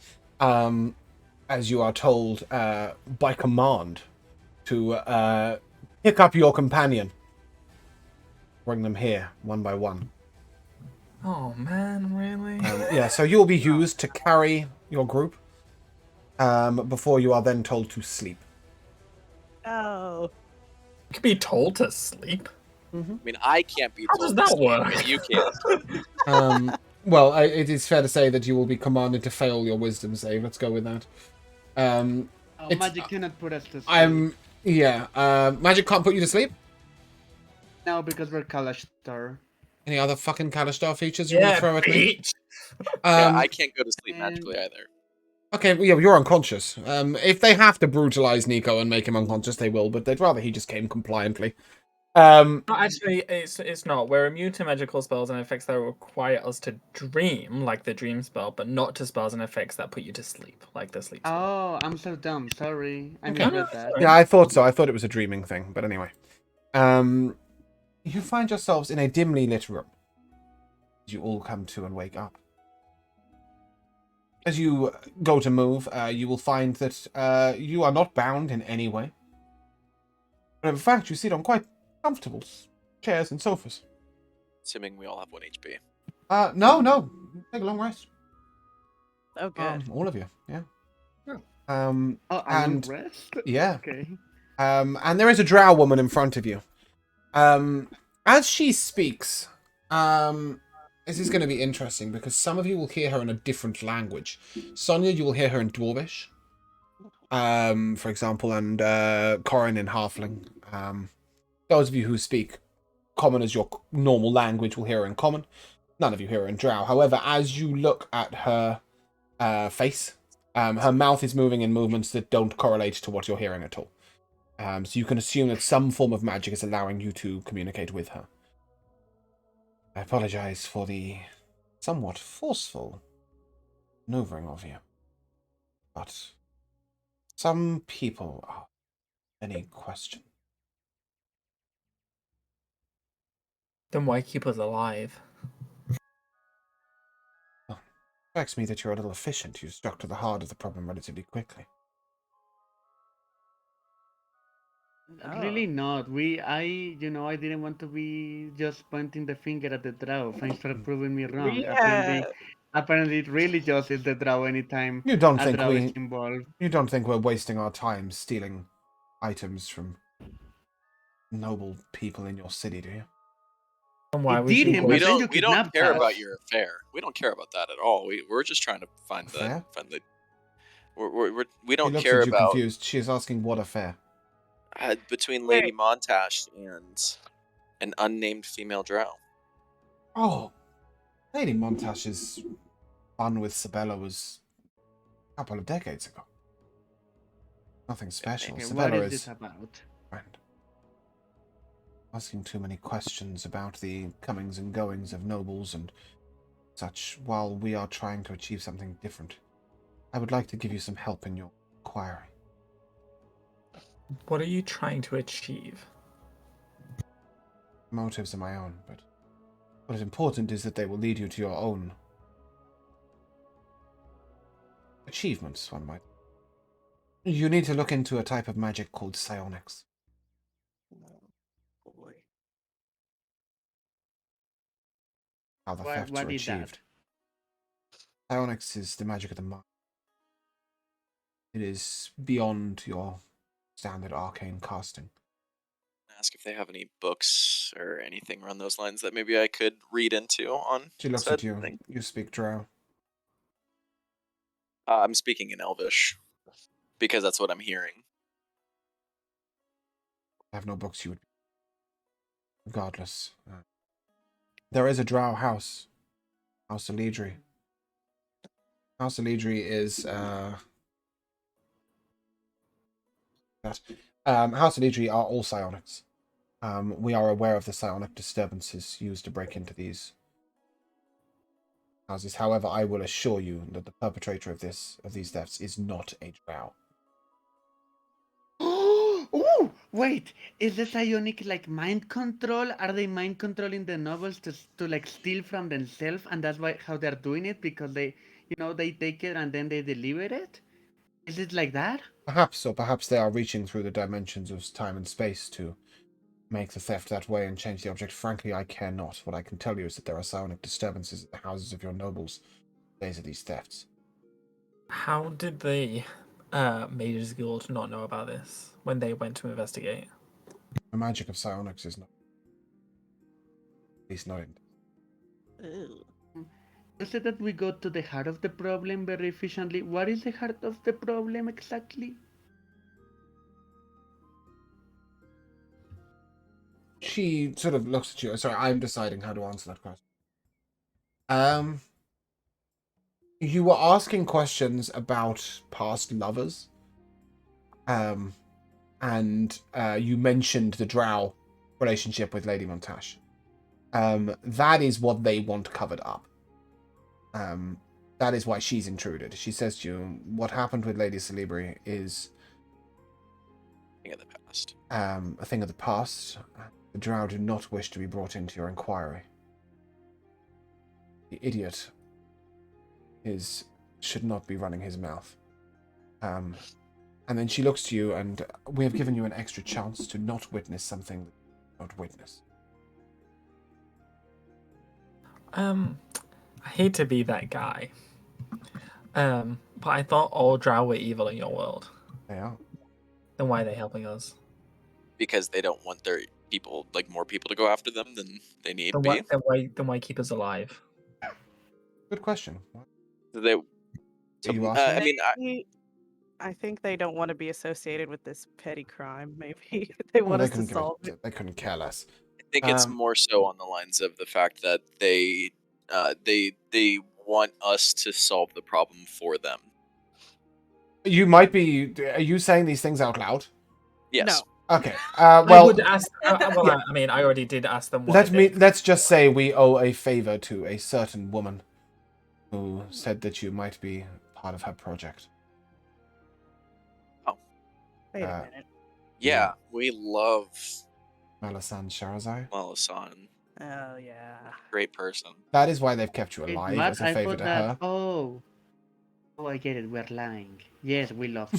A: As you are told by command to pick up your companion. Bring them here, one by one.
G: Oh man, really?
A: Yeah, so you'll be used to carry your group before you are then told to sleep.
C: Oh.
G: You could be told to sleep.
B: I mean, I can't be
G: How
B: told
G: does
B: to
G: that
B: sleep,
G: work?
B: but you can.
A: Well, it is fair to say that you will be commanded to fail your wisdom save. Let's go with that.
D: Magic cannot put us to sleep.
A: Magic can't put you to sleep?
D: No, because we're Kalastar.
A: Any other fucking Kalastar features you want to throw at me?
G: bitch!
B: Yeah, I can't go to sleep magically either.
A: Okay, well, you're unconscious. If they have to brutalize Nico and make him unconscious, they will, but they'd rather he just came compliantly.
G: No, actually, it's not. We're immune to magical spells and effects that require us to dream, like the dream spell, but not to spells and effects that put you to sleep, like the sleep spell.
D: Oh, I'm so dumb. Sorry, I
A: Okay.
D: misread that.
A: Yeah, I thought so. I thought it was a dreaming thing, but anyway. You find yourselves in a dimly lit room. You all come to and wake up. As you go to move, you will find that you are not bound in any way. But in fact, you sit on quite comfortable chairs and sofas.
B: Assuming we all have 1 HP.
A: No. Take a long rest.
C: Oh, good.
A: All of you, yeah.
E: Oh.
D: Oh, a long rest?
A: Yeah.
D: Okay.
A: And there is a drow woman in front of you. As she speaks, this is going to be interesting because some of you will hear her in a different language. Sonia, you will hear her in Dwarvish, for example, and Corin in Halfling. Those of you who speak Common as your normal language will hear her in Common. None of you hear her in Drow. However, as you look at her face, her mouth is moving in movements that don't correlate to what you're hearing at all. So you can assume that some form of magic is allowing you to communicate with her. I apologize for the somewhat forceful maneuvering of you. But some people are any question.
G: Then why keep us alive?
A: Well, it strikes me that you're a little efficient. You struck to the heart of the problem relatively quickly.
D: Really not. I didn't want to be just pointing the finger at the drow. Thanks for proving me wrong.
C: We
D: Apparently, it really just is the drow anytime
A: You don't
D: a
A: think
D: drow is involved.
A: You don't think we're wasting our time stealing items from noble people in your city, do you?
G: And why
D: It
G: would you
D: didn't,
B: We
D: but then
G: waste-
D: you
B: don't
D: kidnapped
B: care
D: us.
B: about your affair. We don't care about that at all. We're just trying to find
A: Affair?
B: the. We
A: She
B: don't
A: looks
B: care
A: at you
B: about
A: confused. She is asking what affair.
B: between
C: Wait.
B: Lady Montash and an unnamed female drow.
A: Oh, Lady Montash's fun with Sabella was a couple of decades ago. Nothing special.
D: Okay, what
A: Sabella
D: is
A: is
D: this about?
A: friend. Asking too many questions about the comings and goings of nobles and such while we are trying to achieve something different. I would like to give you some help in your inquiry.
G: What are you trying to achieve?
A: Motives are my own, but what is important is that they will lead you to your own achievements, one might. You need to look into a type of magic called psionics.
C: boy.
A: How the
D: What-
A: thefts
D: what
A: are
D: is that?
A: achieved. Psionics is the magic of the mind. It is beyond your standard arcane casting.
B: Ask if they have any books or anything around those lines that maybe I could read into on.
A: She looks
B: said
A: at you.
B: thing.
A: You speak Drow.
B: I'm speaking in Elvish because that's what I'm hearing.
A: I have no books you would. Regardless. There is a Drow house. House Eledri. House Eledri is that. House Eledri are all psionics. We are aware of the psionic disturbances used to break into these houses. However, I will assure you that the perpetrator of these thefts is not a Drow.
D: Ooh, wait, is the psionic like mind control? Are they mind controlling the nobles to like steal from themselves, and that's why how they're doing it because they take it and then they deliver it? Is it like that?
A: Perhaps, or perhaps they are reaching through the dimensions of time and space to make the theft that way and change the object. Frankly, I care not. What I can tell you is that there are psionic disturbances at the houses of your nobles days of these thefts.
G: How did the Mages Guild not know about this when they went to investigate?
A: The magic of psionics is not, at least not in.
C: Ew.
D: You said that we go to the heart of the problem very efficiently. What is the heart of the problem exactly?
A: She sort of looks at you. Sorry, I'm deciding how to answer that question. You were asking questions about past lovers. And you mentioned the Drow relationship with Lady Montash. That is what they want covered up. That is why she's intruded. She says to you, what happened with Lady Celebri is
B: Thing of the past.
A: a thing of the past. The Drow do not wish to be brought into your inquiry. The idiot should not be running his mouth. And then she looks to you, and we have given you an extra chance to not witness something that you not witness.
G: I hate to be that guy. But I thought all Drow were evil in your world.
A: They are.
G: Then why are they helping us?
B: Because they don't want their people, like more people to go after them than they need
G: Then
B: be.
G: why keep us alive?
A: Good question.
B: They,
A: you asking?
B: I mean,
C: I think they don't want to be associated with this petty crime. Maybe they want us to solve it.
A: They couldn't care less.
B: I think it's more so on the lines of the fact that they want us to solve the problem for them.
A: You might be. Are you saying these things out loud?
B: Yes.
C: No.
A: Okay.
G: I
A: Well,
G: would ask. Well,
A: yeah.
G: I mean, I already did ask them. What
A: let's just say we owe a favor to a certain woman who said that you might be part of her project.
B: Oh.
C: Wait a minute.
B: Yeah, we love
A: Malasan Sharazai.
B: Malasan.
C: Oh yeah.
B: Great person.
A: That is why they've kept you alive
D: What?
A: as a
D: I
A: favor
D: thought
A: to
D: that.
A: her.
D: Oh, I get it. We're lying. Yes, we love.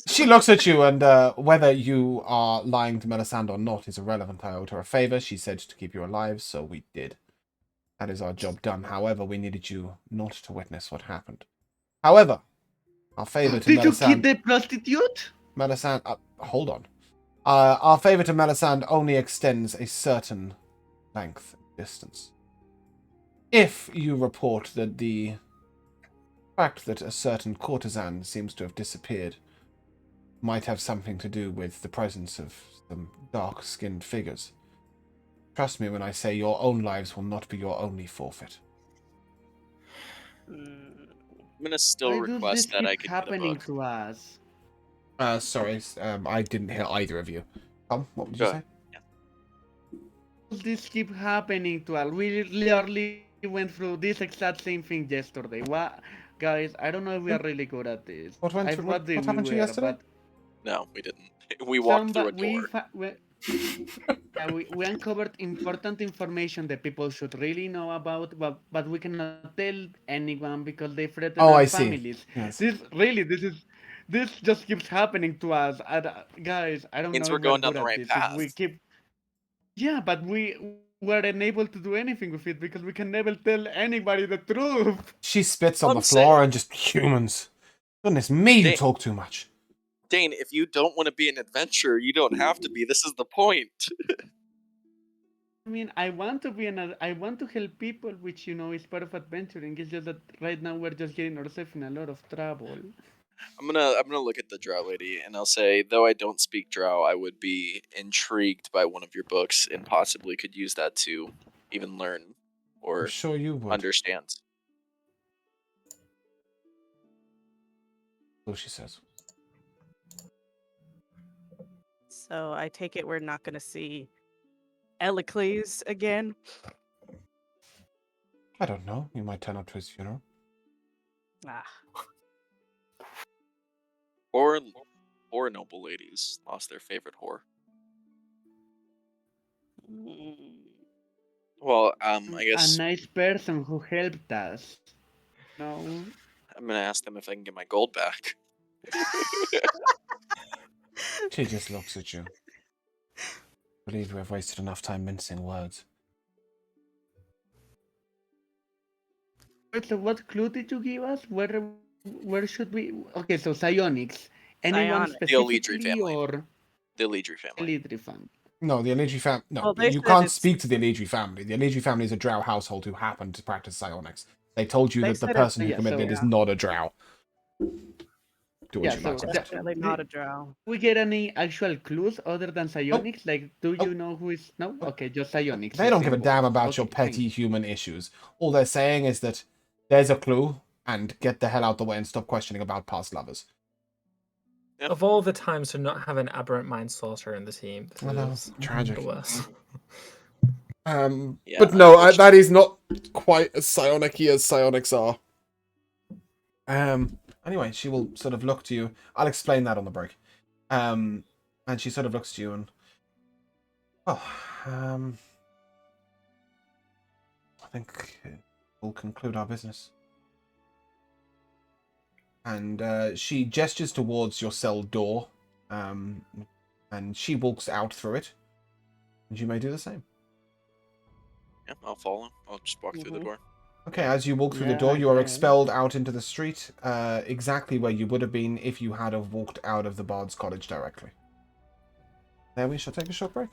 A: She looks at you, and whether you are lying to Melisande or not is irrelevant. I owed her a favor. She said to keep you alive, so we did. That is our job done. However, we needed you not to witness what happened. However, our favor to
D: Did you
A: Melisande...
D: keep the prostitute?
A: Melisande... hold on. Our favor to Melisande only extends a certain length and distance. If you report that the fact that a certain courtesan seems to have disappeared might have something to do with the presence of some dark-skinned figures, trust me when I say your own lives will not be your only forfeit.
B: I'm gonna still
D: Why does
B: request
D: this
B: that I
D: keep
B: could get a
D: happening
B: book.
D: to us?
A: Sorry, I didn't hear either of you. Tom, what would you
B: Go
A: say?
D: Does this keep happening to us? We literally went through this exact same thing yesterday. What, guys? I don't know if we are really good at this.
A: What
D: I thought that
A: what
D: we
A: happened to you
D: were,
A: yesterday?
D: but
B: No, we didn't. We walked through a door.
D: we uncovered important information that people should really know about, but we cannot tell anyone because they threaten
A: Oh,
D: our
A: I see.
D: families.
A: Yes.
D: This just keeps happening to us. Guys, I don't
B: Means
D: know
B: we're
D: if we are
B: going down
D: good
B: the
D: at
B: right
D: this.
B: path.
D: If we keep, yeah, but we were unable to do anything with it because we can never tell anybody the truth.
A: She spits on
B: I'm
A: the floor
B: saying-
A: and just humans. Goodness me, you talk too much.
B: Dane, if you don't want to be an adventurer, you don't have to be. This is the point.
D: I mean, I want to help people, which you know is part of adventuring. It's just that right now we're just getting ourselves in a lot of trouble.
B: I'm gonna look at the drow lady and I'll say, though I don't speak drow, I would be intrigued by one of your books and possibly could use that to even learn or
A: I'm sure you would.
B: understand.
A: So she says.
C: So I take it we're not going to see Elicles again.
A: I don't know. You might turn up to his funeral.
C: Ah.
B: Or noble ladies lost their favorite whore. Well, I guess
D: A nice person who helped us. No.
B: I'm gonna ask them if I can get my gold back.
A: She just looks at you. I believe we have wasted enough time mincing words.
D: So what clue did you give us? Where should we? Okay, so psionics. Anyone
C: Psionics.
B: The Eledri
D: specifically
B: family.
D: or
B: The Eledri family.
D: Eledri family?
A: No, the Eledri family. No,
C: Well, they
A: you
C: said
A: can't
C: it's-
A: speak to the Eledri family. The Eledri family is a drow household who happened to practice psionics. They told you
C: They
A: that the
C: said
A: person who
D: yeah,
A: committed
D: so-
A: it is
C: yeah.
A: not a drow. Do what
D: Yeah,
A: you
D: so
A: like with
D: that-
A: it.
C: Definitely not a drow.
D: We get any actual clues other than psionics? Like, do you
A: Nope.
D: know who is? No. Okay, just psionics.
A: They
D: is
A: don't give a
D: involved.
A: damn about your
D: Okay, thank
A: petty human issues. All they're saying is that there's a clue, and get the hell out the way and stop questioning about past lovers.
B: Yep.
G: Of all the times to not have an aberrant mind sorcerer in the team, this
A: I know,
G: is
A: tragic.
G: the worst.
B: Yeah,
A: But no, that
B: unfortunately.
A: is not quite as psionic-y as psionics are. Anyway, she will sort of look to you. I'll explain that on the break. And she sort of looks to you and, well, I think we'll conclude our business. And she gestures towards your cell door, and she walks out through it. And you may do the same.
B: Yeah, I'll follow. I'll just walk through the door.
A: Okay, as you walk through the
D: Yeah,
A: door,
D: I
A: you are
D: guess.
A: expelled out into the street, exactly where you would have been if you had have walked out of the Bard's cottage directly. There we shall take a short break.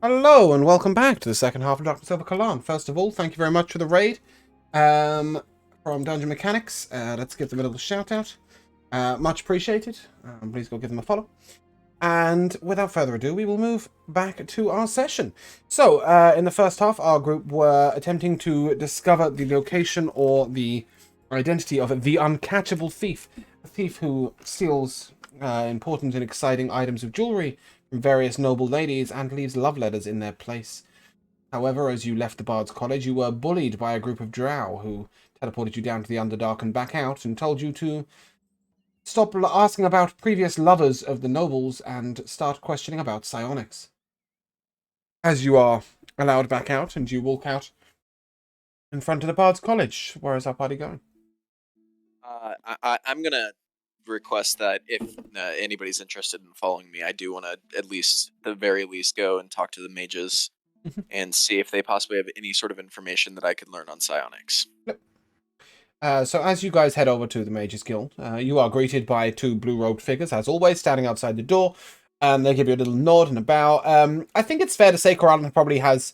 A: Hello and welcome back to the second half of Dr. Silver Kelaan. First of all, thank you very much for the raid from Dungeon Mechanics. Let's give them a little shout out. Much appreciated. Please go give them a follow. And without further ado, we will move back to our session. So, in the first half, our group were attempting to discover the location or the identity of the uncatchable thief. A thief who steals important and exciting items of jewelry from various noble ladies and leaves love letters in their place. However, as you left the Bard's College, you were bullied by a group of drow who teleported you down to the Underdark and back out and told you to stop asking about previous lovers of the nobles and start questioning about psionics. As you are allowed back out and you walk out in front of the Bard's College, where is our party going?
B: I'm gonna request that if anybody's interested in following me, I do want to at least, at the very least, go and talk to the mages and see if they possibly have any sort of information that I could learn on psionics.
A: Yep. So as you guys head over to the Mages Guild, you are greeted by two blue-robed figures, as always, standing outside the door. They give you a little nod and a bow. I think it's fair to say Kelaan probably has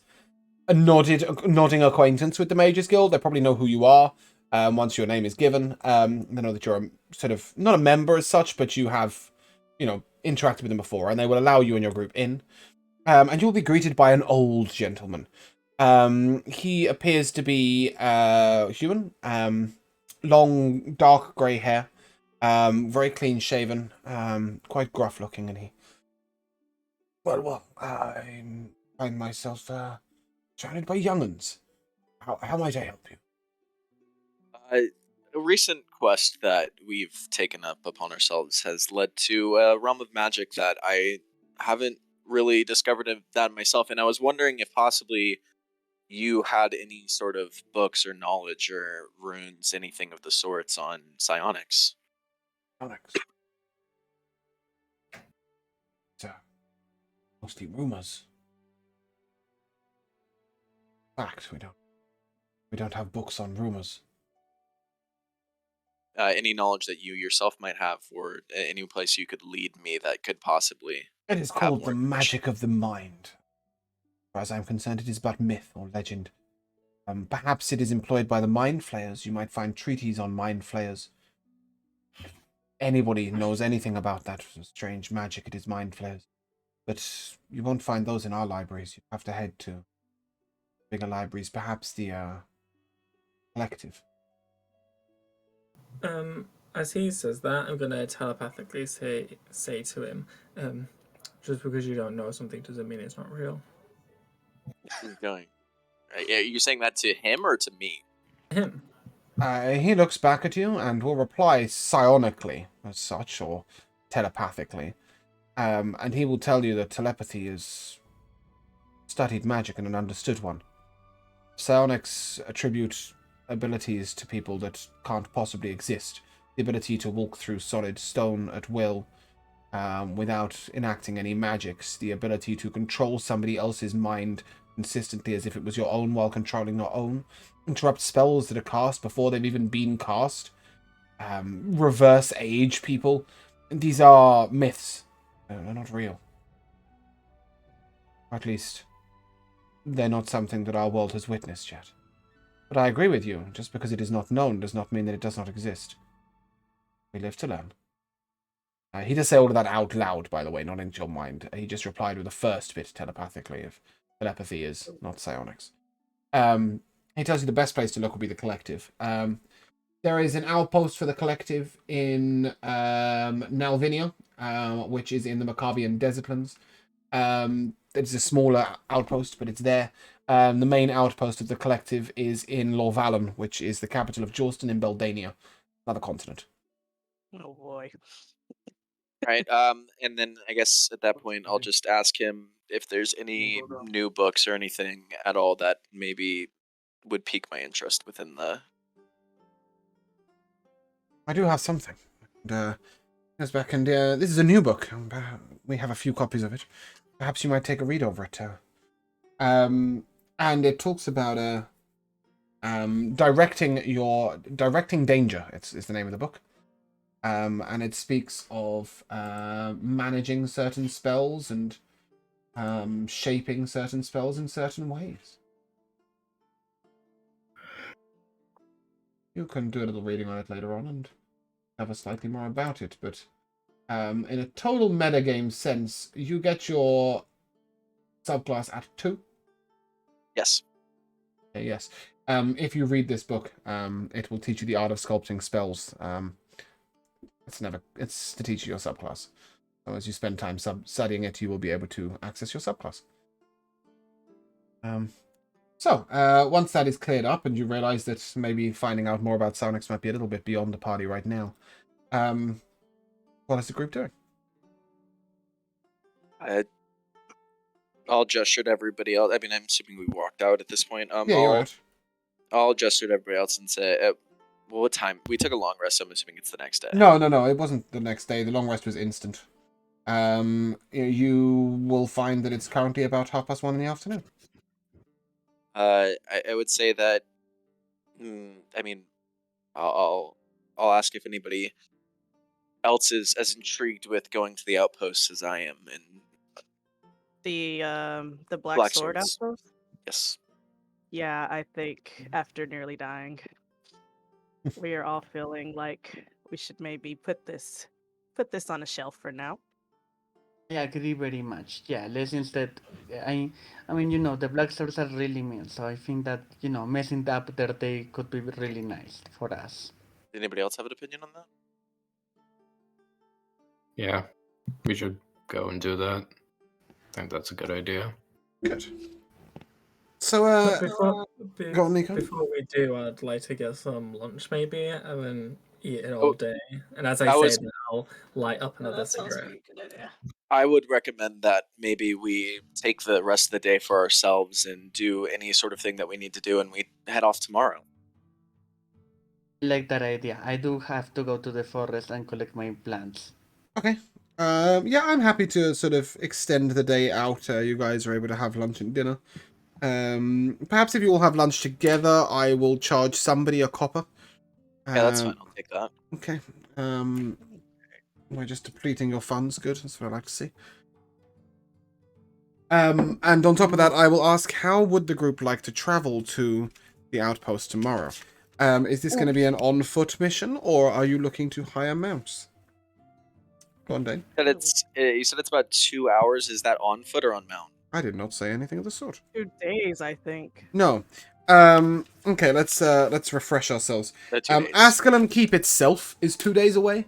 A: a nodding acquaintance with the Mages Guild. They probably know who you are once your name is given. They know that you're sort of, not a member as such, but you have, interacted with them before, and they will allow you and your group in. And you will be greeted by an old gentleman. He appears to be human. Long, dark grey hair. Very clean shaven. Quite gruff looking, and he... Well, I find myself surrounded by young'uns. How might I help you?
B: A recent quest that we've taken up upon ourselves has led to a realm of magic that I haven't really discovered that myself, and I was wondering if possibly you had any sort of books or knowledge or runes, anything of the sorts on psionics.
A: Psionics. Mostly rumors. Fact, we don't have books on rumors.
B: Any knowledge that you yourself might have, or any place you could lead me that could possibly...
A: It is called the magic of the mind. As far as I'm concerned, it is but myth or legend. Perhaps it is employed by the mind flayers. You might find treaties on mind flayers. If anybody knows anything about that strange magic, it is mind flayers. But you won't find those in our libraries. You have to head to bigger libraries, perhaps the collective.
G: As he says that, I'm gonna telepathically say to him, just because you don't know something doesn't mean it's not real.
B: Who's going? Are you saying that to him or to me?
G: Him.
A: He looks back at you and will reply psionically, as such, or telepathically. And he will tell you that telepathy is studied magic and an understood one. Psionics attribute abilities to people that can't possibly exist. The ability to walk through solid stone at will without enacting any magics. The ability to control somebody else's mind consistently as if it was your own while controlling your own. Interrupt spells that are cast before they've even been cast. Reverse age people. These are myths. They're not real. Or at least, they're not something that our world has witnessed yet. But I agree with you. Just because it is not known does not mean that it does not exist. We live to learn. He does say all of that out loud, by the way, not into your mind. He just replied with the first bit telepathically, if telepathy is not psionics. He tells you the best place to look will be the collective. There is an outpost for the collective in Nalvinia, which is in the Macabian Desertlands. It's a smaller outpost, but it's there. The main outpost of the collective is in Lorvalen, which is the capital of Jorston in Beldania, another continent.
C: Oh boy.
B: Right. And then I guess at that point I'll just ask him if there's any new books or anything at all that maybe would pique my interest within the...
A: I do have something. Goes back and this is a new book. We have a few copies of it. Perhaps you might take a read over it. And it talks about directing danger. It's the name of the book. And it speaks of managing certain spells and shaping certain spells in certain ways. You can do a little reading on it later on and have a slightly more about it, but in a total metagame sense, you get your subclass at 2.
B: Yes.
A: Okay, yes. If you read this book, it will teach you the art of sculpting spells. It's to teach you your subclass. So as you spend time studying it, you will be able to access your subclass. So once that is cleared up and you realize that maybe finding out more about Psionics might be a little bit beyond the party right now, what is the group doing?
B: I'll gesture to everybody else. I mean, I'm assuming we walked out at this point.
A: Yeah, you're out.
B: I'll gesture to everybody else and say, well, what time? We took a long rest, so I'm assuming it's the next day.
A: No, it wasn't the next day. The long rest was instant. You will find that it's currently about 1:30 in the afternoon.
B: I would say that. I mean, I'll ask if anybody else is as intrigued with going to the outposts as I am. And
C: The Black Sword
B: Swords.
C: outpost?
B: Yes.
C: Yeah, I think after nearly dying, we are all feeling like we should maybe put this on a shelf for now.
D: I agree very much. Yeah, let's instead. I mean, the Black Swords are really mean, so I think that messing up their day could be really nice for us.
B: Did anybody else have an opinion on that?
E: Yeah, we should go and do that. I think that's a good idea.
A: Good. So, go on, Nico.
G: Before we do, I'd like to get some lunch maybe, and then eat it all day. And as I said, I'll light up another
F: that sounds
G: cigarette.
F: like a good idea.
B: I would recommend that maybe we take the rest of the day for ourselves and do any sort of thing that we need to do, and we head off tomorrow.
D: I like that idea. I do have to go to the forest and collect my plants.
A: Okay. Yeah, I'm happy to sort of extend the day out. You guys are able to have lunch and dinner. Perhaps if you all have lunch together, I will charge somebody a copper.
B: Yeah, that's fine. I'll take that.
A: Okay. We're just depleting your funds. Good. That's what I like to see. And on top of that, I will ask, how would the group like to travel to the outpost tomorrow? Is this going to be an on-foot mission, or are you looking to hire mounts? Go on, Dane.
B: You said it's about 2 hours. Is that on foot or on mount?
A: I did not say anything of the sort.
C: 2 days, I think.
A: No. Okay, let's refresh ourselves.
B: 2 days.
A: Ascalon Keep itself is 2 days away.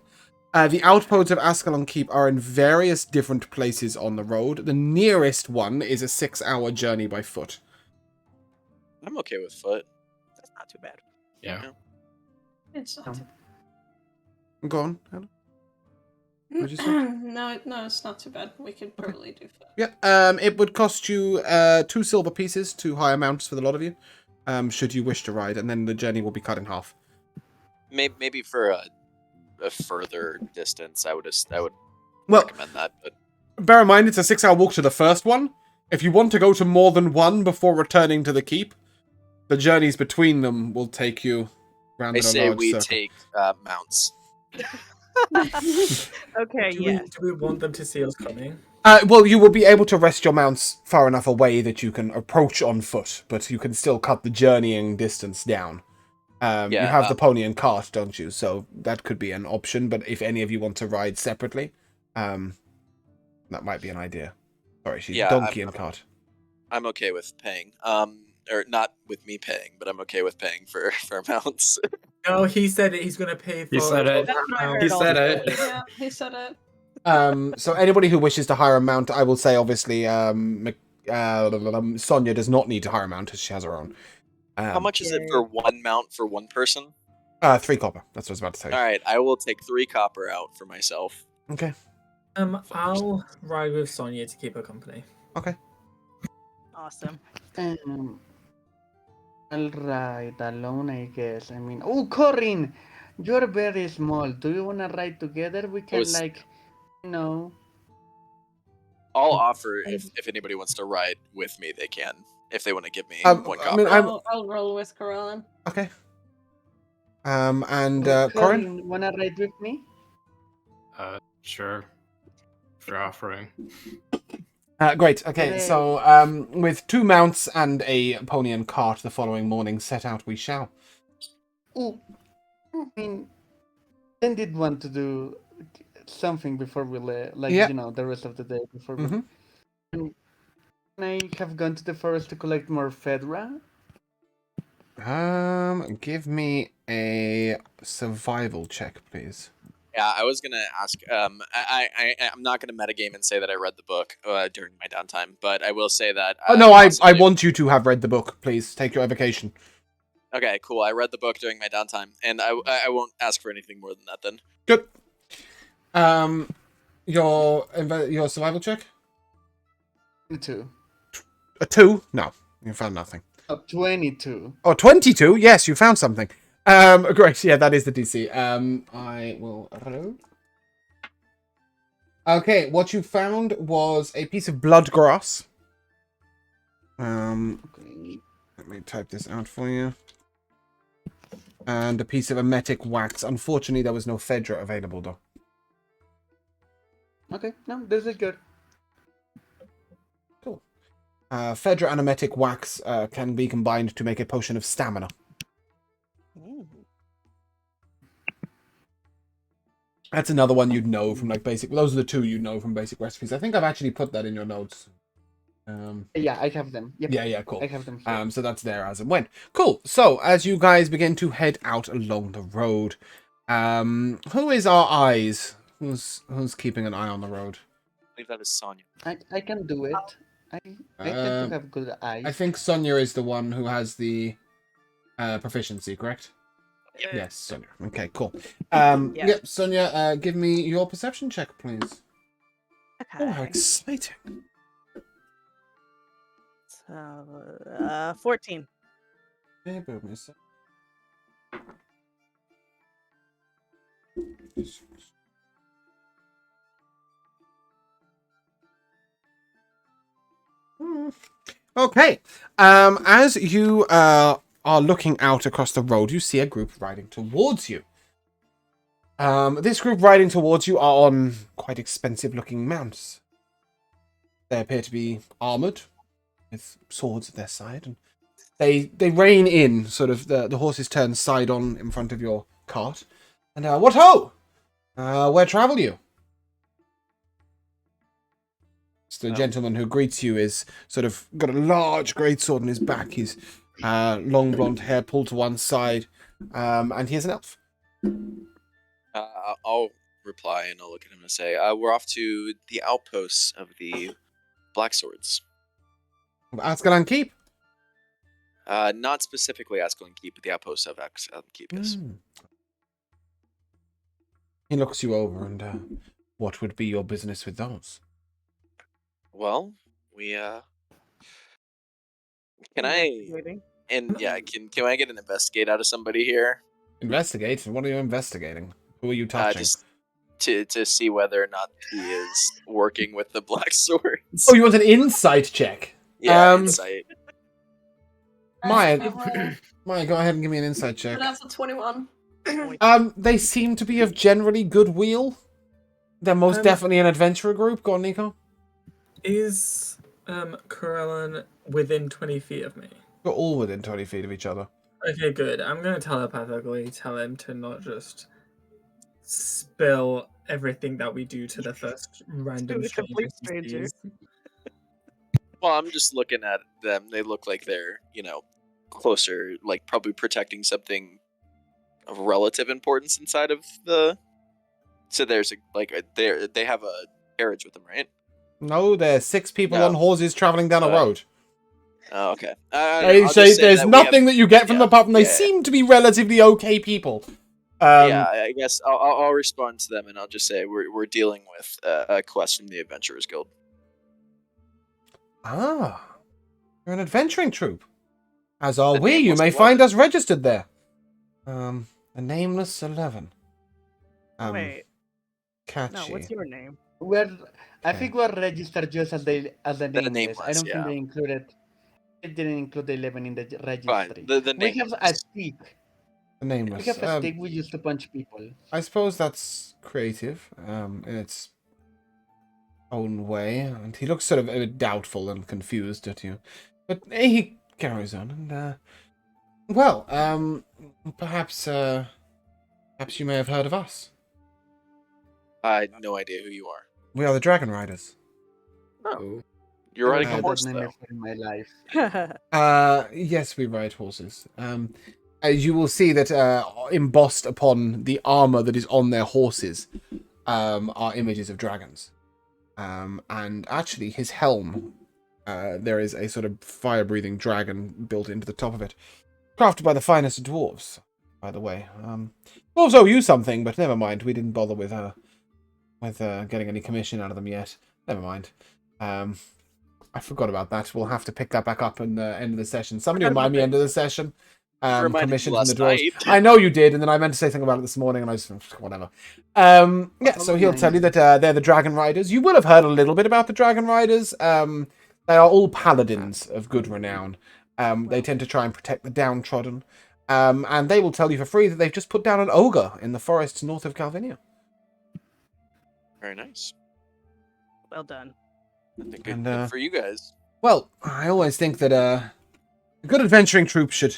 A: The outposts of Ascalon Keep are in various different places on the road. The nearest one is a 6-hour journey by foot.
B: I'm okay with foot.
C: That's not too bad.
E: Yeah.
F: It's not too
A: Go on, Hannah. What'd you say?
F: No, it's not too bad. We could probably do that.
A: Yeah, it would cost you 2 silver pieces to hire mounts for the lot of you, should you wish to ride, and then the journey will be cut in half.
B: Maybe for a further distance, I would recommend that. But
A: bear in mind, it's a 6-hour walk to the first one. If you want to go to more than one before returning to the keep, the journeys between them will take you round
B: I
A: in a
B: say
A: large
B: we
A: circle.
B: take mounts.
C: Okay,
G: Do we want them to see us coming?
A: Well, you will be able to rest your mounts far enough away that you can approach on foot, but you can still cut the journeying distance down. You have the pony and cart, don't you? So that could be an option, but if any of you want to ride separately, that might be an idea. Sorry, she's donkey and cart.
B: I'm okay with paying. Or not with me paying, but I'm okay with paying for mounts.
G: No, he said he's going to pay for...
E: He said it.
C: That's what I heard
E: He
C: all
E: said
C: the
E: it.
C: time.
F: Yeah, he said it.
A: So anybody who wishes to hire a mount, I will say, obviously, Sonia does not need to hire a mount, as she has her own.
B: How much is it for one mount for one person?
A: 3 copper. That's what I was about to say.
B: All right, I will take 3 copper out for myself.
A: Okay.
G: I'll ride with Sonia to keep her company.
A: Okay.
C: Awesome.
D: I'll ride alone, I guess. I mean, oh, Corin, you're very small. Do you wanna ride together? We can
B: I'll offer if anybody wants to ride with me, they can. If they want to give me 1 copper.
F: I'll roll with Kelaan.
A: Okay. And
D: Corin,
A: Corin?
D: wanna ride with me?
E: Sure. For offering.
A: Great. Okay,
D: Hooray.
A: so with 2 mounts and a pony and cart, the following morning set out we shall.
D: Ooh. I mean, then did want to do something before we like
A: Yeah.
D: the rest of the day before we.
A: Mhm.
D: Can I have gone to the forest to collect more Fedra?
A: Give me a survival check, please.
B: Yeah, I was gonna ask. I'm not gonna metagame and say that I read the book during my downtime, but I will say that.
A: Oh no, I
B: possibly-
A: want you to have read the book. Please take your evocation.
B: Okay, cool. I read the book during my downtime, and I won't ask for anything more than that. Then.
A: Good. Your survival check?
D: 22.
A: A 2? No, you found nothing.
D: 22.
A: Oh, 22? Yes, you found something. Great. Yeah, that is the DC. I will. Hello. Okay, what you found was a piece of blood grass.
D: Okay.
A: Let me type this out for you. And a piece of emetic wax. Unfortunately, there was no Fedra available, though.
D: Okay, no, this is good.
A: Cool. Fedra and emetic wax can be combined to make a potion of stamina. That's another one you'd know from like basic. Those are the 2 you'd know from basic recipes. I think I've actually put that in your notes.
D: Yeah, I have them. Yep.
A: Yeah, cool.
D: I have them here.
A: So that's there as and when. Cool. So as you guys begin to head out along the road, who is our eyes? Who's keeping an eye on the road?
B: I believe that is Sonya.
D: I can do it. I tend to have good eyes.
A: I think Sonia is the one who has the proficiency, correct? Yes, Sonia. Okay, cool. Yep, Sonia, give me your perception check, please.
C: Okay.
A: Oh, how exciting.
C: So, 14.
A: Hey, bear with me a sec. Okay. As you are looking out across the road, you see a group riding towards you. This group riding towards you are on quite expensive-looking mounts. They appear to be armored, with swords at their side, and they rein in. Sort of the horses turn side on in front of your cart, and what ho! Where travel you? The gentleman who greets you is sort of got a large greatsword on his back. His long blonde hair pulled to one side, and he is an elf.
B: I'll reply and I'll look at him and say, "We're off to the outposts of the Black Swords."
A: Ascalon Keep.
B: Not specifically Ascalon Keep, but the outposts of Ascalon Keep. Yes.
A: He looks you over, and what would be your business with those?
B: Well, we can I
C: Investigating.
B: and yeah, can I get an investigate out of somebody here?
A: Investigate? What are you investigating? Who are you touching?
B: Just to see whether or not he is working with the Black Swords.
A: Oh, you want an insight check?
B: Yeah, insight.
A: Maya,
F: Well,
A: Maya, go ahead and give me an insight check.
F: that's a 21.
A: They seem to be of generally goodwill. They're most definitely an adventurer group. Go on, Nico.
G: Is Kelaan within 20 feet of me?
A: We're all within 20 feet of each other.
G: Okay, good. I'm gonna telepathically tell him to not just spill everything that we do to the first random
C: To a complete
G: stranger. he
C: stranger.
G: sees.
B: Well, I'm just looking at them. They look like they're, closer, like probably protecting something of relative importance inside of the. So there's they have a carriage with them, right?
A: No, there's 6 people
B: No.
A: on horses traveling down a road.
B: Oh, okay.
A: They say there's nothing that you get from them apart from they seem to be relatively okay people.
B: Yeah, I guess I'll respond to them and I'll just say we're dealing with a quest from the Adventurers Guild.
A: Ah, you're an adventuring troop. As are
B: The
A: we. You
B: Nameless
A: may
B: 11.
A: find us registered there. A Nameless 11.
C: Wait,
A: Catchy.
C: no, what's your name?
D: I think we're registered just as the nameless.
B: Nameless,
D: I don't
B: yeah.
D: think they included. It didn't include the 11 in the registry.
B: Fine. The
D: We have
B: Nameless.
D: a stick.
A: The Nameless.
D: We have a stick we used to punch people.
A: I suppose that's creative in its own way, and he looks sort of a bit doubtful and confused at you. But he carries on, and, well, perhaps you may have heard of us.
B: I had no idea who you are.
A: We are the Dragon Riders.
B: Oh, you're riding a
D: Never
B: horse,
D: heard that name
B: though.
D: before in my life.
A: Yes, we ride horses. You will see that embossed upon the armor that is on their horses are images of dragons. And actually, his helm, there is a sort of fire-breathing dragon built into the top of it, crafted by the finest dwarves, by the way. Dwarves owe you something, but never mind. We didn't bother with getting any commission out of them yet. Never mind. I forgot about that. We'll have to pick that back up in the end of the session. Somebody remind me end of the session. Commission from the dwarves. I know you did, and then I meant to say something about it this morning, and I just whatever. Yeah, so he'll tell you that they're the Dragon Riders. You will have heard a little bit about the Dragon Riders. They are all paladins of good renown. They tend to try and protect the downtrodden. And they will tell you for free that they've just put down an ogre in the forests north of Calvinia.
B: Very nice.
C: Well done.
B: I think good for you guys.
A: Well, I always think that a good adventuring troop should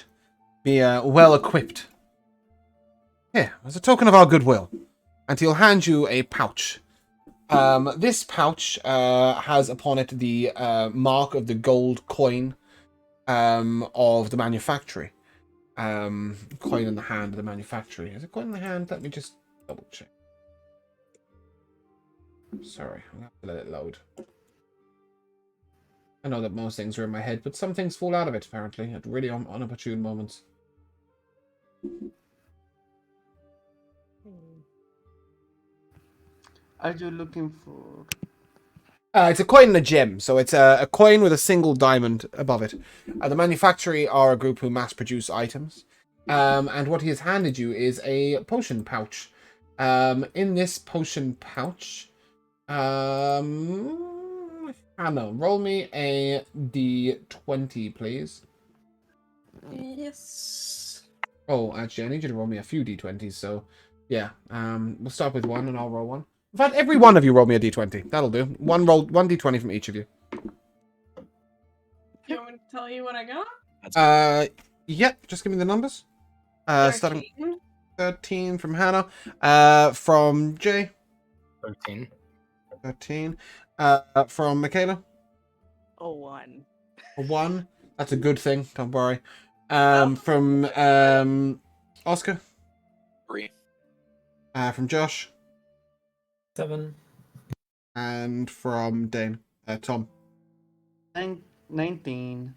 A: be well equipped. Here, as a token of our goodwill. And he'll hand you a pouch. This pouch has upon it the mark of the gold coin of the manufactory. Coin in the hand of the manufactory. Is it coin in the hand? Let me just double check. Sorry, I'm going to have to let it load. I know that most things are in my head, but some things fall out of it, apparently, at really unopportune moments.
D: Are you looking for...
A: It's a coin and a gem, so it's a coin with a single diamond above it. The manufactory are a group who mass-produce items. And what he has handed you is a potion pouch. In this potion pouch... Hannah, roll me a d20, please.
F: Yes.
A: Oh, actually, I need you to roll me a few d20s, so... Yeah, we'll start with one, and I'll roll one. In fact, every one of you roll me a d20. That'll do. One d20 from each of you.
F: You want me to tell you what I got?
A: Yeah, just give me the numbers.
F: 13.
A: Starting 13 from Hannah. From Jay.
E: 13.
A: 13. From Michaela.
C: Oh, 1.
A: A 1. That's a good thing. Don't worry. From Oscar.
B: 3.
A: From Josh.
G: 7.
A: And from Dane. Tom.
D: 19.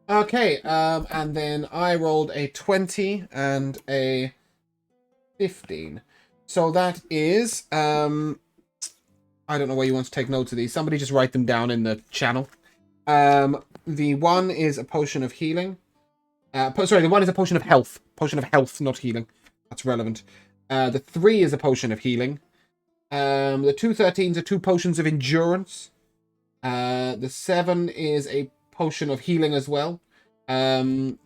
A: Okay, and then I rolled a 20 and a 15. So that is, I don't know where you want to take notes of these. Somebody just write them down in the channel. The 1 is a potion of healing. The 1 is a potion of health. Potion of health, not healing. That's relevant. The 3 is a potion of healing. The 2 13s are 2 potions of endurance. The 7 is a potion of healing as well. The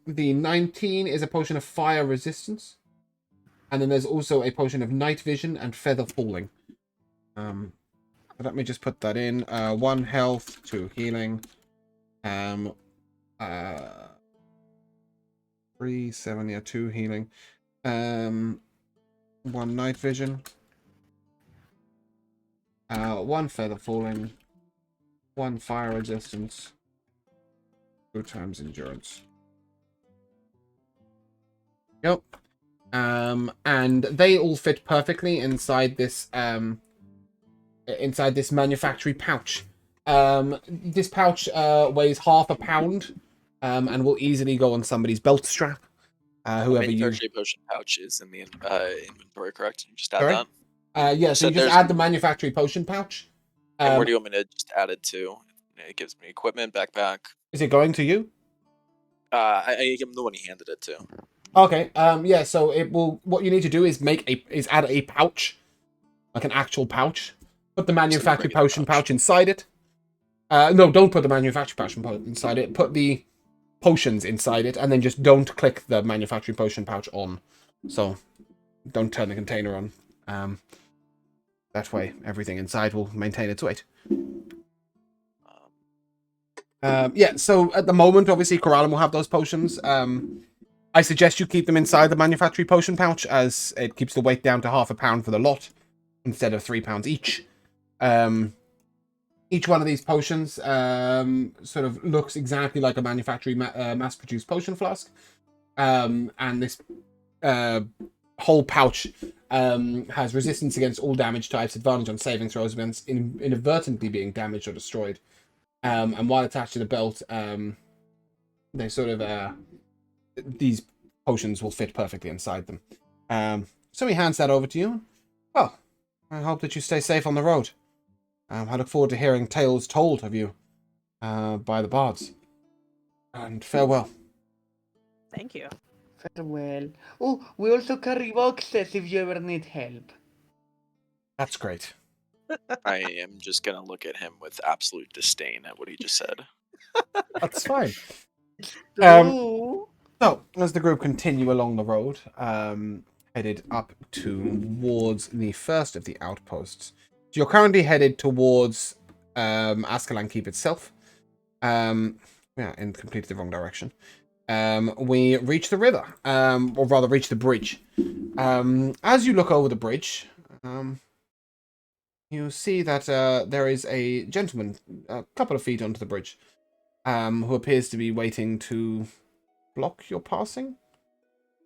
A: 19 is a potion of fire resistance. And then there's also a potion of night vision and feather falling. Let me just put that in. 1 health, 2 healing. 3, 7, yeah, 2 healing. 1 night vision. 1 feather falling. 1 fire resistance. 2 times endurance. Yep. And they all fit perfectly inside this manufactory pouch. This pouch weighs half a pound, and will easily go on somebody's belt strap. Whoever you.
B: Manufactory potion pouch is in the inventory, correct? You just add
A: Sorry?
B: that.
A: Yeah. So you just add the manufactory potion pouch.
B: And where do you want me to just add it to? It gives me equipment, backpack.
A: Is it going to you?
B: I give him the one he handed it to.
A: Okay. Yeah. So it will. What you need to do is add a pouch, like an actual pouch. Put the manufacturer potion pouch inside it. No, don't put the manufacturer potion inside it. Put the potions inside it, and then just don't click the manufacturing potion pouch on. So don't turn the container on. That way, everything inside will maintain its weight.
B: Um,
A: Yeah, so at the moment, obviously, Corallum will have those potions. I suggest you keep them inside the manufactory potion pouch, as it keeps the weight down to £0.5 for the lot, instead of £3 each. Each one of these potions sort of looks exactly like a manufactory mass-produced potion flask. And this whole pouch has resistance against all damage types, advantage on saving throws against inadvertently being damaged or destroyed. And while attached to the belt, they sort of these potions will fit perfectly inside them. So he hands that over to you. Well, I hope that you stay safe on the road. I look forward to hearing tales told of you by the bards. And farewell.
C: Thank you.
D: Farewell. Oh, we also carry boxes if you ever need help.
A: That's great.
B: I am just gonna look at him with absolute disdain at what he just said.
A: That's fine.
D: True.
A: So, as the group continue along the road, headed up towards the first of the outposts. So you're currently headed towards Ascalon Keep itself. Yeah, and completely the wrong direction. We reach the river, or rather reach the bridge. As you look over the bridge, you see that there is a gentleman a couple of feet onto the bridge, who appears to be waiting to block your passing,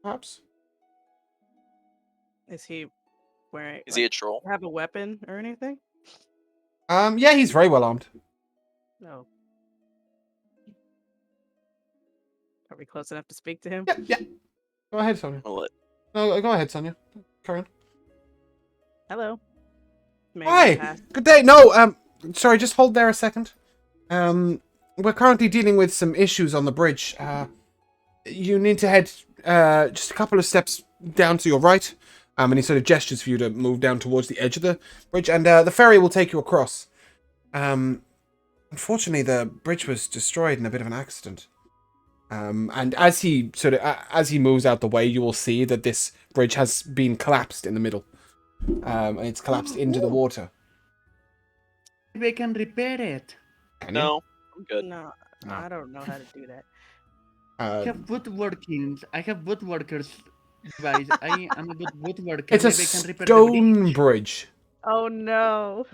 A: perhaps?
C: Is he wearing?
B: Is he a troll?
C: have a weapon or anything?
A: Yeah, he's very well armed.
C: No. Are we close enough to speak to him?
A: Yeah. Go ahead, Sonia.
B: Well,
A: No, go ahead, Sonia. Carry on.
C: Hello. May we
A: Hi.
C: pass?
A: Good day. No, sorry, just hold there a second. We're currently dealing with some issues on the bridge. You need to head just a couple of steps down to your right. And he sort of gestures for you to move down towards the edge of the bridge, and the ferry will take you across. Unfortunately, the bridge was destroyed in a bit of an accident. And as he moves out the way, you will see that this bridge has been collapsed in the middle. And it's collapsed into the water.
D: Maybe I can repair it.
A: Can you?
B: no, I'm good.
C: No,
A: No.
C: I don't know how to do that.
D: I have woodworkings. I have woodworkers device. I am a good woodworker.
A: It's a
D: Maybe I can repair the bridge.
A: stone bridge.
C: Oh no.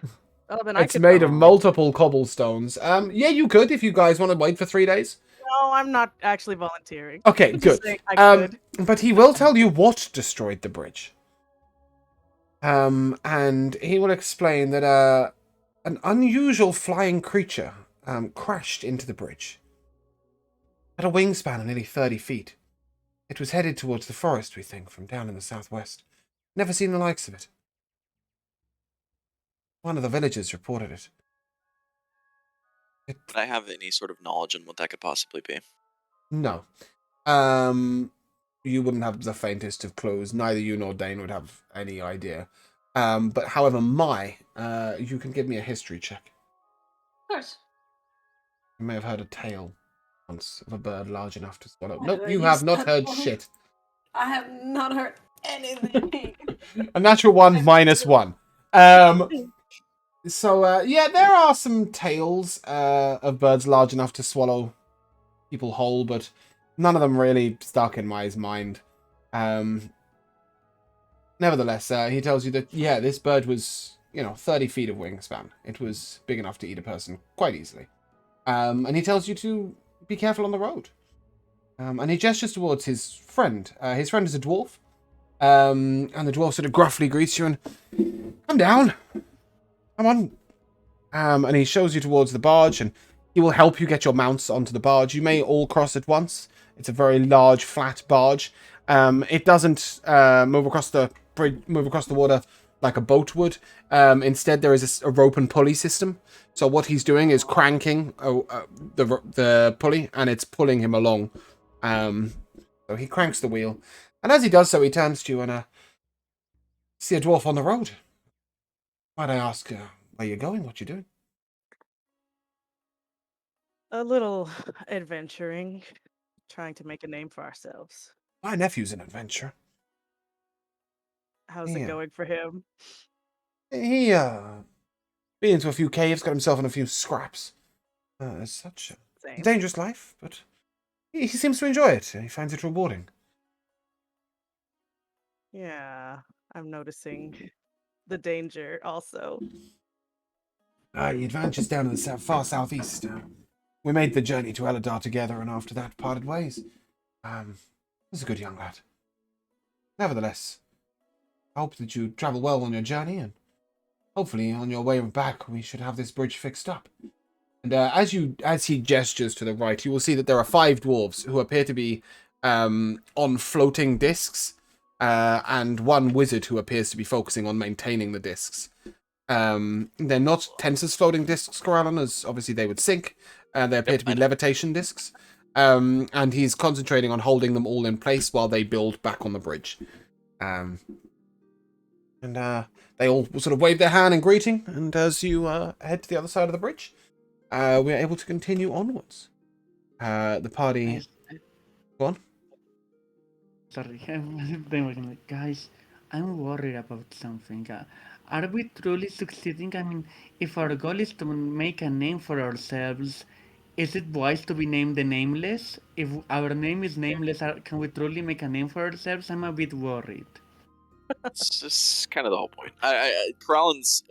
C: Oh, then I
A: It's
C: could
A: made of
C: probably-
A: multiple cobblestones. Yeah, you could if you guys want to wait for 3 days.
C: No, I'm not actually volunteering.
A: Okay,
C: I'm
A: good.
C: just saying I could.
A: But he will tell you what destroyed the bridge. And he will explain that an unusual flying creature crashed into the bridge. At a wingspan of nearly 30 feet. It was headed towards the forest, we think, from down in the southwest. Never seen the likes of it. One of the villagers reported it.
B: Would I have any sort of knowledge on what that could possibly be?
A: No. You wouldn't have the faintest of clues. Neither you nor Dane would have any idea. But however, you can give me a history check.
F: Of course.
A: You may have heard a tale once of a bird large enough to swallow.
F: Why
A: Nope,
F: do I
A: you have
F: use
A: not
F: that
A: heard
F: one?
A: shit.
F: I have not heard anything.
A: A natural 1 -1. So, yeah, there are some tales of birds large enough to swallow people whole, but none of them really stuck in my mind. Nevertheless, he tells you that, yeah, this bird was, 30 feet of wingspan. It was big enough to eat a person quite easily. And he tells you to be careful on the road. And he gestures towards his friend. His friend is a dwarf. And the dwarf sort of gruffly greets you and, come down. Come on. And he shows you towards the barge, and he will help you get your mounts onto the barge. You may all cross at once. It's a very large, flat barge. It doesn't move across the water like a boat would. Instead, there is a rope and pulley system. So what he's doing is cranking the pulley, and it's pulling him along. So he cranks the wheel, and as he does so, he turns to you and see a dwarf on the road. Might I ask where you're going? What you doing?
C: A little adventuring, trying to make a name for ourselves.
A: My nephew's an adventurer.
C: How's
A: Yeah.
C: it going for him?
A: He, been into a few caves, got himself in a few scraps. It's such a
C: Same.
A: dangerous life, but he seems to enjoy it. He finds it rewarding.
C: Yeah, I'm noticing the danger also.
A: He adventures down in the far southeast. We made the journey to Eladar together, and after that parted ways. He's a good young lad. Nevertheless, I hope that you travel well on your journey, and hopefully on your way back we should have this bridge fixed up. And as he gestures to the right, you will see that there are 5 dwarves who appear to be on floating discs, and 1 wizard who appears to be focusing on maintaining the discs. They're not Tensor's floating discs, Kelaan, as obviously they would sink. They appear to be levitation discs. And he's concentrating on holding them all in place while they build back on the bridge. And they all sort of wave their hand in greeting, and as you head to the other side of the bridge, we're able to continue onwards. The party... Go on.
D: Sorry, they were like, guys, I'm worried about something. Are we truly succeeding? I mean, if our goal is to make a name for ourselves, is it wise to be named the Nameless? If our name is Nameless, can we truly make a name for ourselves? I'm a bit worried.
B: It's just kind of the whole point. Kelan's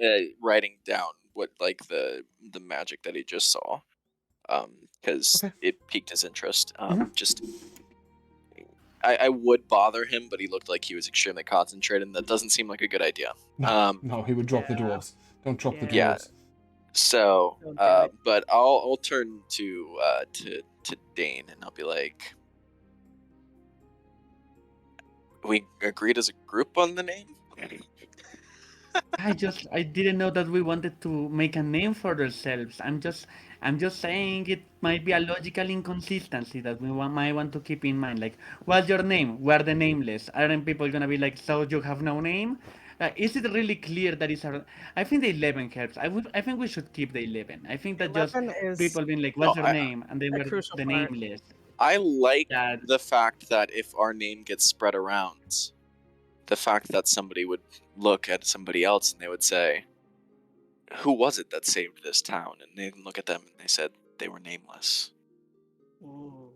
B: writing down what like the magic that he just saw, because it piqued his interest. Just I would bother him, but he looked like he was extremely concentrated, and that doesn't seem like a good idea.
A: No, he would drop the dwarves. Don't drop the dwarves.
B: Yeah. So,
C: Don't do it.
B: but I'll turn to Dane, and I'll be like, we agreed as a group on the name.
D: I didn't know that we wanted to make a name for ourselves. I'm just saying it might be a logical inconsistency that we might want to keep in mind. Like, what's your name? We're the Nameless. Aren't people gonna be like, so you have no name? Is it really clear that it's our? I think the 11 helps. I think we should keep the 11. I think that just
C: 11 is
D: people being like, what's
B: No,
D: your name? And then
C: a
D: we're
C: crucial
D: the
C: part.
D: Nameless.
B: I like
D: That
B: the fact that if our name gets spread around, the fact that somebody would look at somebody else and they would say, who was it that saved this town? And they look at them and they said they were nameless.
C: Ooh.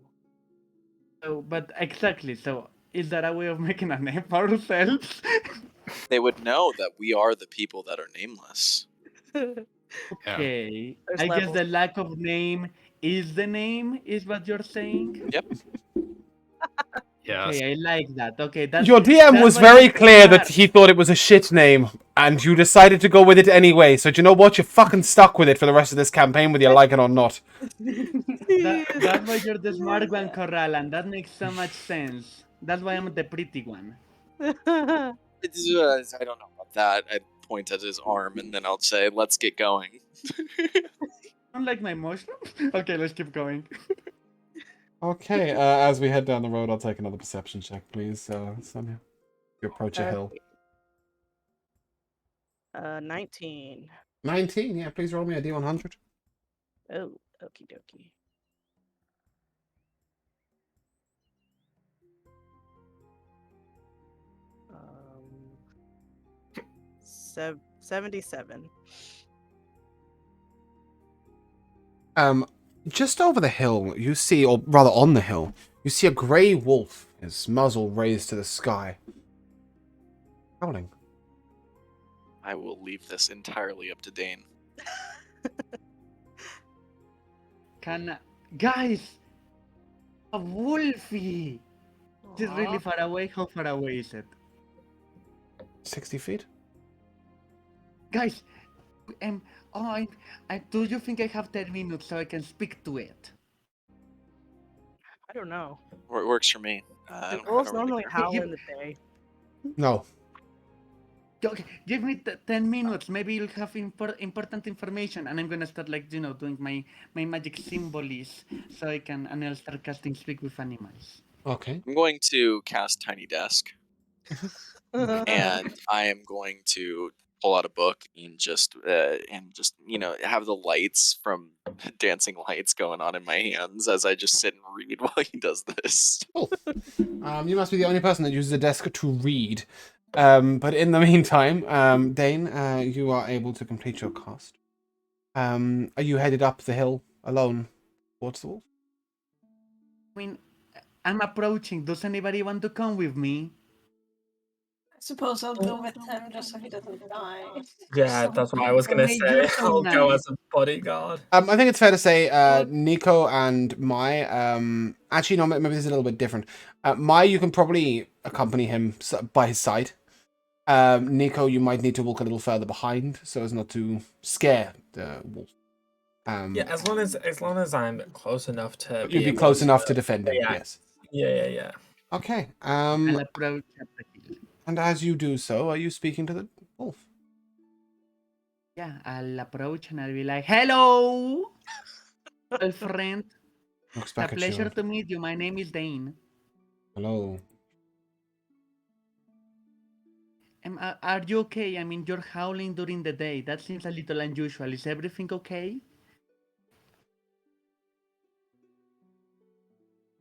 D: so, but exactly. So, is that a way of making a name for ourselves?
B: They would know that we are the people that are nameless.
D: Okay.
C: There's
D: I guess
C: levels.
D: the lack of name is the name, is what you're saying?
B: Yep.
E: Yeah.
D: Okay, I like that. Okay, that's
A: Your DM
D: that's
A: was
D: why
A: very
D: you're
A: clear that
D: smart.
A: he thought it was a shit name, and you decided to go with it anyway. So do you know what? You're fucking stuck with it for the rest of this campaign, whether you like it or not.
D: That's why you're the smart one, Corral, and that makes so much sense. That's why I'm the pretty one.
B: I don't know about that. I'd point at his arm and then I'll say, let's get going.
D: Unlike my mushroom? Okay, let's keep going.
A: Okay, as we head down the road, I'll take another perception check, please, Sonia. You approach a hill.
C: 19.
A: 19, yeah, please roll me a d100.
C: Oh, okie dokie. Um, 77.
A: Just over the hill, you see, or rather on the hill, you see a grey wolf, his muzzle raised to the sky. Howling.
B: I will leave this entirely up to Dane.
D: Guys! A wolfie! Is it really far away? How far away is it?
A: 60 feet?
D: Guys! Do you think I have 10 minutes so I can speak to it?
C: I don't know.
B: It works for me.
C: Do wolves normally howl in the day?
A: No.
D: Okay, give me 10 minutes. Maybe you'll have important information, and I'm gonna start doing my magic symbols so I can, and I'll start casting speak with animals.
A: Okay.
B: I'm going to cast Tiny Desk, and I am going to pull out a book and just have the lights from dancing lights going on in my hands as I just sit and read while he does this.
A: Cool. You must be the only person that uses a desk to read. But in the meantime, Dane, you are able to complete your cast. Are you headed up the hill alone towards the wolf?
D: I mean, I'm approaching. Does anybody want to come with me?
F: I suppose I'll go with him just so he doesn't die.
G: Yeah, that's what I was gonna
D: Hey,
G: say.
D: you're so
G: I'll go
D: nice.
G: as a bodyguard.
A: I think it's fair to say
D: What?
A: Nico and Mai. Actually, no, maybe this is a little bit different. Mai, you can probably accompany him by his side. Nico, you might need to walk a little further behind so as not to scare the wolf.
G: Yeah, as long as I'm close enough to
A: You'd be
G: able
A: close enough
G: to
A: to defend him.
G: react.
A: Yes.
G: Yeah.
A: Okay.
D: I'll approach at the hill.
A: And as you do so, are you speaking to the wolf?
D: Yeah, I'll approach and I'll be like, "Hello, old friend.
A: Looks
D: It's a
A: back at
D: pleasure
A: you.
D: to meet you. My name is Dane.
A: Hello.
D: Are you okay? I mean, you're howling during the day. That seems a little unusual. Is everything okay?"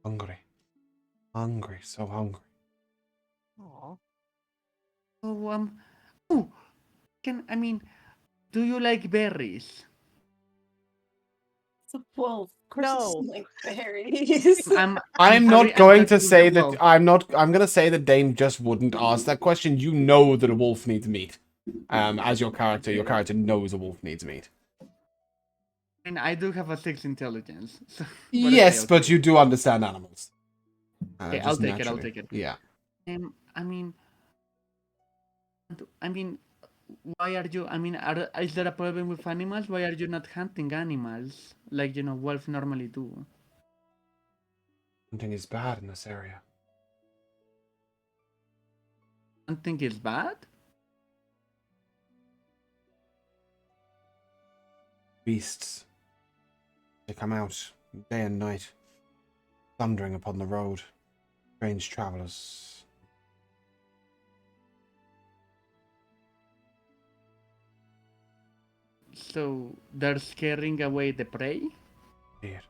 A: Hungry. Hungry. So hungry.
C: Aw.
D: Oh, oh, do you like berries?
F: It's a wolf. Of course,
C: No.
F: it's like berries.
A: I'm
D: sorry,
A: not going to
D: talking
A: say
D: the
A: that
D: wolf.
A: I'm gonna say that Dane just wouldn't ask that question. You know that a wolf needs meat. As your character knows a wolf needs meat.
D: And I do have a 6 intelligence. So,
A: Yes, but
D: okay.
A: you do understand animals.
D: Okay,
A: Just
D: I'll take
A: naturally.
D: it.
A: Yeah.
D: I mean, why are you? Is there a problem with animals? Why are you not hunting animals like wolves normally do?
A: Hunting is bad in this area.
D: Hunting is bad.
A: Beasts. They come out day and night, thundering upon the road. Strange travelers.
D: So they're scaring away the prey.
A: Indeed.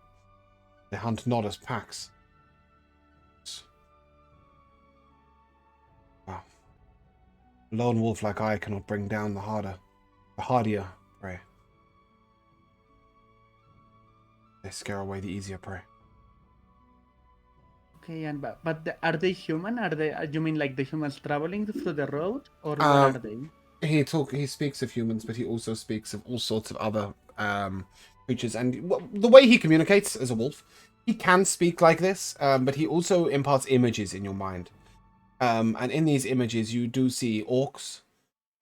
A: They hunt not as packs. Wow. A lone wolf like I cannot bring down the hardier prey. They scare away the easier prey.
D: Okay, are they human? Are they? You mean like the humans traveling through the road, or what are they?
A: He speaks of humans, but he also speaks of all sorts of other creatures. And the way he communicates as a wolf, he can speak like this, but he also imparts images in your mind. And in these images, you do see orcs,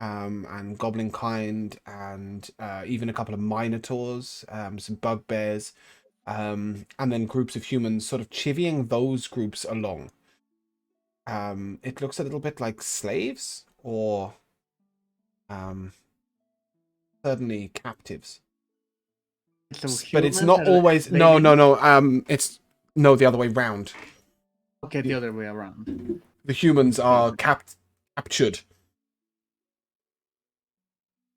A: and goblin kind, and even a couple of minotaurs, some bugbears, and then groups of humans sort of chivying those groups along. It looks a little bit like slaves, or certainly captives.
D: So
A: But it's
D: humans
A: not
D: are
A: always.
D: they
A: No.
D: live-
A: It's no, the other way round.
D: Okay, the other way around.
A: The humans are captured.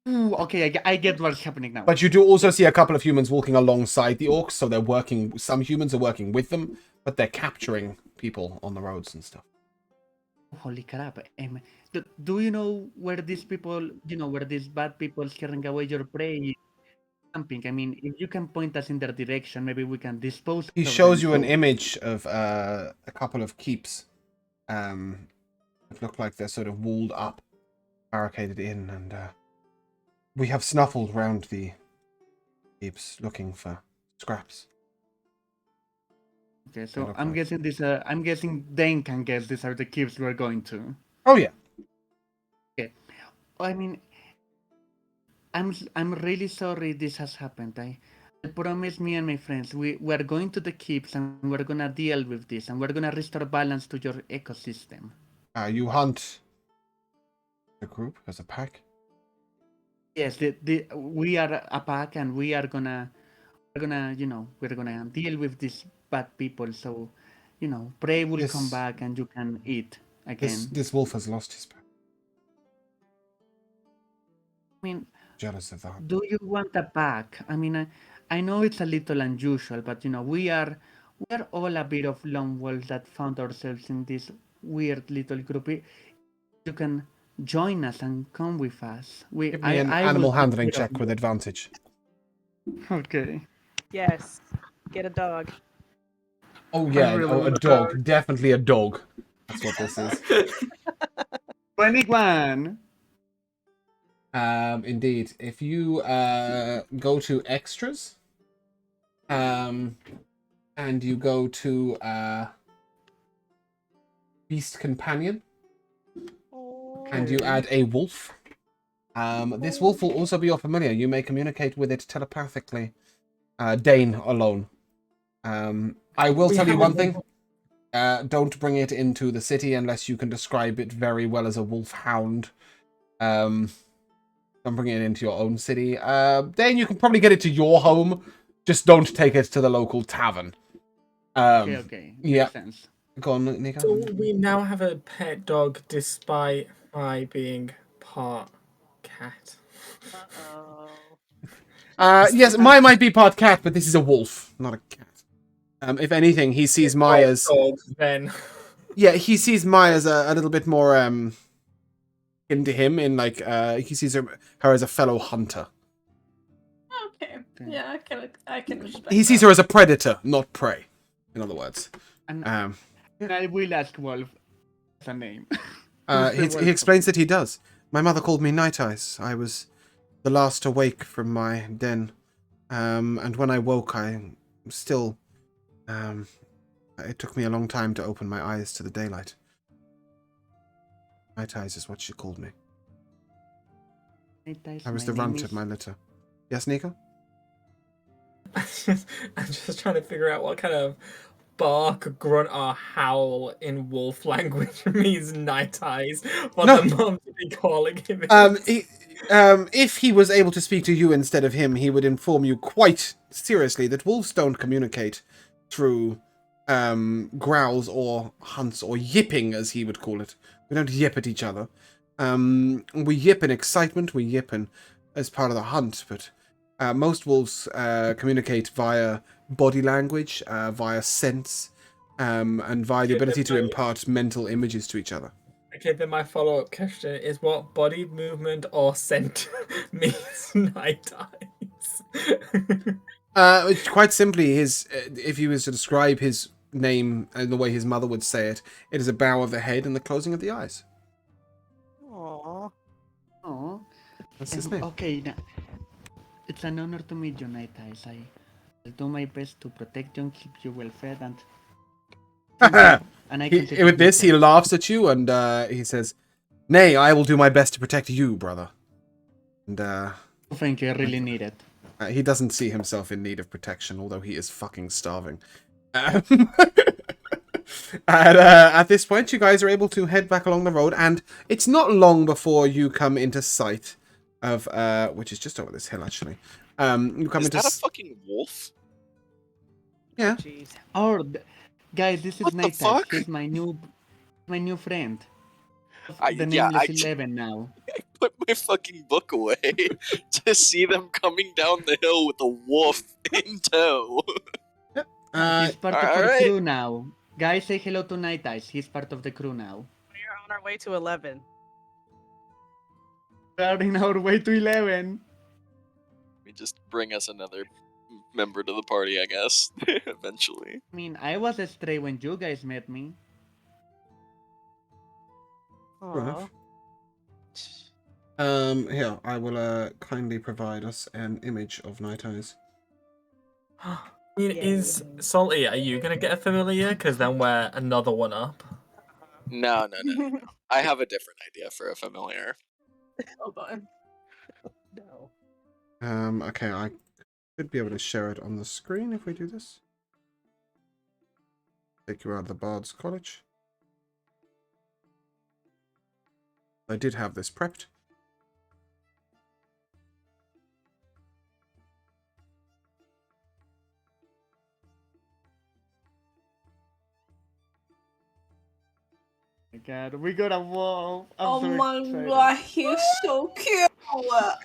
D: Ooh, okay, I get what's happening now.
A: But you do also see a couple of humans walking alongside the orcs, so they're working. Some humans are working with them, but they're capturing people on the roads and stuff.
D: Holy crap! Do you know where these people, where these bad people scaring away your prey? Camping. I mean, if you can point us in their direction, maybe we can dispose.
A: He
D: of
A: shows
D: them,
A: you an
D: so-
A: image of a couple of keeps. It look like they're sort of walled up, barricaded in, and we have snuffled round the keeps looking for scraps.
D: Okay, so
A: look
D: I'm
A: like-
D: guessing this. I'm guessing Dane can guess these are the keeps we're going to.
A: Oh yeah.
D: I mean, I'm really sorry this has happened. I promise me and my friends we're going to the keeps and we're gonna deal with this and we're gonna restore balance to your ecosystem.
A: You hunt a group as a pack.
D: Yes, we are a pack and we're gonna we're gonna deal with these bad people. So, prey will come back and you can eat again.
A: This wolf has lost his pack.
D: I mean,
A: Jealous of that.
D: do you want a pack? I mean, I know it's a little unusual, but we are all a bit of lone wolves that found ourselves in this weird little group. You can join us and come with us.
A: Give me an animal handling check with advantage.
D: Okay.
C: Yes. Get a dog.
A: Oh yeah,
D: really
A: a dog. Definitely a dog. That's what this is.
D: 21.
A: Indeed. If you go to extras, and you go to beast companion, and you add a wolf. This wolf will also be your familiar. You may communicate with it telepathically. Dane alone. I will tell you one thing. Don't bring it into the city unless you can describe it very well as a wolf hound. Don't bring it into your own city. Dane, you can probably get it to your home. Just don't take it to the local tavern.
D: Okay.
A: Yeah.
D: Makes sense.
A: Go on, Nico.
G: So we now have a pet dog despite my being part cat.
C: Uh-oh.
A: Yes, Maya might be part cat, but this is a wolf, not a cat. If anything, he sees Maya's...
G: Dog, then.
A: Yeah, he sees Maya's a little bit more into him in like he sees her as a fellow hunter.
F: Okay. Yeah, I can respect
A: He sees
F: that.
A: her as a predator, not prey. In other words.
D: And I will ask Wolf a name.
A: He explains that he does. My mother called me Night Eyes. I was the last awake from my den. And when I woke, I still... it took me a long time to open my eyes to the daylight. Night Eyes is what she called me. I was the runt of my litter. Yes, Nico?
G: I'm just trying to figure out what kind of bark, grunt, or howl in wolf language means night eyes. What the mom to be calling him.
A: If he was able to speak to you instead of him, he would inform you quite seriously that wolves don't communicate through growls or hunts or yipping, as he would call it. We don't yip at each other. We yip in excitement, we yip as part of the hunt, but most wolves communicate via body language, via sense, and via the ability to impart mental images to each other.
G: Okay, then my follow-up question is what body movement or scent means night eyes?
A: Quite simply, if he was to describe his name and the way his mother would say it, it is a bow of the head and the closing of the eyes.
C: Aww.
D: Oh.
A: That's his name.
D: Okay, now, it's an honor to meet you, Night Eyes. I'll do my best to protect you and keep you well fed and...
A: With this, he laughs at you and he says, "Nay, I will do my best to protect you, brother." And
D: thank you, I really need it.
A: He doesn't see himself in need of protection, although he is fucking starving. At this point, you guys are able to head back along the road, and it's not long before you come into sight of, which is just over this hill, actually. You come
B: Is
A: into
B: that a fucking wolf?
A: Yeah.
C: Jeez.
D: Guys, this is
B: What the
D: Night Eyes.
B: fuck?
D: He's my new friend. The
B: Yeah,
D: name is 11 now.
B: I put my fucking book away to see them coming down the hill with a wolf in tow.
D: He's part of our
B: alright.
D: crew now. Guys, say hello to Night Eyes. He's part of the crew now.
C: We're on our way to 11.
D: We are in our way to 11.
B: We just bring us another member to the party, I guess, eventually.
D: I mean, I was a stray when you guys met me.
C: Aww.
A: Here, I will kindly provide us an image of Night Eyes.
G: Is Salty, are you gonna get a familiar? Because then we're another one up.
B: No. I have a different idea for a familiar.
F: Hold on.
C: No.
A: Okay, I should be able to share it on the screen if we do this. Take you out of the Bard's College. I did have this prepped.
D: God, we got a wolf. I'm so
F: my
D: excited.
F: god, he's so cute.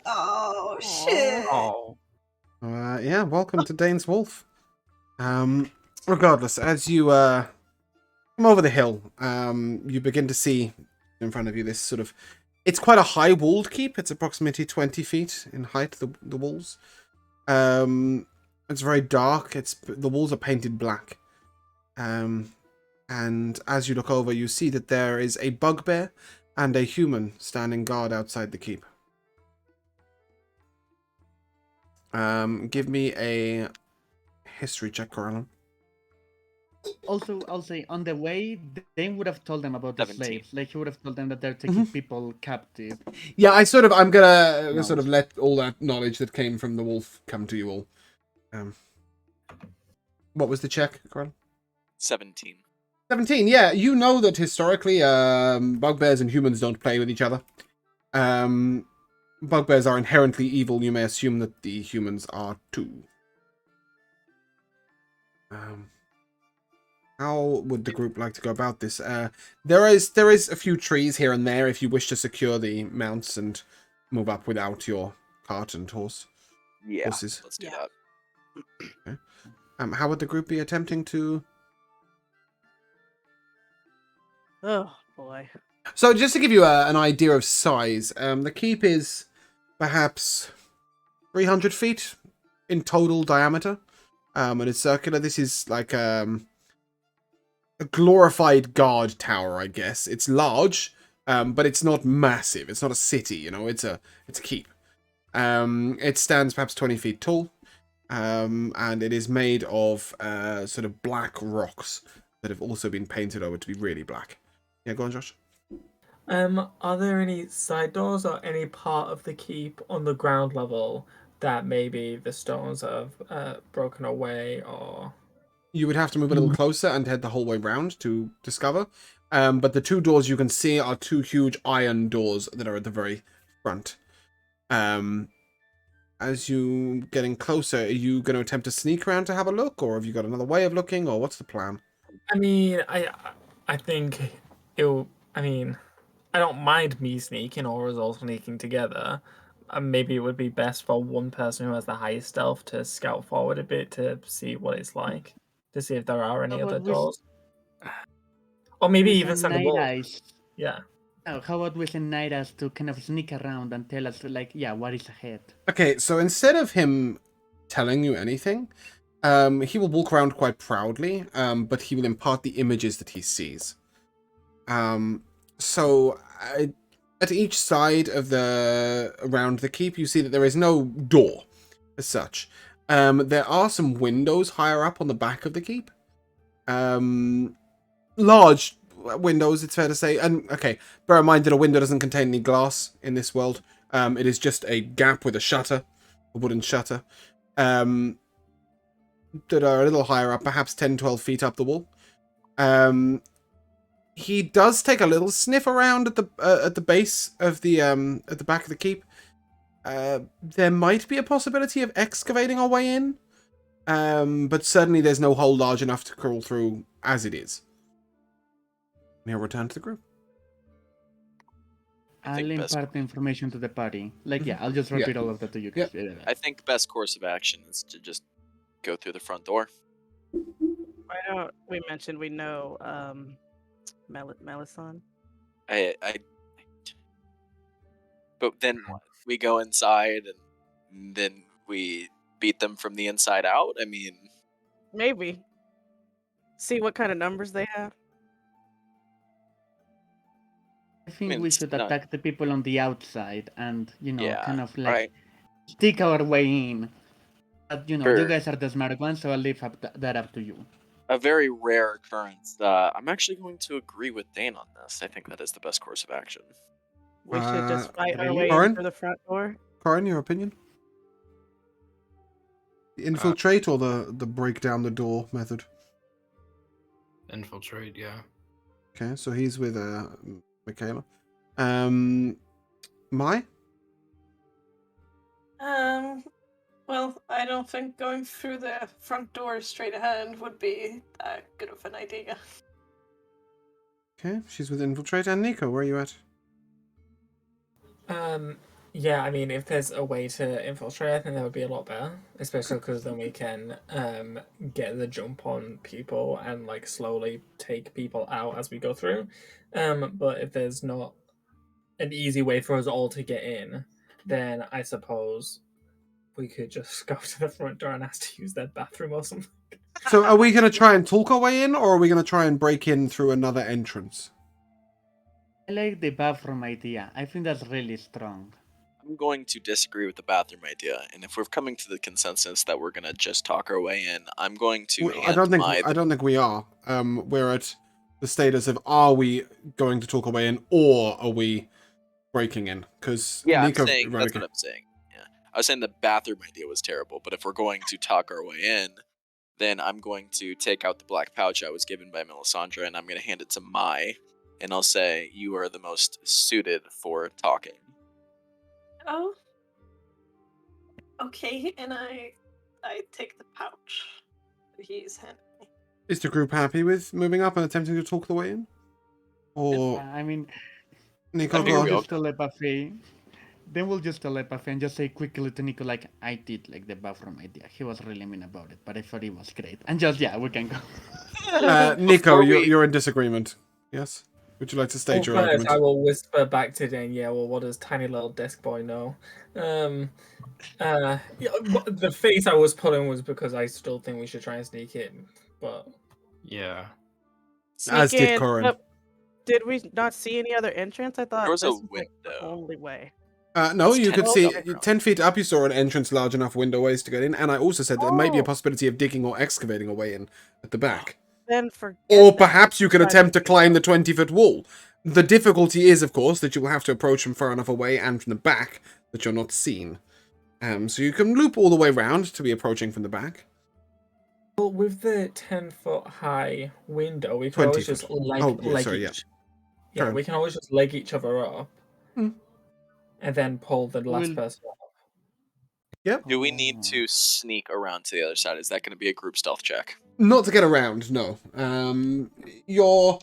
F: Oh shit.
G: Oh.
A: Yeah, welcome to Dane's Wolf. Regardless, as you come over the hill, you begin to see in front of you this sort of It's quite a high walled keep. It's approximately 20 feet in height, the walls. It's very dark. The walls are painted black. And as you look over, you see that there is a bugbear and a human standing guard outside the keep. Give me a history check, Corellon.
D: Also, I'll say on the way, Dane would have told them about the
B: 17.
D: slaves. Like he would have told them that they're taking people captive.
A: Yeah, I'm gonna
D: No.
A: sort of let all that knowledge that came from the wolf come to you all. What was the check, Corellon?
B: 17.
A: 17, yeah. You know that historically, bugbears and humans don't play with each other. Bugbears are inherently evil. You may assume that the humans are too. How would the group like to go about this? There is a few trees here and there if you wish to secure the mounts and move up without your cart and horses.
B: Let's do that.
A: Okay. How would the group be attempting to?
C: Oh boy.
A: So just to give you an idea of size, the keep is perhaps 300 feet in total diameter, and it's circular. This is like a glorified guard tower, I guess. It's large, but it's not massive. It's not a city, you know. It's a keep. It stands perhaps 20 feet tall, and it is made of sort of black rocks that have also been painted over to be really black. Yeah, go on, Josh.
G: Are there any side doors or any part of the keep on the ground level that maybe the stones have broken away or?
A: You would have to move a little closer and head the whole way round to discover. But the two doors you can see are two huge iron doors that are at the very front. As you getting closer, are you going to attempt to sneak around to have a look, or have you got another way of looking, or what's the plan?
G: I mean, I think it'll. I mean, I don't mind me sneaking or us all sneaking together. Maybe it would be best for one person who has the highest stealth to scout forward a bit to see what it's like, to see if there are any
D: How
G: other
D: about we
G: doors, or maybe
D: we
G: even
D: send
G: send a
D: Night
G: wolf.
D: Eyes?
G: Yeah.
D: Oh, how about we send Night Eyes to kind of sneak around and tell us, like, yeah, what is ahead?
A: Okay, so instead of him telling you anything, he will walk around quite proudly, but he will impart the images that he sees. So at each side of around the keep, you see that there is no door as such. There are some windows higher up on the back of the keep. Large windows, it's fair to say. And okay, bear in mind that a window doesn't contain any glass in this world. It is just a gap with a shutter, a wooden shutter, that are a little higher up, perhaps 10, 12 feet up the wall. He does take a little sniff around at the base of at the back of the keep. There might be a possibility of excavating our way in, but certainly there's no hole large enough to crawl through as it is. He'll return to the group.
D: I'll impart the information to the party. Like, yeah, I'll just repeat all of that to you guys. Yeah.
B: I think best course of action is to just go through the front door.
C: Why don't we mention we know Melisson?
B: But then we go inside and then we beat them from the inside out. I mean,
C: maybe see what kind of numbers they have.
D: I think we should attack the people on the outside and, kind of
B: right.
D: stick our way in. But, you guys are the smart ones, so I'll leave that up to you.
B: A very rare occurrence. I'm actually going to agree with Dane on this. I think that is the best course of action.
C: We should just fight our way
A: Corin?
C: in through the front door.
A: Corin, your opinion? The infiltrate or the break down the door method?
E: Infiltrate, yeah.
A: Okay, so he's with Michaela. Mai?
F: Well, I don't think going through the front door straight ahead would be that good of an idea.
A: Okay, she's with infiltrate. And Nico, where are you at?
G: Yeah, I mean, if there's a way to infiltrate, I think that would be a lot better, especially because then we can get the jump on people and slowly take people out as we go through. But if there's not an easy way for us all to get in, then I suppose we could just go to the front door and ask to use their bathroom or something.
A: So are we going to try and talk our way in, or are we going to try and break in through another entrance?
D: I like the bathroom idea. I think that's really strong.
B: I'm going to disagree with the bathroom idea, and if we're coming to the consensus that we're gonna just talk our way in, I'm going to hand
A: I don't
B: my.
A: think we are. We're at the status of, are we going to talk our way in, or are we breaking in? Because
B: Yeah,
A: Nico,
B: I'm saying that's what I'm saying. Yeah, I was saying the bathroom idea was terrible, but if we're going to talk our way in, then I'm going to take out the black pouch I was given by Melisandre, and I'm going to hand it to Mai, and I'll say you are the most suited for talking.
F: Oh. Okay, and I take the pouch that he's handing me.
A: Is the group happy with moving up and attempting to talk the way in? Or
D: I mean,
A: Nico,
B: I
A: go
B: figure
A: on.
B: we all
D: just telepathy. Then we'll just telepathy and just say quickly to Nico, like, I did like the bathroom idea. He was really mean about it, but I thought it was great. And just, yeah, we can go.
A: Nico,
B: Before we-
A: you're in disagreement. Yes? Would you like to state your
G: First,
A: argument?
G: I will whisper back to Dane. Yeah, well, what does tiny little desk boy know? The face I was pulling was because I still think we should try and sneak in, but
E: Yeah.
A: As
C: Sneak
A: did
C: in,
A: Corin.
C: but did we not see any other entrance? I thought
B: There was a
C: this was like the
B: window.
C: only way.
A: No,
B: It's
A: you
B: 10
A: could
B: feet
A: see
B: up, bro.
A: 10 feet up. You saw an entrance large enough window ways to get in, and I also said there might be a
C: Oh.
A: possibility of digging or excavating a way in at the back.
C: Then forget
A: Or
C: that.
A: perhaps you could
C: Try
A: attempt to
C: to-
A: climb the 20-foot wall. The difficulty is, of course, that you will have to approach from far enough away and from the back that you're not seen. So you can loop all the way round to be approaching from the back.
G: well, with the 10-foot high window, we can
A: 20
G: always just
A: foot.
G: leg,
A: Oh, yeah,
G: leg
A: sorry,
G: each.
A: Carry
G: Yeah,
A: on.
G: we can always just leg each other up,
A: Hmm.
G: and then pull the last
D: Will-
G: person up.
A: Yep.
B: Do we need to sneak around to the other side? Is that going to be a group stealth check?
A: Not to get around, no. You're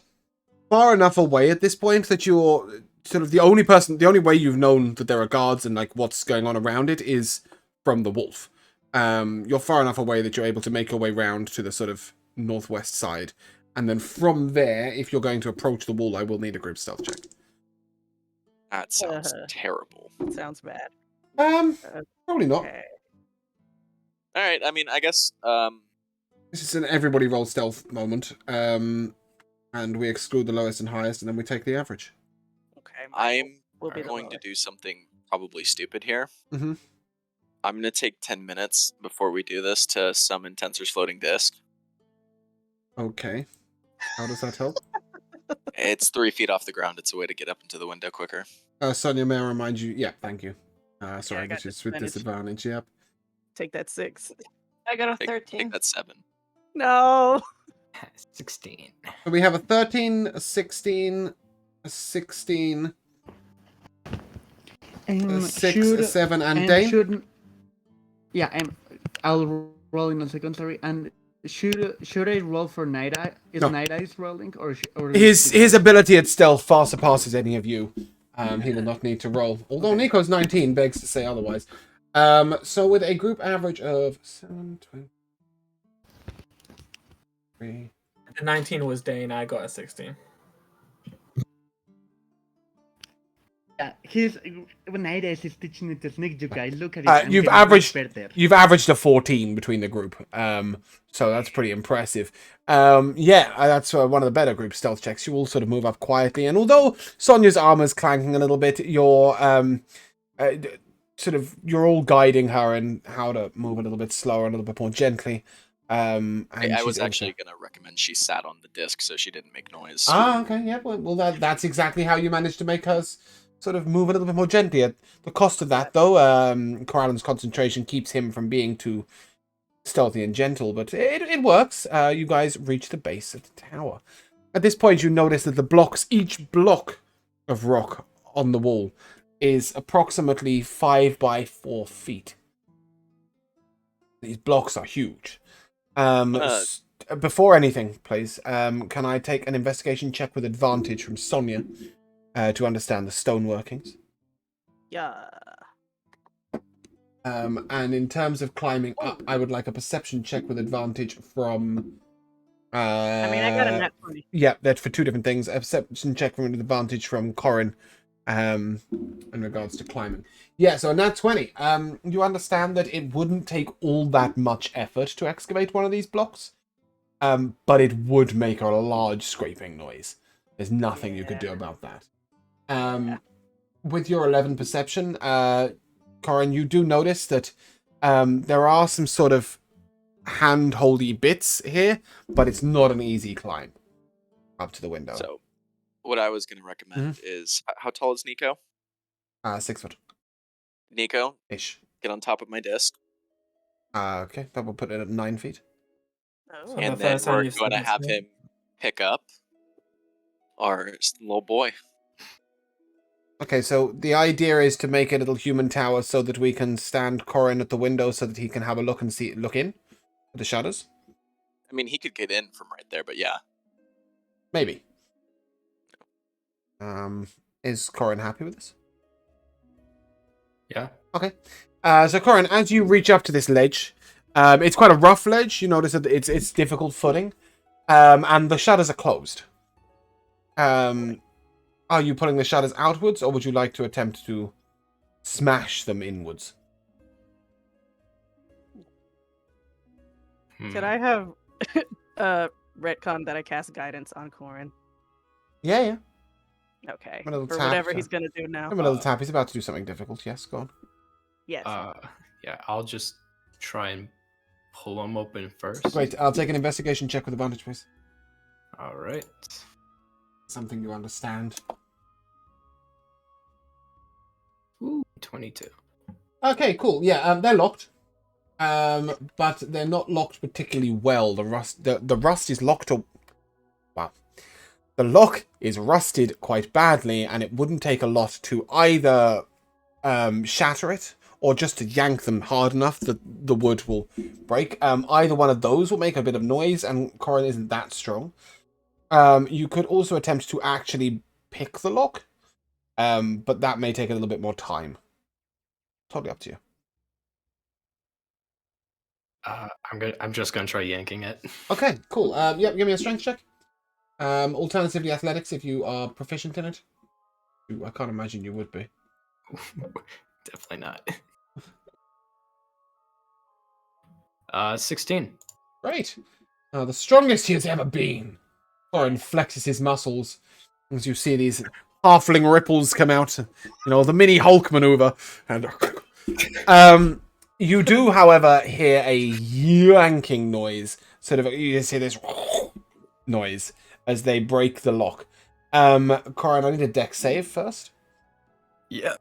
A: far enough away at this point that you're sort of the only way you've known that there are guards and like what's going on around it is from the wolf. You're far enough away that you're able to make your way round to the sort of northwest side. And then from there, if you're going to approach the wall, I will need a group stealth check.
B: That sounds terrible.
C: Sounds bad.
A: Probably not.
C: Okay.
B: All right. I mean, I guess.
A: This is an everybody roll stealth moment. And we exclude the lowest and highest, and then we take the average.
C: Okay.
B: I'm
C: Will be the
B: going to
C: lowest.
B: do something probably stupid here.
A: Mm-hmm.
B: I'm going to take 10 minutes before we do this to summon Tensor's floating disc.
A: Okay. How does that help?
B: It's 3 feet off the ground. It's a way to get up into the window quicker.
A: Sonia, may I remind you? Yeah, thank you. Sorry,
C: I got
A: this is with
C: disadvantage.
A: disadvantage, yep.
C: Take that 6.
F: I got a
B: Take
F: 13.
B: that 7.
C: No.
E: 16.
A: So we have a 13, a 16, a 16, a 6, a 7, and Dane?
D: Yeah, I'll roll in a second, sorry. And should I roll for Night Eye? Is
A: No.
D: Night Eyes rolling? Or
A: His ability at stealth far surpasses any of you. He will not need to roll. Although
D: Okay.
A: Nico's 19 begs to say otherwise. So with a group average of 7, 23...
G: The 19 was Dane. I got a 16.
D: Yeah, Night Eyes is teaching it to sneak, you guys. Look at it. I'm
A: You've
D: getting much
A: averaged
D: better.
A: a 14 between the group. So that's pretty impressive. That's one of the better group stealth checks. You all sort of move up quietly, and although Sonia's armor's clanking a little bit, you're you're all guiding her in how to move a little bit slower, a little bit more gently. And
B: I was
A: she's able
B: actually
A: to-
B: going to recommend she sat on the disc so she didn't make noise.
A: Okay, yeah. Well, that's exactly how you managed to make her sort of move a little bit more gently. At the cost of that, though, Kelan's concentration keeps him from being too stealthy and gentle, but it works. You guys reach the base of the tower. At this point, you notice that each block of rock on the wall is approximately 5 by 4 feet. These blocks are huge. Before anything, please, can I take an investigation check with advantage from Sonia to understand the stone workings?
C: Yeah.
A: And in terms of climbing up, I would like a perception check with advantage from...
C: I mean, I got a net 20.
A: Yeah, that's for 2 different things. A perception check with advantage from Corin in regards to climbing. Yeah, so nat 20. You understand that it wouldn't take all that much effort to excavate one of these blocks, but it would make a large scraping noise. There's nothing you could do about that. With your 11 perception, Corin, you do notice that there are some sort of hand-holdy bits here, but it's not an easy climb up to the window.
B: So, what I was going to recommend is, how tall is Nico?
A: 6 foot.
B: Nico,
A: Ish.
B: get on top of my disc.
A: Okay, that will put it at 9 feet.
C: Oh.
G: So
B: And
G: the
B: then
G: first time
B: we're
G: you've
B: going to
G: seen
B: have
G: this,
B: him pick up our little boy.
A: Okay, so the idea is to make a little human tower so that we can stand Corin at the window so that he can have a look and look in at the shadows.
B: I mean, he could get in from right there, but yeah.
A: Maybe. Is Corin happy with this?
E: Yeah.
A: Okay. So Corin, as you reach up to this ledge, it's quite a rough ledge. You notice that it's difficult footing, and the shutters are closed. Are you pulling the shutters outwards, or would you like to attempt to smash them inwards?
C: Could I have retcon that I cast guidance on Corin?
A: Yeah.
C: Okay.
A: A little
C: For
A: tap,
C: whatever
A: so-
C: he's gonna do now.
A: Give him a little tap. He's about to do something difficult. Yes, go on.
C: Yes.
E: Yeah, I'll just try and pull them open first.
A: Great. I'll take an investigation check with advantage, please.
E: All right.
A: Something you understand.
E: Ooh, 22.
A: Okay, cool. Yeah, they're locked. But they're not locked particularly well. The rust is locked up. Wow. The lock is rusted quite badly, and it wouldn't take a lot to either shatter it or just to yank them hard enough that the wood will break. Either one of those will make a bit of noise, and Corin isn't that strong. You could also attempt to actually pick the lock, but that may take a little bit more time. Totally up to you.
E: I'm just gonna try yanking it.
A: Okay, cool. Yep, give me a strength check. Alternatively, athletics if you are proficient in it. I can't imagine you would be.
E: Definitely not. 16.
A: Great. The strongest he has ever been. Thorin flexes his muscles as you see these halfling ripples come out. You know, the mini Hulk maneuver. And you do, however, hear a yanking noise. Sort of, you just hear this noise as they break the lock. Corin, I need a dex save first.
E: Yeah.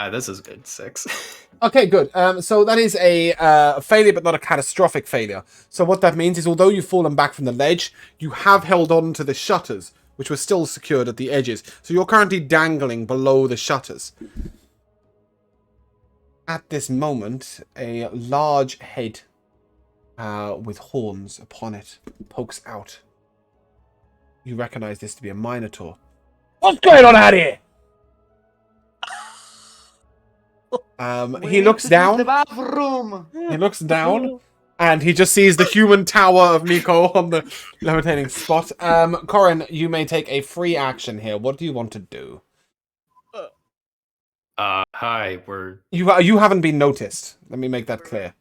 E: This is good. 6.
A: Okay, good. So that is a failure, but not a catastrophic failure. So what that means is, although you've fallen back from the ledge, you have held on to the shutters, which were still secured at the edges. So you're currently dangling below the shutters. At this moment, a large head with horns upon it pokes out. You recognize this to be a minotaur. What's going on out here? He looks down.
D: The bathroom.
A: He looks down, and he just sees the human tower of Nico on the levitating spot. Corin, you may take a free action here. What do you want to do?
E: Hi,
A: You haven't been noticed. Let me make that clear.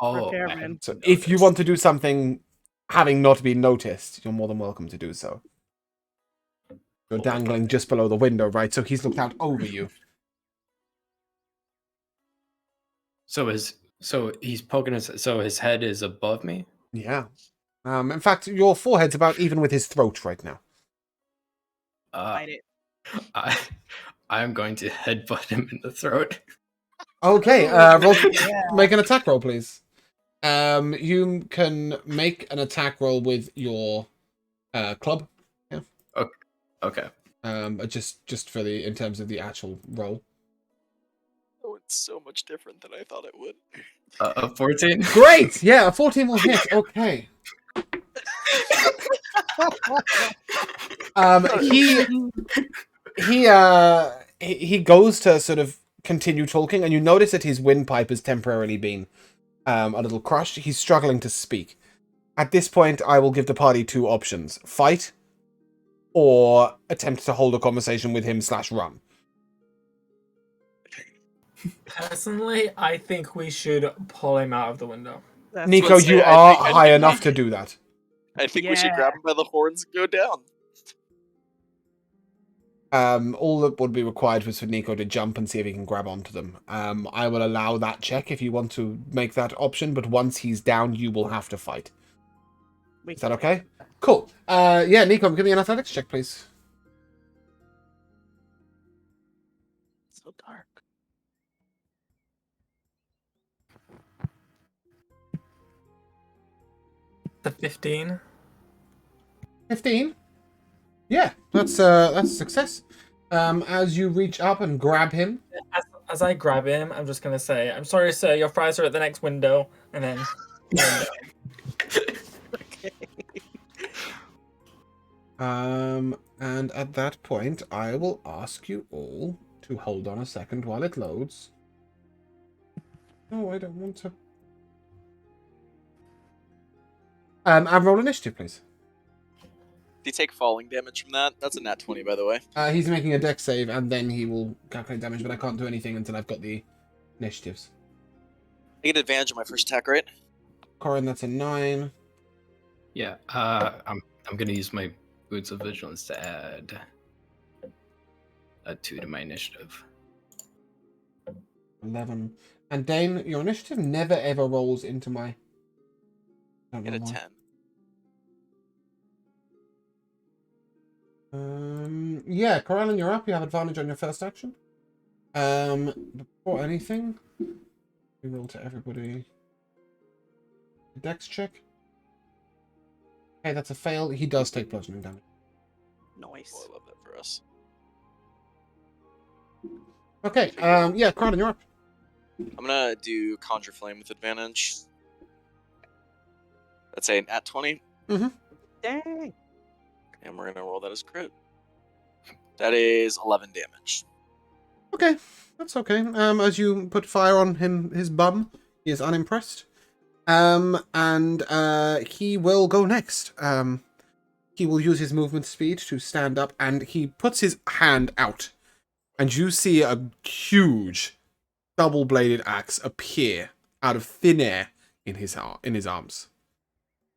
C: Repairman.
A: So if you want to do something having not been noticed, you're more than welcome to do so. You're dangling just below the window, right? So he's looked out over you.
E: So he's poking his head is above me?
A: Yeah. In fact, your forehead's about even with his throat right now.
C: Fight it.
E: I'm going to headbutt him in the throat.
A: Okay,
C: Yeah.
A: make an attack roll, please. You can make an attack roll with your club. Yeah.
E: Okay.
A: Just for in terms of the actual roll.
B: Oh, it's so much different than I thought it would.
E: 14.
A: Great. Yeah, a 14 will hit. Okay. He goes to sort of continue talking, and you notice that his windpipe has temporarily been a little crushed. He's struggling to speak. At this point, I will give the party two options: fight or attempt to hold a conversation with him / run.
G: Personally, I think we should pull him out of the window.
C: That's
A: Nico,
B: Let's say,
A: you
B: I
A: are
B: think-
A: high enough to do that.
B: I think we should grab him by the horns and go down.
A: All that would be required was for Nico to jump and see if he can grab onto them. I will allow that check if you want to make that option, but once he's down, you will have to fight. Is that okay? Cool. Yeah, Nico, give me an athletics check, please.
C: So dark.
G: The 15.
A: 15. Yeah, that's a success. As you reach up and grab him.
G: As I grab him, I'm just gonna say, "I'm sorry, sir. Your fries are at the next window," and then.
C: Okay.
A: And at that point, I will ask you all to hold on a second while it loads. No, I don't want to. And roll initiative, please.
B: Do you take falling damage from that? That's a nat 20, by the way.
A: He's making a dex save, and then he will calculate damage, but I can't do anything until I've got the initiatives.
B: I get advantage on my first attack, right?
A: Corin, that's a 9.
E: Yeah, I'm gonna use my Boots of Vigilance to add a 2 to my initiative.
A: 11. And Dane, your initiative never ever rolls into my...
B: I get a 10.
A: Yeah, Corellin, you're up. You have advantage on your first action. Before anything, we roll to everybody. Dex check. Okay, that's a fail. He does take bludgeoning damage.
C: Nice.
B: Oh, I love that for us.
A: Okay, yeah, Corellin, you're up.
B: I'm gonna do Conjure Flame with advantage. That's a nat 20.
C: Dang.
B: And we're gonna roll that as crit. That is 11 damage.
A: Okay, that's okay. As you put fire on his bum, he is unimpressed. And he will go next. He will use his movement speed to stand up, and he puts his hand out, and you see a huge double-bladed axe appear out of thin air in his arms.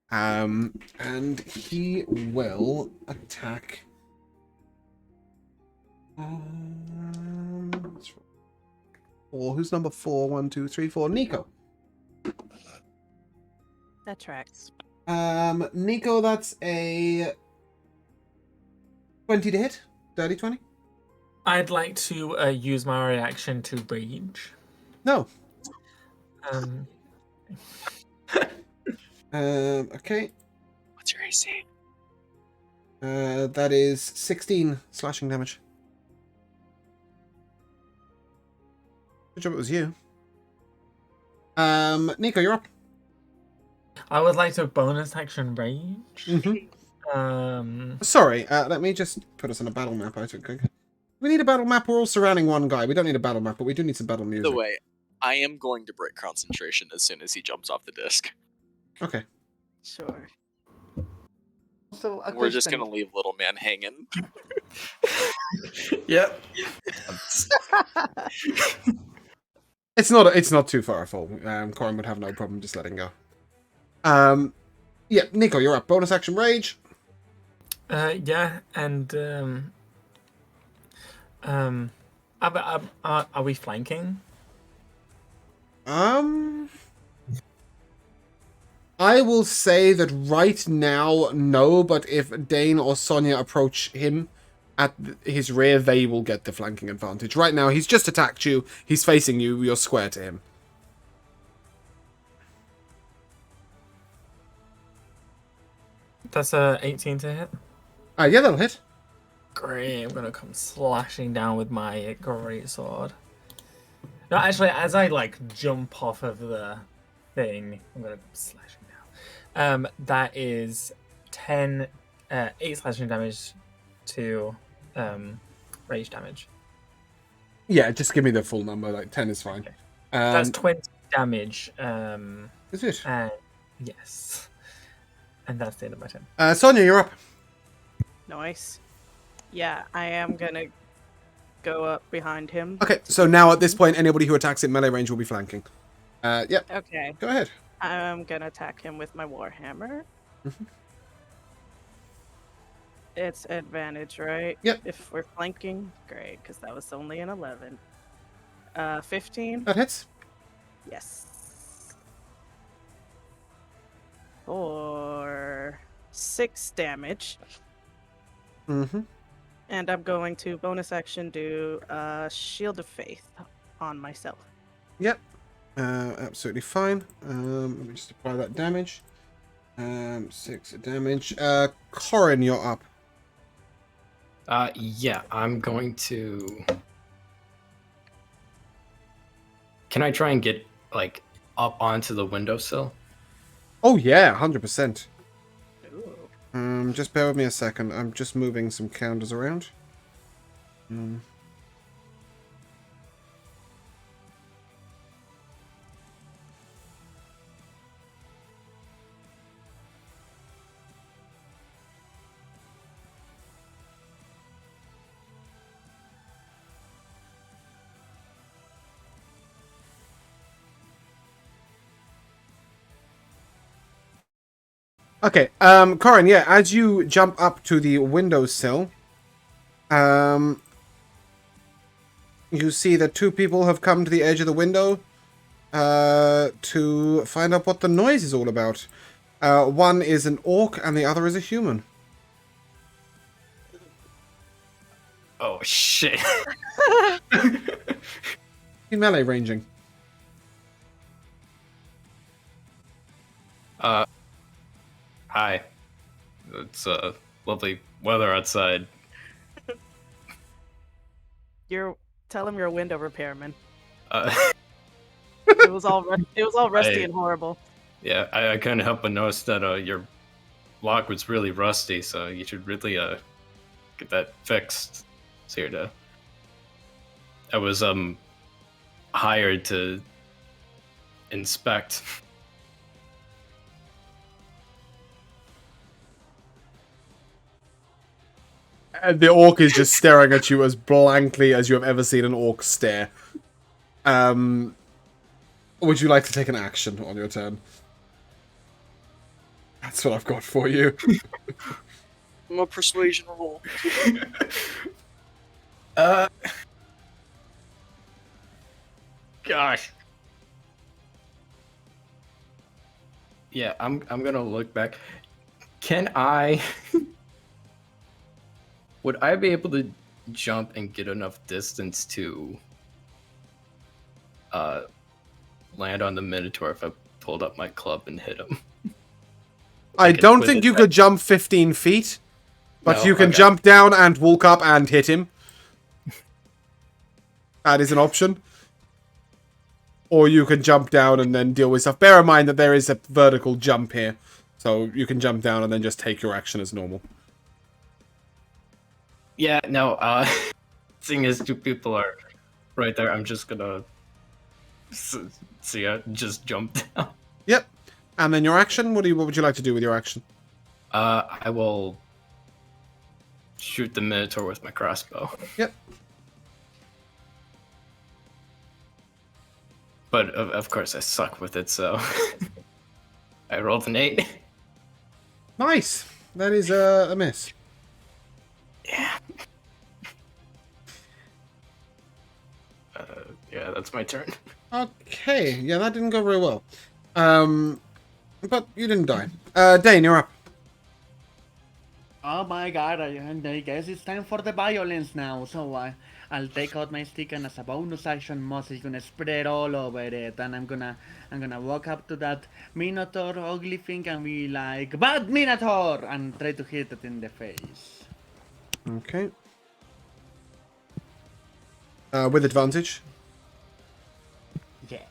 A: And he will attack. Who's number 4? 1, 2, 3, 4. Nico.
C: That tracks.
A: Nico, that's a 20 to hit. Dirty 20.
G: I'd like to use my reaction to rage.
A: No. Okay.
B: What's your AC?
A: That is 16 slashing damage. Good job, it was you. Nico, you're up.
G: I would like to bonus action rage.
A: Sorry, let me just put us on a battle map. We need a battle map. We're all surrounding one guy. We don't need a battle map, but we do need some battle music.
B: Either way, I am going to break concentration as soon as he jumps off the disc.
A: Okay.
C: Sure.
D: So
B: We're just gonna leave little man hanging.
E: Yep.
A: It's not too far a fall. Corin would have no problem just letting go. Yeah, Nico, you're up. Bonus action rage.
G: Yeah, and are we flanking?
A: I will say that right now, no, but if Dane or Sonia approach him at his rear, they will get the flanking advantage. Right now, he's just attacked you. He's facing you. You're square to him.
G: That's a 18 to hit.
A: Yeah, that'll hit.
G: Great, I'm gonna come slashing down with my great sword. No, actually, as I like jump off of the thing, I'm gonna come slashing down. That is 8 slashing damage to rage damage.
A: Yeah, just give me the full number. Like 10 is fine.
G: Okay. That's 20 damage.
A: Is it?
G: Yes. And that's the end of my turn.
A: Sonia, you're up.
C: Nice. Yeah, I am gonna go up behind him.
A: Okay, so now at this point, anybody who attacks in melee range will be flanking. Yep,
C: Okay,
A: go ahead.
C: I'm gonna attack him with my warhammer.
A: Mhm.
C: It's advantage, right?
A: Yep.
C: If we're flanking, great, because that was only an 11. 15.
A: That hits.
C: Yes. For 6 damage.
A: Mm-hmm.
C: And I'm going to bonus action do Shield of Faith on myself.
A: Yep. Absolutely fine. Let me just apply that damage. 6 damage. Corin, you're up.
E: Yeah, I'm going to. Can I try and get like up onto the windowsill?
A: Oh yeah, 100%.
C: Ooh.
A: Just bear with me a second. I'm just moving some counters around. Okay, Corin, yeah, as you jump up to the windowsill, you see that 2 people have come to the edge of the window, to find out what the noise is all about. One is an orc and the other is a human.
E: Oh shit!
A: In melee ranging.
E: Hi. It's lovely weather outside.
C: Tell him you're a window repairman.
E: Uh,
C: It was all rusty
E: I-
C: and horrible.
E: yeah, I couldn't help but notice that your lock was really rusty, so you should really get that fixed. So here to. I was hired to inspect.
A: And the orc is just staring at you as blankly as you have ever seen an orc stare. Would you like to take an action on your turn? That's what I've got for you.
B: I'm a persuasion roll.
E: Gosh. Yeah, I'm gonna look back. Can I? Would I be able to jump and get enough distance to land on the Minotaur if I pulled up my club and hit him?
A: I
E: Like
A: don't
E: with
A: think
E: it-
A: you could jump 15 feet, but
E: No?
A: you can
E: Okay.
A: jump down and walk up and hit him. That is an option. Or you can jump down and then deal with stuff. Bear in mind that there is a vertical jump here. So you can jump down and then just take your action as normal.
E: Yeah, no, seeing as 2 people are right there, I'm just gonna just jump down.
A: Yep. And then your action? What would you like to do with your action?
E: I will shoot the Minotaur with my crossbow.
A: Yep.
E: But of course I suck with it, so I rolled an 8.
A: Nice. That is a miss.
E: Yeah. Yeah, that's my turn.
A: Okay. Yeah, that didn't go very well. But you didn't die. Dane, you're up.
D: Oh my god, I guess it's time for the violence now. So I'll take out my stick and as a bonus action, Moss is gonna spread all over it, and I'm gonna walk up to that Minotaur ugly thing and be like, "Bad Minotaur!" and try to hit it in the face.
A: Okay. With advantage.
D: Yes,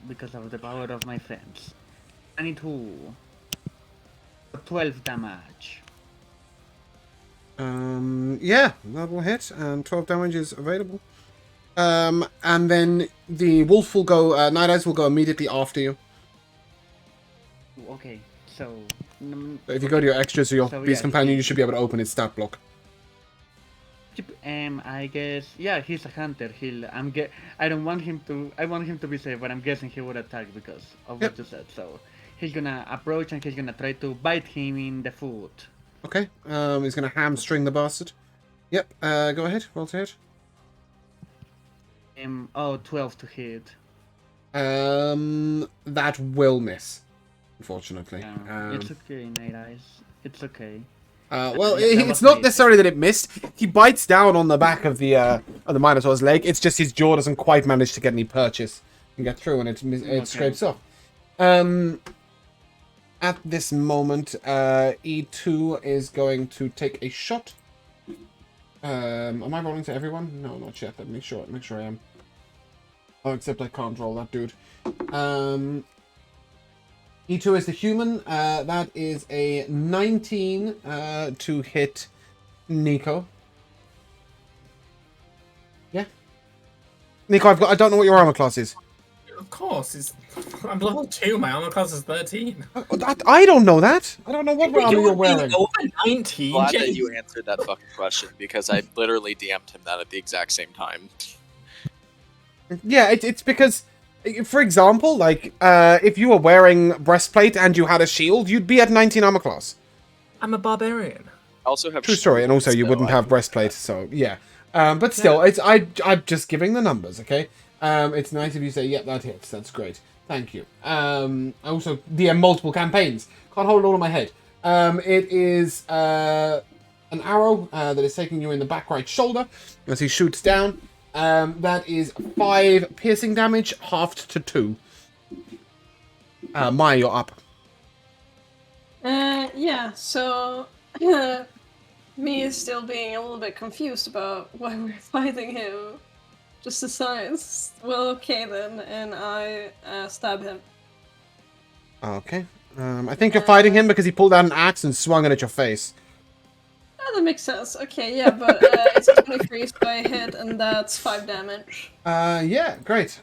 D: because of the power of my friends. 22. 12 damage.
A: Yeah, that will hit, and 12 damage is available. And then the wolf will go, Night Eyes will go immediately after you.
D: Okay, so...
A: So if you go to your extras or your
D: So,
A: beast
D: yeah,
A: companion,
D: he-
A: you should be able to open its stat block.
D: I guess yeah, he's a hunter. I don't want him to. I want him to be safe, but I'm guessing he would attack because of
A: Yep.
D: what you said. So he's gonna approach and he's gonna try to bite him in the foot.
A: Okay. He's going to hamstring the bastard. Yep. Go ahead. Roll to hit.
D: 12 to hit.
A: That will miss, unfortunately.
D: It's okay, Night Eyes. It's okay.
A: Well,
D: Yeah, that
A: it's
D: was
A: not
D: me.
A: necessarily that it missed. He bites down on the back of the Minotaur's leg. It's just his jaw doesn't quite manage to get any purchase and get through, and it
D: Okay.
A: scrapes off. At this moment, E2 is going to take a shot. Am I rolling to everyone? No, not yet. Let me make sure I am. Oh, except I can't roll that dude. E2 is the human. That is a 19 to hit Nico. Yeah. Nico, I don't know what your armor class is.
G: Of course, I'm level 2. My armor class is 13.
A: I don't know that. I don't know what armor you're wearing.
G: Over 19.
B: Glad that
G: James.
B: you answered that fucking question because I literally DM'd him that at the exact same time.
A: Yeah, it's because, for example, like, if you were wearing breastplate and you had a shield, you'd be at 19 armor class.
G: I'm a barbarian.
B: I also have
A: True story, and also you
B: so
A: wouldn't
B: I
A: have
B: can-
A: breastplate, so yeah. But still, I'm just giving the numbers, okay? It's nice if you say, yep, that hits. That's great. Thank you. I also DM multiple campaigns. Can't hold it all in my head. It is an arrow that is taking you in the back right shoulder as he shoots down. That is 5 piercing damage, halved to 2. Maya, you're up.
F: Yeah, so me is still being a little bit confused about why we're fighting him. Just decides, well, okay then, and I stab him.
A: Okay. I think you're fighting him because he pulled out an axe and swung it at your face.
F: Oh, that makes sense. Okay, yeah, but it's a 23, so I hit, and that's 5 damage.
A: Yeah, great.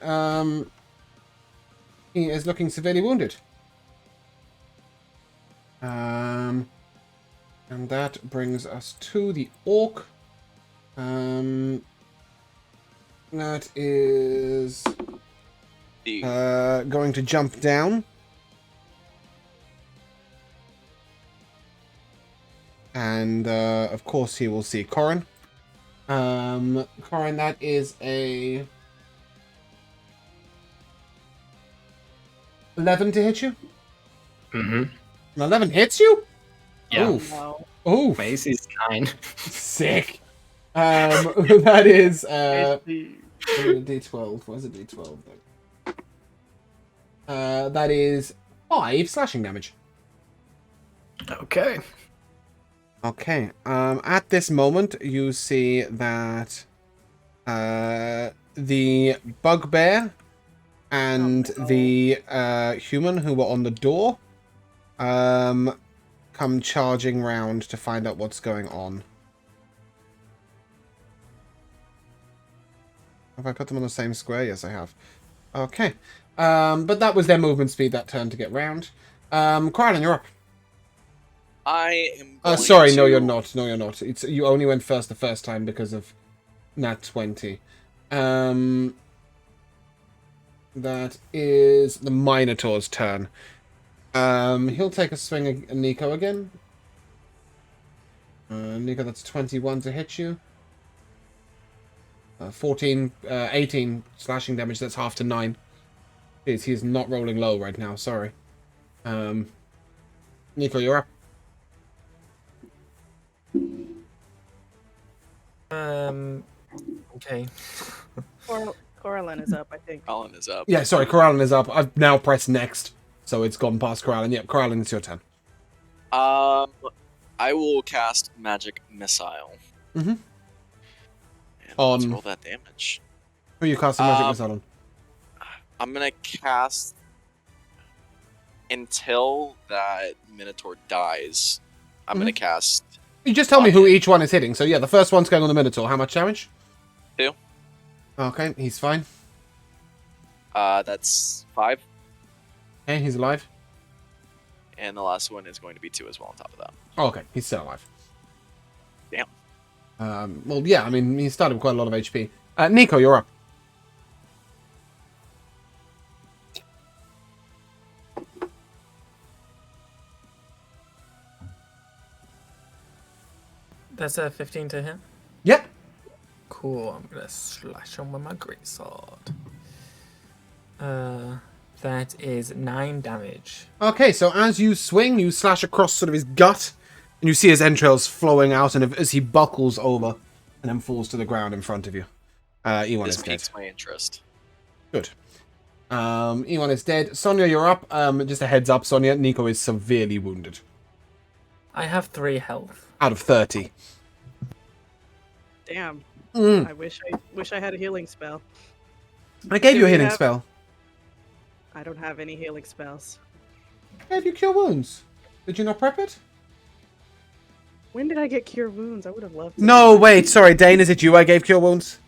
A: He is looking severely wounded. And that brings us to the orc. That is going to jump down. And, of course, he will see Corin. Corin, that is a 11 to hit you?
E: Mm-hmm.
A: An 11 hits you?
E: Yeah.
A: Oof.
C: No.
A: Oof.
E: My AC is 9.
A: Sick. That is
D: It's the-
A: D12. Where's a D12 then? That is 5 slashing damage.
E: Okay.
A: Okay. At this moment, you see that the bugbear and the human who were on the door come charging round to find out what's going on. Have I put them on the same square? Yes, I have. Okay. But that was their movement speed that turn to get round. Krylan, you're up.
B: I am. Going
A: Sorry, no,
B: to-
A: you're not. No, you're not. It's you only went first the first time because of nat 20. That is the Minotaur's turn. He'll take a swing at Nico again. Nico, that's 21 to hit you. 18 slashing damage. That's half to 9. He's not rolling low right now. Sorry. Nico, you're up.
G: Okay.
C: Coraline is up, I think.
B: Colin is up.
A: Yeah, sorry, Corallan is up. I've now pressed next, so it's gone past Corallan. Yep, Corallan, it's your turn.
B: I will cast Magic Missile.
A: Mhm.
B: And let's
A: On-
B: roll that damage.
A: Who are you casting Magic Missile on?
B: I'm gonna cast until that Minotaur dies. I'm gonna cast.
A: You just tell me who each one is hitting. So yeah, the first one's going on the Minotaur. How much damage?
B: 2.
A: Okay, he's fine.
B: That's 5,
A: Okay, he's alive.
B: and the last one is going to be 2 as well on top of that.
A: Oh, okay, he's still alive.
B: Damn.
A: Well, yeah, I mean, he started with quite a lot of HP. Nico, you're up.
G: That's a 15 to hit.
A: Yep.
G: Cool. I'm gonna slash him with my greatsword. That is 9 damage.
A: Okay, so as you swing, you slash across sort of his gut, and you see his entrails flowing out, and as he buckles over, and then falls to the ground in front of you. Ewan
B: This
A: is dead.
B: piques my interest.
A: Good. Ewan is dead. Sonia, you're up. Just a heads up, Sonia. Nico is severely wounded.
G: I have 3 health.
A: Out of 30.
C: Damn.
A: Mm.
C: I wish I had a healing spell.
A: I gave
C: Do
A: you a
C: we
A: healing
C: have-
A: spell.
C: I don't have any healing spells.
A: I gave you Cure Wounds. Did you not prep it?
C: When did I get Cure Wounds? I would have loved to.
A: No, wait. Sorry, Dane, is it you I gave Cure Wounds?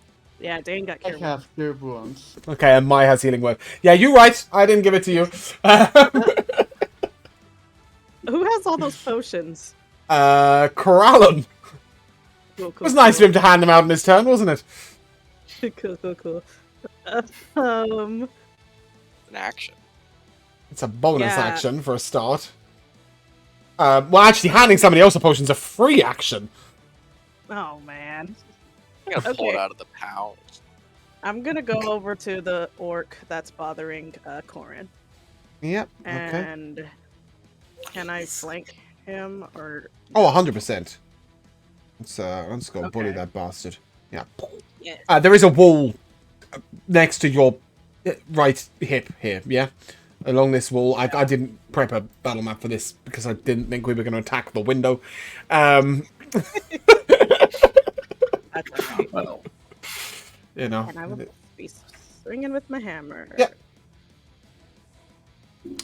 C: Yeah, Dane got
D: I
C: Cure Wounds.
D: have cure wounds.
A: Okay, and Mai has healing word. Yeah, you're right. I didn't give it to you.
C: Who has all those potions?
A: Corallon.
C: Cool,
A: It was nice of him to hand them out in his turn, wasn't it?
C: Cool.
B: An action.
A: It's a bonus
C: Yeah.
A: action for a start. Well, actually, handing somebody else a potion's a free action.
C: Oh man.
B: I'm gonna pull it
C: Okay.
B: out of the pouch.
C: I'm gonna go over to the orc that's bothering Corin.
A: Yep. Okay.
C: And can I flank him or
A: Oh, 100%. Let's go bully
C: Okay.
A: that bastard. Yeah.
C: yeah.
A: There is a wall next to your right hip here, yeah? Along this wall. I didn't prep a battle map for this because I didn't think we were going to attack the window.
C: That's okay.
E: Well,
A: You know.
C: And I will be swinging with my hammer.
A: Yep.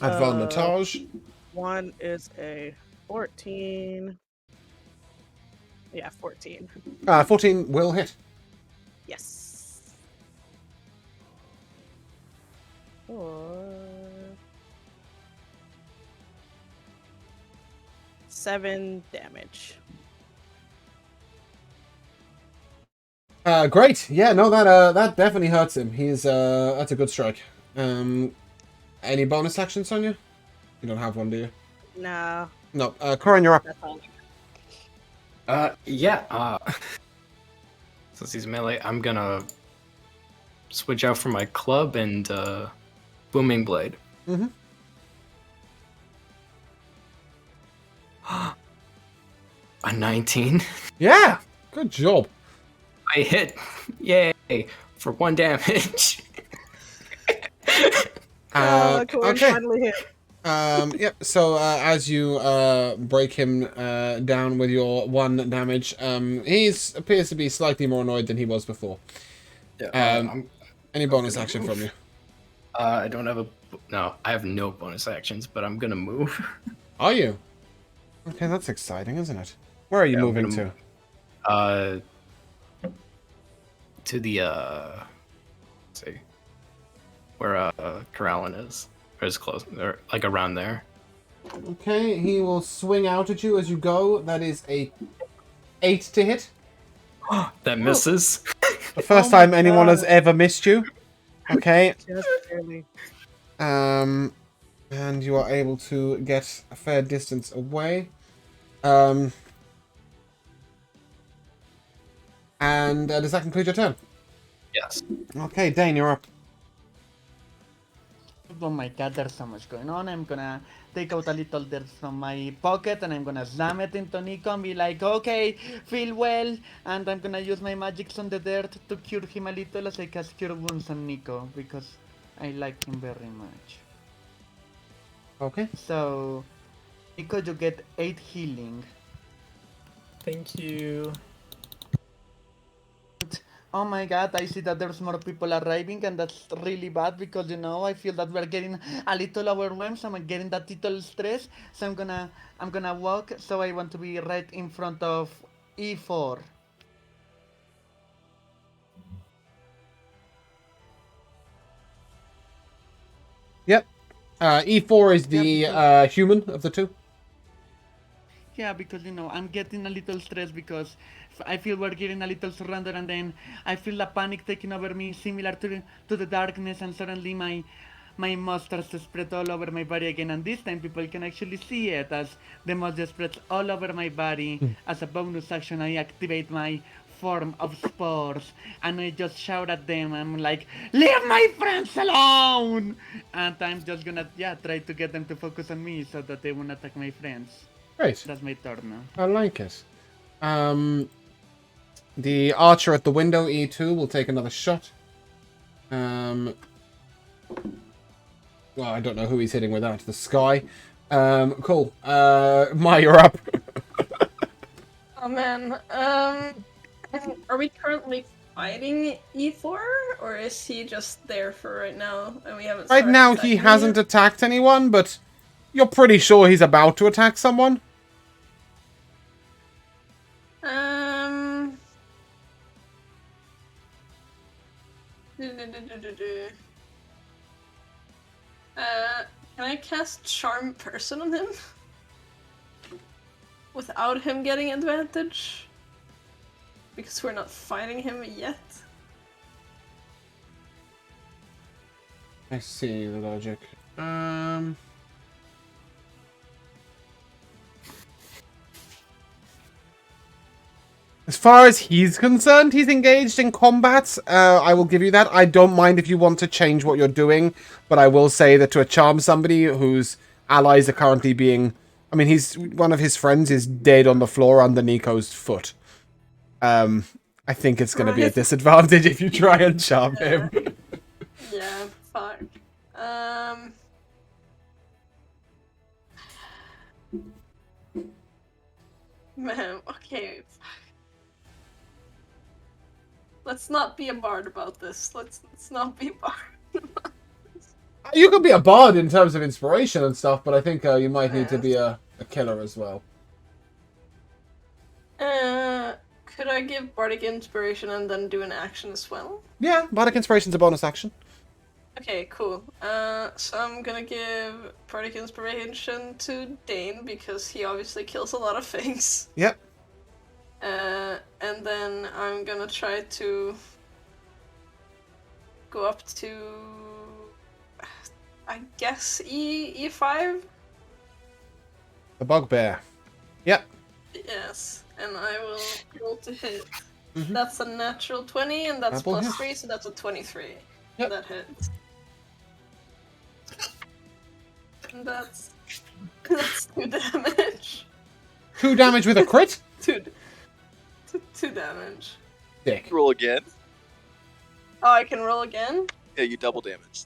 A: Advantage.
C: One is a 14. Yeah, 14.
A: 14 will hit.
C: Yes. Or 7 damage.
A: Great. Yeah, no, that definitely hurts him. He's that's a good strike. Any bonus actions, Sonia? You don't have one, do you?
C: No,
A: No. Corin, you're up.
C: that's all.
E: yeah. Since he's melee, I'm gonna switch out for my club and booming blade.
A: Mhm.
E: A 19.
A: Yeah. Good job.
E: I hit. Yay! For 1 damage.
C: Corin
A: Okay.
C: finally hit.
A: Yep. So as you break him down with your 1 damage, he appears to be slightly more annoyed than he was before.
E: Yeah.
A: Any bonus action from you?
E: I don't have I have no bonus actions, but I'm gonna move.
A: Are you? Okay, that's exciting, isn't it? Where are you
E: Yeah, I'm
A: moving
E: gonna
A: to?
E: To the let's see, where Kelaan is, or is close, or like around there.
A: Okay, he will swing out at you as you go. That is a 8 to hit.
E: That misses.
A: The first
C: Oh my
A: time anyone has
C: God.
A: ever missed you. Okay.
C: Just barely.
A: And you are able to get a fair distance away. And does that conclude your turn?
E: Yes.
A: Okay, Dane, you're up.
D: Oh my god, there's so much going on. I'm gonna take out a little dirt from my pocket and I'm gonna slam it into Nico and be like, okay, feel well. And I'm gonna use my magics on the dirt to cure him a little as I cast Cure Wounds on Nico because I like him very much.
A: Okay.
D: So, Nico, you get 8 healing.
G: Thank you.
D: Oh my god, I see that there's more people arriving and that's really bad because I feel that we're getting a little overwhelmed, so I'm getting that little stress. So I'm gonna walk, so I want to be right in front of E4.
A: Yep. E4 is the human of the two.
D: Yeah, because I'm getting a little stressed because I feel we're getting a little surrounded, and then I feel a panic taking over me, similar to the darkness, and suddenly my monsters spread all over my body again, and this time people can actually see it as the monster spreads all over my body. As a bonus action, I activate my form of spores, and I just shout at them. I'm like, "Leave my friends alone!" And I'm just gonna try to get them to focus on me so that they won't attack my friends.
A: Great.
D: That's my turn now.
A: I like it. The archer at the window, E2, will take another shot. Well, I don't know who he's hitting with that. The sky. Cool. Mai, you're up.
F: Oh man. Are we currently fighting E4, or is he just there for right now and we haven't?
A: Right
F: started
A: now, he
F: attacking
A: hasn't
F: yet?
A: attacked anyone, but you're pretty sure he's about to attack someone.
F: Um. do. Can I cast Charm Person on him? Without him getting advantage? Because we're not fighting him yet?
A: I see the logic. As far as he's concerned, he's engaged in combat. I will give you that. I don't mind if you want to change what you're doing, but I will say that to charm somebody whose allies are currently being... I mean, one of his friends is dead on the floor under Nico's foot. I think it's going to be a disadvantage if you try and charm him.
F: Yeah, fuck. Man, okay. Let's not be a bard about this. Let's not be a bard.
A: You could be a bard in terms of inspiration and stuff, but I think you might need to be a killer as well.
F: Could I give bardic inspiration and then do an action as well?
A: Yeah, bardic inspiration's a bonus action.
F: Okay, cool. So I'm gonna give bardic inspiration to Dane because he obviously kills a lot of things.
A: Yep.
F: And then I'm gonna try to go up to, I guess, E5?
A: The bugbear. Yep.
F: Yes, and I will roll to hit.
A: Mhm.
F: That's a natural 20, and that's
A: Double
F: plus
A: hit.
F: 3, so that's a 23.
A: Yep.
F: That hits. And that's 2 damage.
A: 2 damage with a crit?
F: 2 damage.
A: Dick.
B: Roll again.
F: Oh, I can roll again?
B: Yeah, you double damage.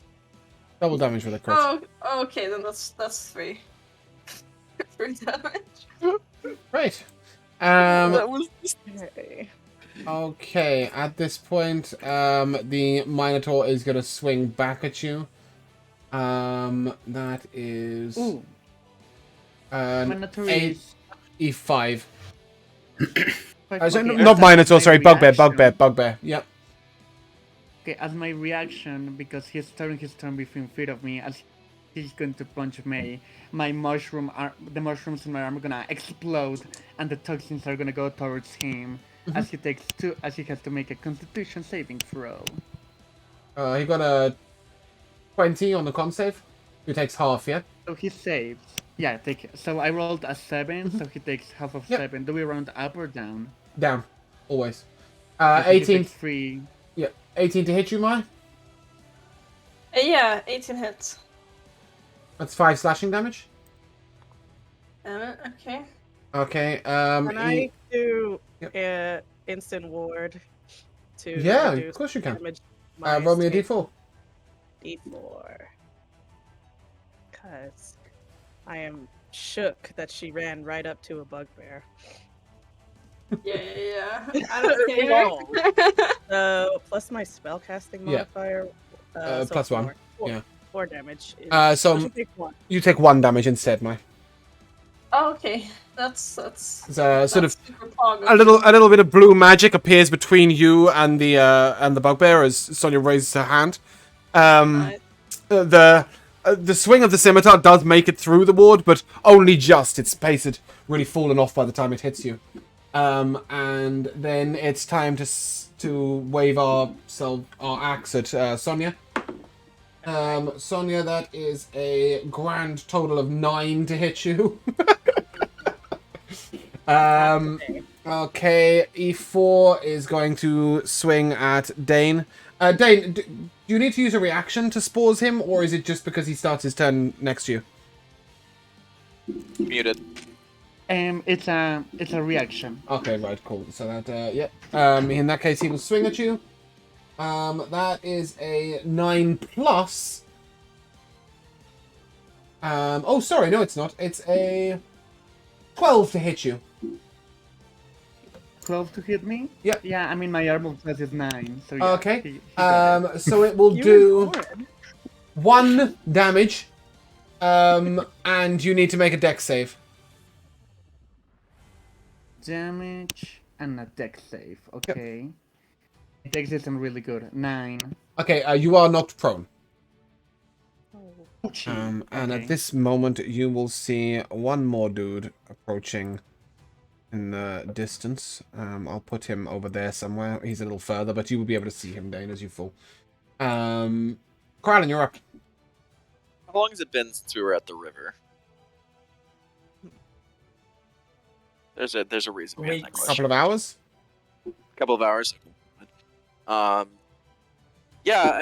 A: Double damage with a crit.
F: Oh, okay, then that's 3. 3 damage.
A: Right.
B: That was
F: Okay.
A: Okay, at this point, the Minotaur is going to swing back at you. That is...
D: Ooh. Minotaur
A: eight-
D: is
A: E5.
D: okay,
A: Not
D: as
A: Minotaur,
D: my
A: sorry,
D: reaction-
A: Bugbear. Yep.
D: Okay, as my reaction, because he's turning his turn within feet of me, as he's going to punch me, the mushrooms in my arm are gonna explode, and the toxins are gonna go towards him. As he has to make a Constitution saving throw.
A: He got a 20 on the con save. He takes half, yeah?
D: So he saves. Yeah, so I rolled a 7, so he takes half of
A: Yep.
D: 7. Do we round up or down?
A: Down. Always.
D: So he
A: 18.
D: takes 3.
A: Yeah, 18 to hit you, Mai.
F: Yeah, 18 hits.
A: That's 5 slashing damage.
F: Damn it, okay.
A: Okay,
C: Can I do instant ward to
A: Yeah,
C: reduce
A: of course you can.
C: damage?
A: roll me a d4.
C: D4. Cause I am shook that she ran right up to a bugbear.
F: Yeah. I don't care.
C: Plus my spellcasting
A: Yeah.
C: modifier.
A: Plus 1.
C: Four,
A: Yeah.
C: 4 damage.
A: So
C: she takes 1.
A: you take 1 damage instead, Mai.
F: Oh, okay. That's
A: Sort of
F: super pog.
A: a little bit of blue magic appears between you and the bugbear as Sonia raises her hand.
F: Nice.
A: The the swing of the scimitar does make it through the ward, but only just. Its pace had really fallen off by the time it hits you. And then it's time to wave our axe at Sonia. Sonia, that is a grand total of 9 to hit you. Okay, E4 is going to swing at Dane. Dane, do you need to use a reaction to spores him, or is it just because he starts his turn next to you?
B: Muted.
D: It's a reaction.
A: Okay, right, cool. So that, yeah. In that case, he will swing at you. That is a 9 plus. Oh, sorry, no, it's not. It's a 12 to hit you.
D: 12 to hit me?
A: Yep.
D: Yeah, I mean, my armor class is 9. So yeah,
A: Okay.
D: he got it.
A: So it will
C: You
A: do
C: were horrid.
A: 1 damage. And you need to make a dex save.
D: Damage and a dex save. Okay. Dex isn't really good. 9.
A: Okay, you are knocked prone.
D: Oh, gee.
A: And
D: Okay.
A: at this moment, you will see one more dude approaching in the distance. I'll put him over there somewhere. He's a little further, but you will be able to see him, Dane, as you fall. Kelaan, you're up.
B: How long has it been since we were at the river? There's a reason behind that
G: Weeks.
B: question.
A: Couple of hours?
B: Couple of hours. Yeah,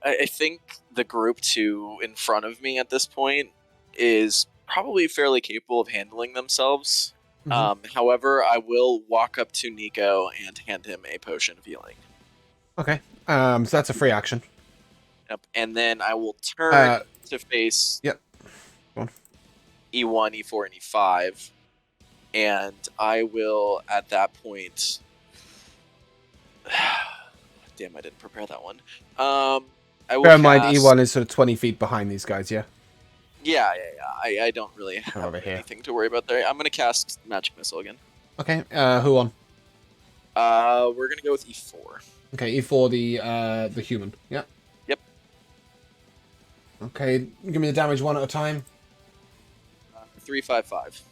B: I think the group 2 in front of me at this point is probably fairly capable of handling themselves. However, I will walk up to Nico and hand him a potion of healing.
A: Okay. So that's a free action.
B: Yep. And then I will turn to face
A: Yep. Go on.
B: E1, E4, and E5. And I will, at that point... Damn, I didn't prepare that one. I will
A: Bear in mind,
B: cast-
A: E1 is sort of 20 feet behind these guys, yeah?
B: Yeah. I don't really have
A: over here.
B: anything to worry about there. I'm going to cast Magic Missile again.
A: Okay, who on?
B: We're going to go with E4.
A: Okay, E4, the human. Yeah.
B: Yep.
A: Okay, give me the damage one at a time.
B: 3, 5, 5.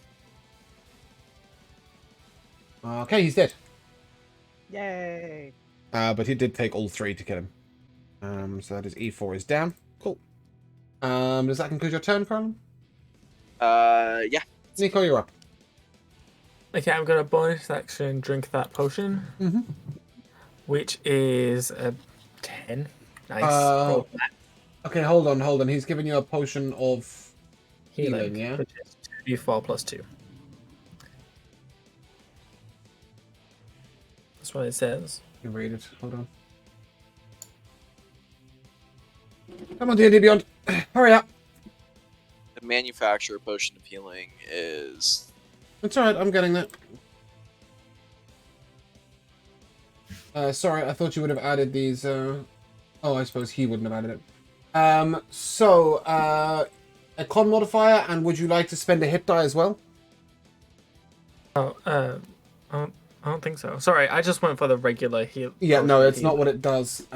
A: Okay, he's dead.
C: Yay.
A: But he did take all 3 to kill him. So that is E4 is down. Cool. Does that conclude your turn, Kelaan?
B: Yeah.
A: Nico, you're up.
G: Okay, I'm gonna bonus action drink that potion, which is a 10. Nice. Roll that.
A: Okay, hold on. He's giving you a potion of healing, yeah?
G: Which is 2d4 plus 2. That's what it says.
A: You read it. Hold on. Come on, D&D Beyond. Hurry up.
B: The manufacturer potion of healing is...
A: It's alright, I'm getting that. Sorry, I thought you would have added these, Oh, I suppose he wouldn't have added it. So, a con modifier, and would you like to spend a hit die as well?
G: Oh, I don't think so. Sorry, I just went for the regular heal.
A: Yeah, no,
G: potion
A: it's
G: heal.
A: not what it does.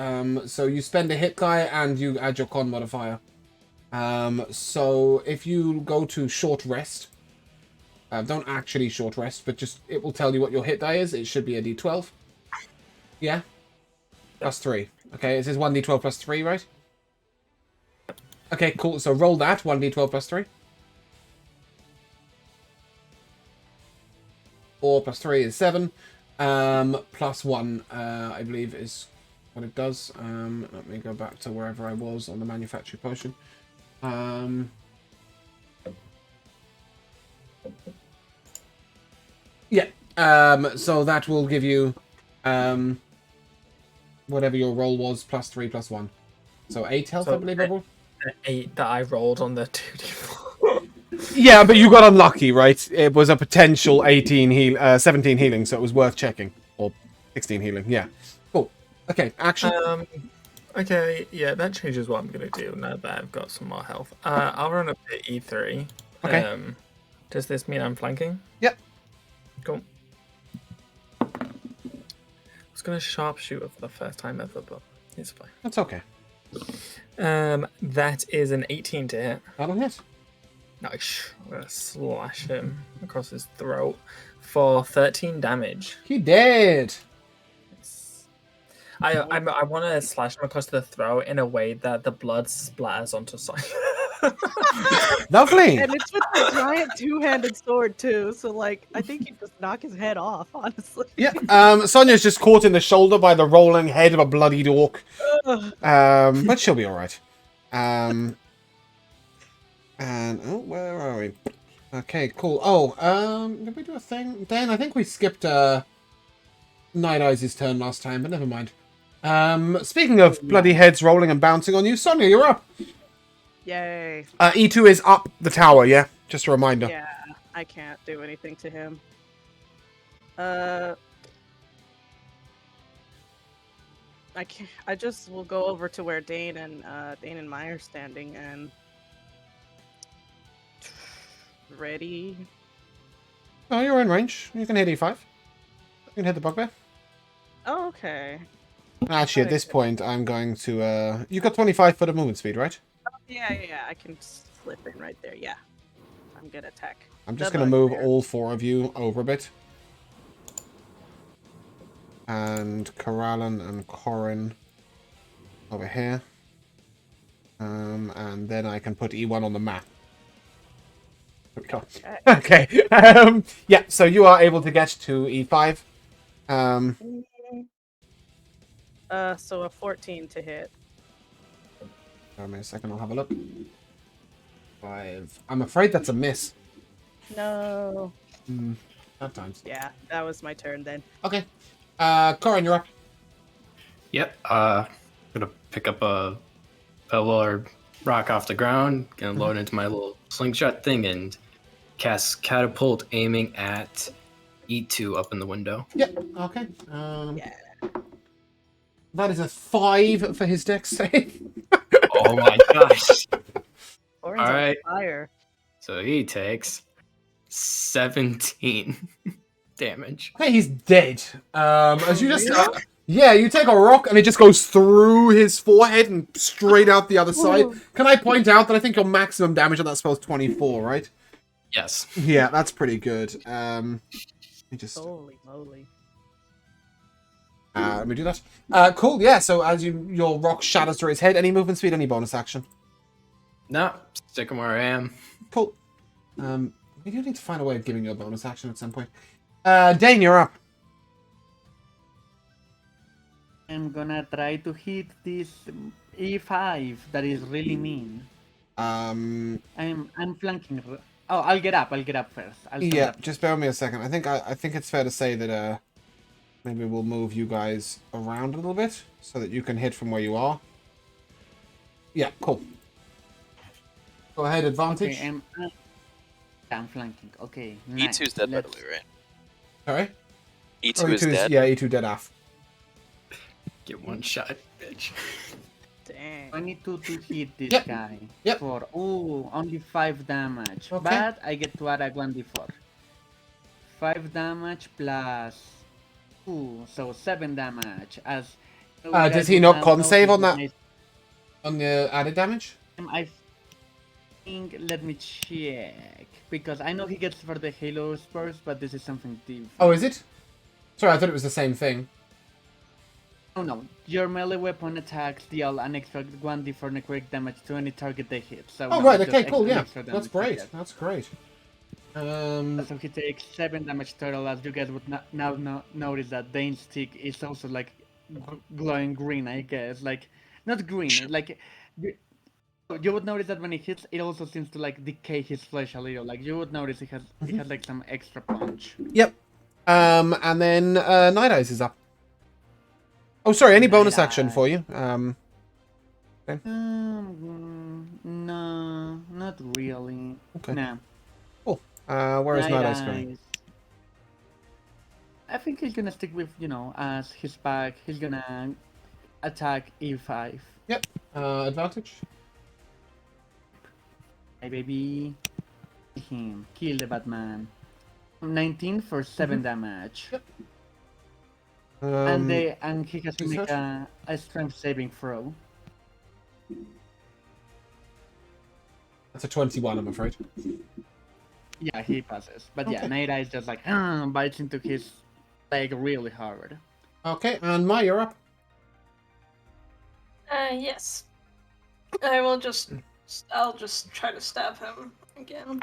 A: So you spend a hit die, and you add your con modifier. So if you go to short rest, don't actually short rest, but just it will tell you what your hit die is. It should be a d12. Yeah? Plus 3. Okay, it says 1d12 plus 3, right? Okay, cool. So roll that, 1d12 plus 3. 4 plus 3 is 7. Plus 1, I believe, is what it does. Let me go back to wherever I was on the manufactured potion. Yeah. So that will give you whatever your roll was, plus 3 plus 1. So 8 health,
G: So
A: I believe I rolled.
G: The 8 that I rolled on the 2d4.
A: Yeah, but you got unlucky, right? It was a potential 17 healing, so it was worth checking. Or 16 healing, yeah. Cool. Okay, action.
G: Okay, yeah, that changes what I'm gonna do now that I've got some more health. I'll run up to E3.
A: Okay.
G: Does this mean I'm flanking?
A: Yep.
G: Cool. I was gonna sharpshooter for the first time ever, but it's fine.
A: That's okay.
G: That is an 18 to hit.
A: That'll hit.
G: Nice. I'm gonna slash him across his throat for 13 damage.
A: He did.
G: I want to slash him across the throat in a way that the blood splatters onto Sonya.
A: Lovely.
C: And it's with a giant two-handed sword too, so like I think you just knock his head off, honestly.
A: Yeah. Sonia's just caught in the shoulder by the rolling head of a bloodied orc.
C: Ugh.
A: But she'll be all right. And where are we? Okay, cool. Oh, did we do a thing? Dan, I think we skipped Night Eyes' turn last time, but never mind. Speaking of bloody heads rolling and bouncing on you, Sonia, you're up.
C: Yay.
A: E2 is up the tower, yeah? Just a reminder.
C: Yeah, I can't do anything to him. I can't. I just will go over to where Dane and Maya are standing and ready.
A: Oh, you're in range. You can hit E5. You can hit the bugbear.
C: Oh, okay.
A: Actually, at this point, I'm going to... you got 25 foot of movement speed, right?
C: Yeah. I can slip in right there. Yeah. I'm gonna attack.
A: I'm just going to move all 4 of you over a bit. And Kelaan and Corin over here. And then I can put E1 on the map. There we go. Okay. Yeah, so you are able to get to E5.
C: So a 14 to hit.
A: Give me a second, I'll have a look. 5. I'm afraid that's a miss.
C: No.
A: Bad times.
C: Yeah, that was my turn then.
A: Okay. Corin, you're up.
E: Yep. Gonna pick up a pebble or rock off the ground, gonna load into my little slingshot thing, and cast catapult, aiming at E2 up in the window.
A: Yep. Okay.
C: Yeah.
A: That is a 5 for his dex save.
E: Oh my gosh.
C: Orange
E: All right.
C: on fire.
E: So he takes 17 damage.
A: Okay, he's dead. As you just...
C: Really?
A: yeah, you take a rock and it just goes through his forehead and straight out the other side.
C: Ooh.
A: Can I point out that I think your maximum damage on that spell is 24, right?
E: Yes.
A: Yeah, that's pretty good. Let me just...
C: Holy moly.
A: let me do that. Cool, yeah, so as your rock shatters through his head, any movement speed, any bonus action?
E: No, sticking where I am.
A: Cool. We do need to find a way of giving you a bonus action at some point. Dane, you're up.
D: I'm gonna try to hit this E5 that is really mean. I'm flanking. Oh, I'll get up first. I'll stand
A: Yeah,
D: up.
A: just bear with me a second. I think it's fair to say that maybe we'll move you guys around a little bit so that you can hit from where you are. Yeah, cool. Go ahead, advantage.
D: Okay, I'm flanking. Okay. Nice.
B: E2's dead, by the
D: Let's-
B: way, right?
A: Sorry?
B: E2
A: Oh,
B: is dead.
A: Yeah, E2 dead off.
E: Get one shot, bitch.
C: Dang.
D: I need to hit this
A: Yep.
D: guy.
A: Yep.
D: For only 5 damage.
A: Okay.
D: But I get to add a 1d4. 5 damage plus 2, so 7 damage. As
A: Does he not con save on that? On the added damage?
D: I think. Let me check because I know he gets for the Halo spurs, but this is something different.
A: Oh, is it? Sorry, I thought it was the same thing.
D: Oh no, your melee weapon attacks deal an extra 1d4 necrotic damage to any target they hit. So
A: Oh,
D: no,
A: right,
D: it's
A: okay,
D: just
A: cool, yeah.
D: extra
A: That's
D: damage
A: great.
D: he gets.
A: That's great.
D: So he takes 7 damage total, as you guys would now notice that Dane's stick is also like glowing green, I guess. Like, not green, like... You would notice that when he hits, it also seems to like decay his flesh a little. Like, you would notice it has like some extra punch.
A: Yep. And then Night Eyes is up. Oh, sorry, any bonus
D: Night
A: action
D: Eyes.
A: for you?
D: No, not really.
A: Okay.
D: No.
A: Cool. Where is Night Eyes going?
D: I think he's gonna stick with, as his back, he's gonna attack E5.
A: Yep. Advantage?
D: Hey baby. Him. Kill the Batman. 19 for 7 damage.
A: Yep.
D: And he has to
A: is
D: make
A: that?
D: a strength saving throw.
A: That's a 21, I'm afraid.
D: Yeah, he passes. But yeah,
A: Okay.
D: Naira is just like bites into his leg really hard.
A: Okay, and Mai, you're up.
F: Yes. I'll just try to stab him again.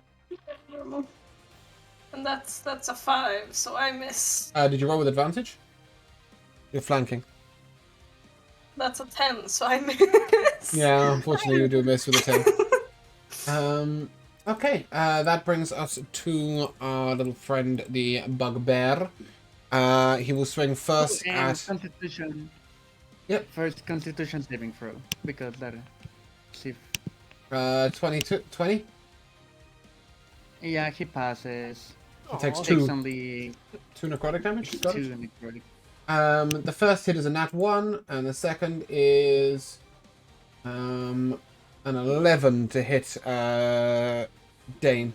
F: Normal. And that's a 5, so I miss.
A: Did you roll with advantage? You're flanking.
F: That's a 10, so I miss.
A: Yeah, unfortunately you do miss with a 10. Okay, that brings us to our little friend, the bugbear. He will swing first
D: And
A: at...
D: Constitution.
A: Yep.
D: First Constitution saving throw, because that... See if...
A: 22, 20?
D: Yeah, he passes.
A: He takes
D: Takes
A: two
D: only
A: necrotic damage. Got it?
D: 2 necrotic.
A: The first hit is a nat 1, and the second is an 11 to hit Dane.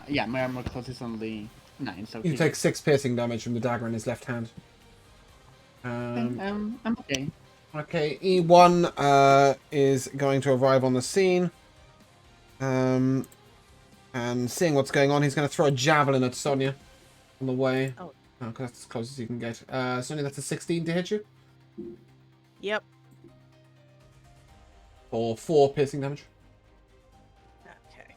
D: Yeah, my armor class is only 9, so
A: You
D: he-
A: take 6 piercing damage from the dagger in his left hand.
D: I'm okay.
A: Okay, E1 is going to arrive on the scene. And seeing what's going on, he's going to throw a javelin at Sonia on the way.
C: Oh.
A: Because that's as close as you can get. Sonia, that's a 16 to hit you.
C: Yep.
A: For 4 piercing damage.
C: Okay.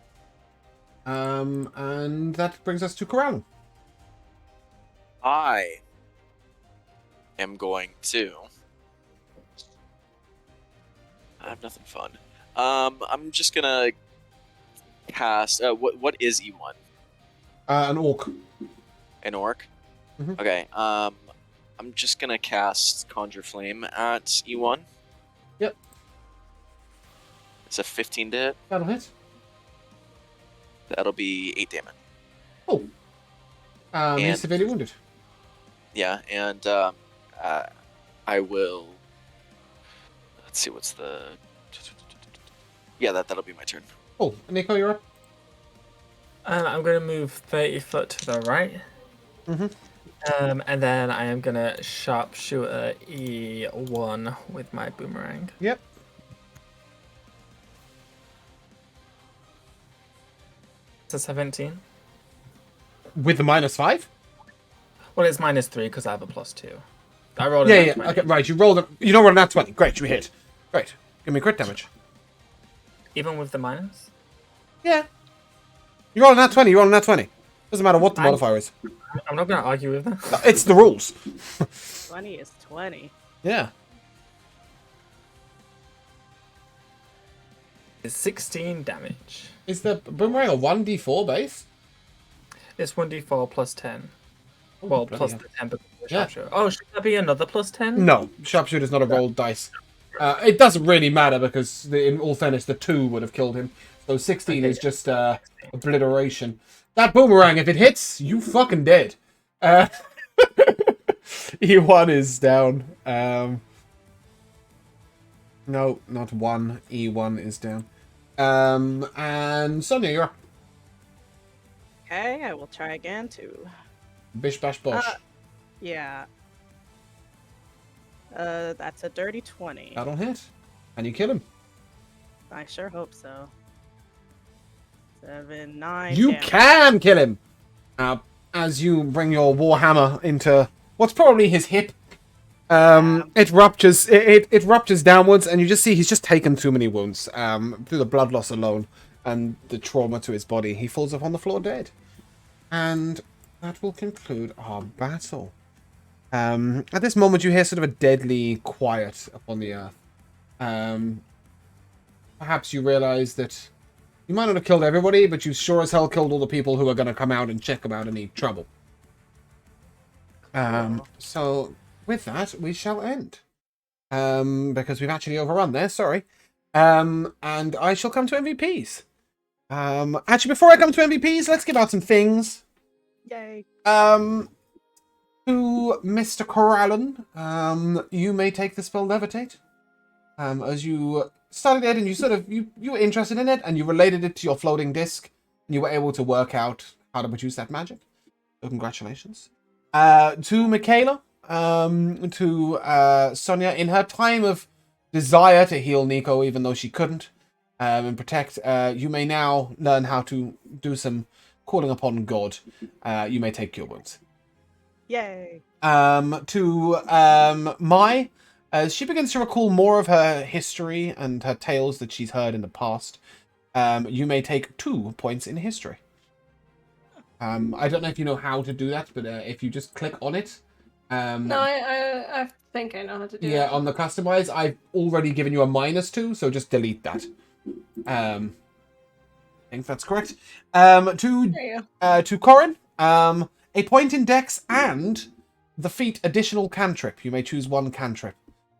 A: And that brings us to Kelaan.
B: I am going to. I have nothing fun. I'm just gonna cast. What is E1?
A: An orc.
B: An orc.
A: Mhm.
B: Okay. I'm just gonna cast Conjure Flame at E1.
A: Yep.
B: It's a 15 to hit.
A: That'll hit.
B: That'll be 8 damage.
A: Oh. He's
B: And-
A: severely wounded.
B: Yeah, and I will. Let's see, what's the? Yeah, that'll be my turn.
A: Oh, Nico, you're up.
G: I'm going to move 30 foot to the right.
A: Mhm.
G: And then I am going to sharpshooter E1 with my boomerang.
A: Yep.
G: It's a 17.
A: With the -5?
G: Well, it's -3 because I have a +2. I rolled a
A: Yeah,
G: nat
A: yeah.
G: 20.
A: Okay, right. You rolled it. You know what a nat 20. Great, you hit. Great. Give me crit damage.
G: Even with the minus?
A: Yeah. You roll a nat 20. You roll a nat 20. Doesn't matter what the
G: I'm-
A: modifier is.
G: I'm not going to argue with that.
A: It's the rules.
C: 20 is 20.
A: Yeah.
G: It's 16 damage.
A: Is the boomerang a 1d4 base?
G: It's 1d4 plus 10. Well,
A: bloody
G: plus
A: hell.
G: the 10 because of the
A: Yeah.
G: sharpshooter. Oh, should that be another plus 10?
A: No, sharpshooter's not a rolled dice. It doesn't really matter because, in all fairness, the 2 would have killed him. So 16
G: Okay,
A: is just obliteration. That boomerang, if it hits, you fucking dead. E1 is down. No, not 1. E1 is down. And Sonia, you're up.
C: Okay, I will try again too.
A: Bish bash bosh.
C: Yeah. That's a dirty 20.
A: That'll hit. And you kill him.
C: I sure hope so. 7, 9.
A: You
C: damage.
A: can kill him! As you bring your warhammer into what's probably his hip. It ruptures. It ruptures downwards, and you just see he's just taken too many wounds through the blood loss alone and the trauma to his body. He falls upon the floor dead, and that will conclude our battle. At this moment, you hear sort of a deadly quiet upon the earth. Perhaps you realize that you might not have killed everybody, but you sure as hell killed all the people who are going to come out and check about any trouble. So with that, we shall end. Because we've actually overrun there, sorry. And I shall come to MVPs. Actually, before I come to MVPs, let's give out some things.
C: Yay.
A: To Mr. Kelaan, you may take the spell Levitate. As you started it and you were interested in it and you related it to your floating disc and you were able to work out how to produce that magic. So congratulations. To Michaela, to Sonia, in her time of desire to heal Nico even though she couldn't, and protect. You may now learn how to do some calling upon God. You may take cure wounds.
C: Yay!
A: Mai, as she begins to recall more of her history and her tales that she's heard in the past, you may take 2 points in history. I don't know if you know how to do that, but if you just click on it.
F: No, I think I know how to do
A: Yeah,
F: it.
A: on the customize, I've already given you a -2, so just delete that. I think that's correct.
F: There you go.
A: To Corin, a point in Dex and the feat additional cantrip. You may choose 1 cantrip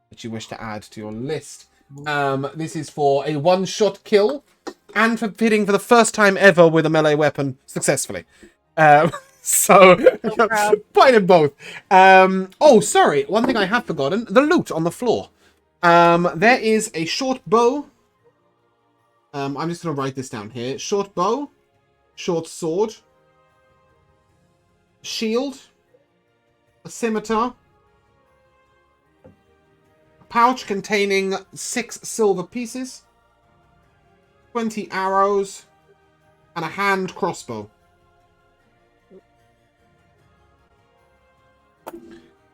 A: that you wish to add to your list. This is for a 1-shot kill and for hitting for the first time ever with a melee weapon successfully. So
C: proud.
A: point in both. Oh, sorry. One thing I have forgotten: the loot on the floor. There is a short bow. I'm just gonna write this down here: short bow, short sword, shield, a scimitar, a pouch containing 6 silver pieces, 20 arrows, and a hand crossbow.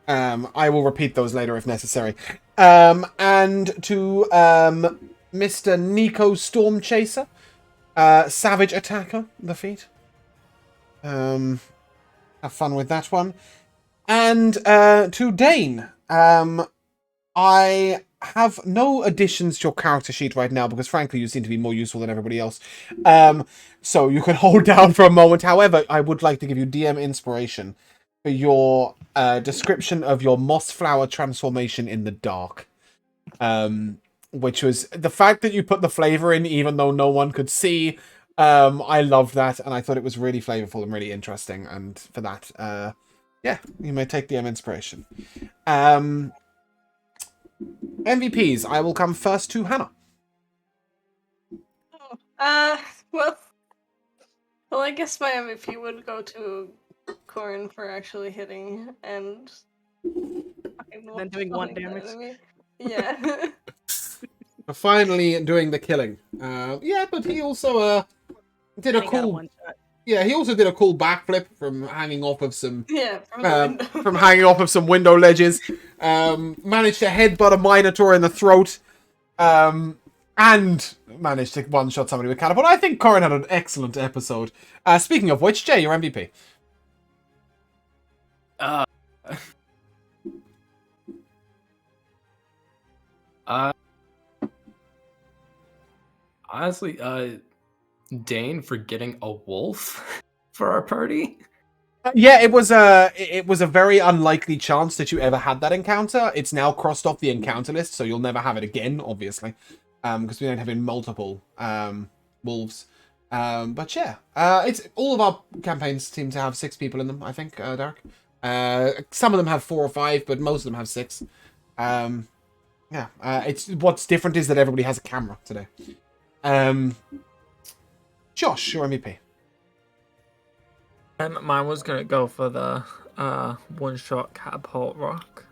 A: I will repeat those later if necessary. And to Mr. Nico Stormchaser, Savage Attacker, the feat. Have fun with that one. And to Dane, I have no additions to your character sheet right now because, frankly, you seem to be more useful than everybody else. So you can hold down for a moment. However, I would like to give you DM inspiration for your description of your moss flower transformation in the dark. Which was the fact that you put the flavor in even though no one could see. I loved that, and I thought it was really flavorful and really interesting. And for that, yeah, you may take DM inspiration. MVPs, I will come first to Hannah.
F: Well, I guess my MVP would go to Corin for actually hitting and
C: Then doing 1 damage.
F: Yeah.
A: Finally doing the killing. Yeah, but he also did a
C: He got a
A: cool.
C: 1-shot.
A: Yeah, he also did a cool backflip from hanging off of some.
F: Yeah, from the window.
A: From hanging off of some window ledges. Managed to headbutt a Minotaur in the throat. And managed to one-shot somebody with catapult. I think Corin had an excellent episode. Speaking of which, Jay, your MVP.
E: Honestly, Dane for getting a wolf for our party.
A: Yeah, it was a very unlikely chance that you ever had that encounter. It's now crossed off the encounter list, so you'll never have it again, obviously, because we don't have multiple wolves. But yeah, it's all of our campaigns seem to have 6 people in them. I think, Derek. Some of them have 4 or 5, but most of them have 6. Yeah, it's what's different is that everybody has a camera today. Josh, your MVP.
G: Mine was gonna go for the 1-shot catapult rock.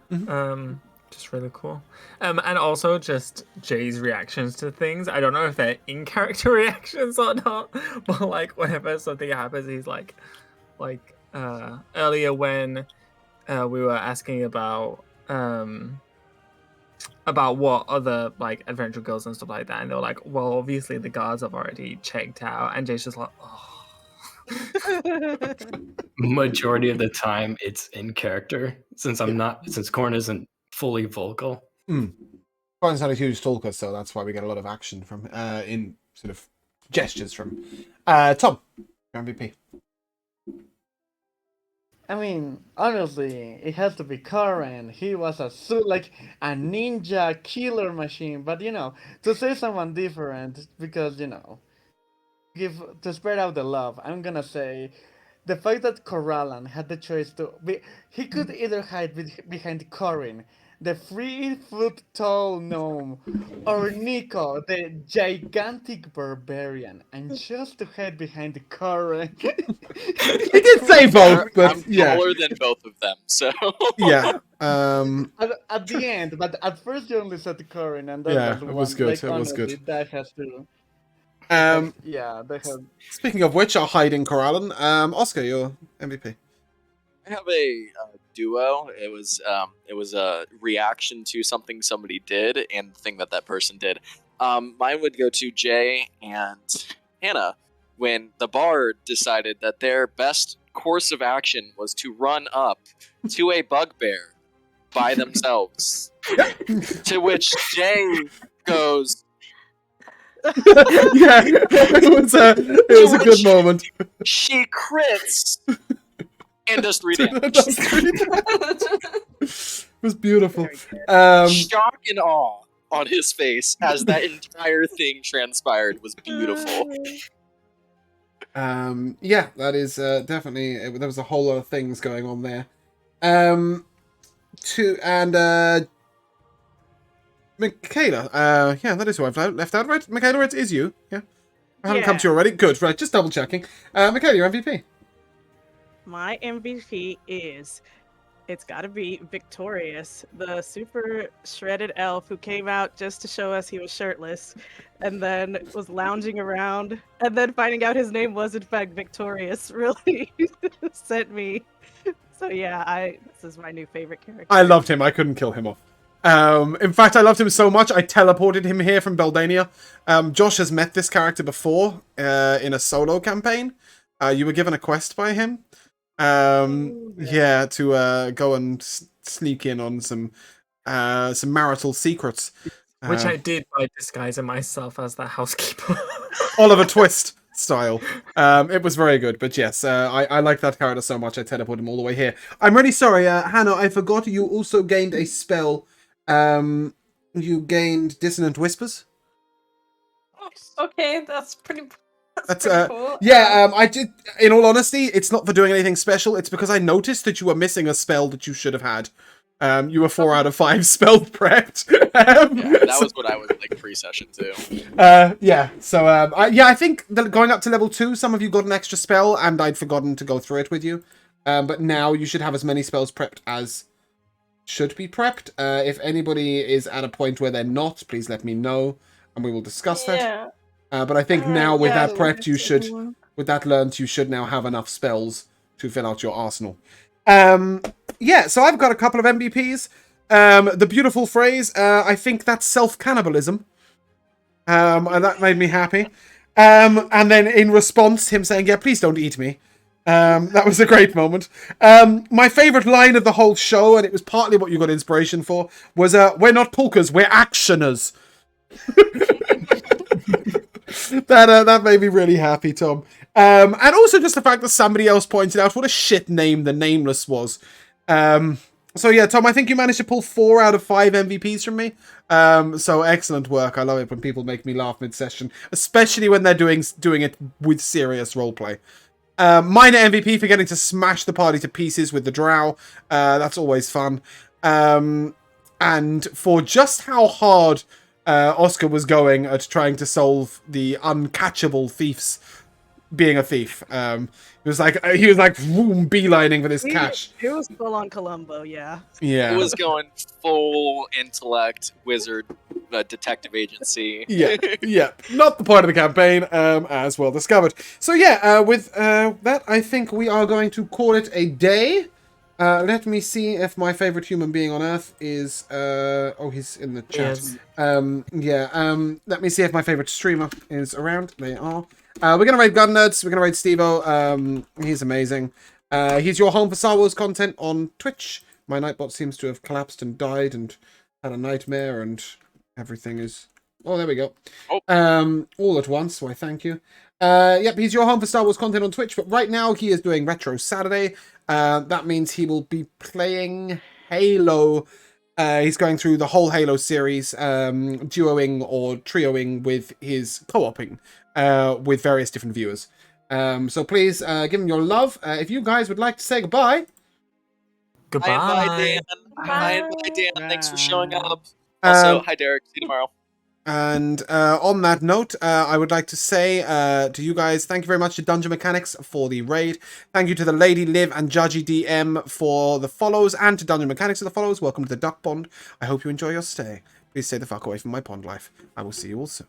G: Just really cool. And also just Jay's reactions to things. I don't know if they're in character reactions or not, but like whenever something happens, he's like earlier when we were asking about what other like adventure girls and stuff like that, and they were like, well, obviously the guards have already checked out, and Jay's just like, oh.
E: Majority of the time, it's in character since Corn isn't fully vocal.
A: Corin's not a huge talker, so that's why we get a lot of action from in sort of gestures from Tom, your MVP.
D: I mean, honestly, it has to be Karen. He was a ninja killer machine. But to say someone different, because to spread out the love, I'm gonna say the fact that Corallan had the choice he could either hide behind Corin, the 3-foot-tall gnome, or Nico, the gigantic barbarian, and just to hide behind Corin.
A: He did say both, but
B: I'm
A: yeah.
B: taller than both of them, so
A: Yeah.
D: At the end, but at first you only said Corin, and
A: yeah, it was good. It was
D: honestly,
A: good.
D: that has to Yeah, they have.
A: Speaking of which, I'll hide in Kelaan. Oscar, your MVP.
B: I have a duo. It was a reaction to something somebody did and the thing that person did. Mine would go to Jay and Hannah when the bard decided that their best course of action was to run up to a bugbear by themselves. To which Jay goes,
A: Yeah, it was a good moment.
B: she crits and does 3 damage.
A: Does 3 damage. It was beautiful.
B: Shock and awe on his face as that entire thing transpired was beautiful.
A: Yeah, that is definitely. There was a whole lot of things going on there. Michaela. Yeah, that is who I've left out, right? Michaela, it is you. Yeah, I haven't come to you already. Good, right? Just double checking. Michaela, your MVP.
C: My MVP is, it's gotta be Victorious, the super shredded elf who came out just to show us he was shirtless, and then was lounging around, and then finding out his name was in fact Victorious really sent me. So yeah, this is my new favorite character.
A: I loved him. I couldn't kill him off. In fact, I loved him so much, I teleported him here from Beldania. Josh has met this character before in a solo campaign. You were given a quest by him. Yeah, to go and sneak in on some marital secrets.
G: Which I did by disguising myself as the housekeeper.
A: Oliver Twist style. It was very good, but yes, I like that character so much I teleported him all the way here. I'm really sorry, Hannah, I forgot you also gained a spell. You gained Dissonant Whispers.
F: Okay, that's pretty cool.
A: Yeah, I did. In all honesty, it's not for doing anything special. It's because I noticed that you were missing a spell that you should have had. You were 4 out of 5 spell prepped.
B: Yeah, that was what I was like pre-session too.
A: Yeah. So I think that going up to level 2, some of you got an extra spell, and I'd forgotten to go through it with you. But now you should have as many spells prepped as should be prepped. If anybody is at a point where they're not, please let me know, and we will discuss that. But I think now with that prepped, you should, with that learned, you should now have enough spells to fill out your arsenal. Yeah, so I've got a couple of MVPs. The beautiful phrase, I think that's self-cannibalism. And that made me happy. And then in response, him saying, yeah, please don't eat me. That was a great moment. My favourite line of the whole show, and it was partly what you got inspiration for, was, we're not pulkers, we're actioners. That made me really happy, Tom. And also just the fact that somebody else pointed out what a shit name the Nameless was. So yeah, Tom, I think you managed to pull 4 out of 5 MVPs from me. So excellent work. I love it when people make me laugh mid-session, especially when they're doing it with serious roleplay. Minor MVP for getting to smash the party to pieces with the drow. That's always fun. And for just how hard Oscar was going at trying to solve the uncatchable thief's being a thief. He was like boom, beelining for this cash.
C: It was full on Columbo, yeah.
A: Yeah.
B: It was going full intellect wizard detective agency.
A: Yeah. Not the point of the campaign, as well discovered. So yeah, with that, I think we are going to call it a day. Let me see if my favorite human being on Earth is... oh, he's in the chat.
G: Yes.
A: Let me see if my favorite streamer is around. They are. We're going to raid Gun Nerds. We're going to raid Steve-O. He's amazing. He's your home for Star Wars content on Twitch. My Nightbot seems to have collapsed and died and had a nightmare and everything is... Oh, there we go. All at once, why thank you. Yep, he's your home for Star Wars content on Twitch, but right now he is doing Retro Saturday. That means he will be playing Halo. He's going through the whole Halo series, duoing or trioing with his co-oping with various different viewers. So please give him your love. If you guys would like to say goodbye.
G: Goodbye.
B: Hi, Dan.
F: Bye.
B: Hi, Dan. Thanks for showing up. Also, hi, Derek. See you tomorrow.
A: And on that note, I would like to say to you guys, thank you very much to Dungeon Mechanics for the raid. Thank you to the Lady Liv and Judgy DM for the follows, and to Dungeon Mechanics for the follows. Welcome to the Duck Pond. I hope you enjoy your stay. Please stay the fuck away from my pond life. I will see you all soon.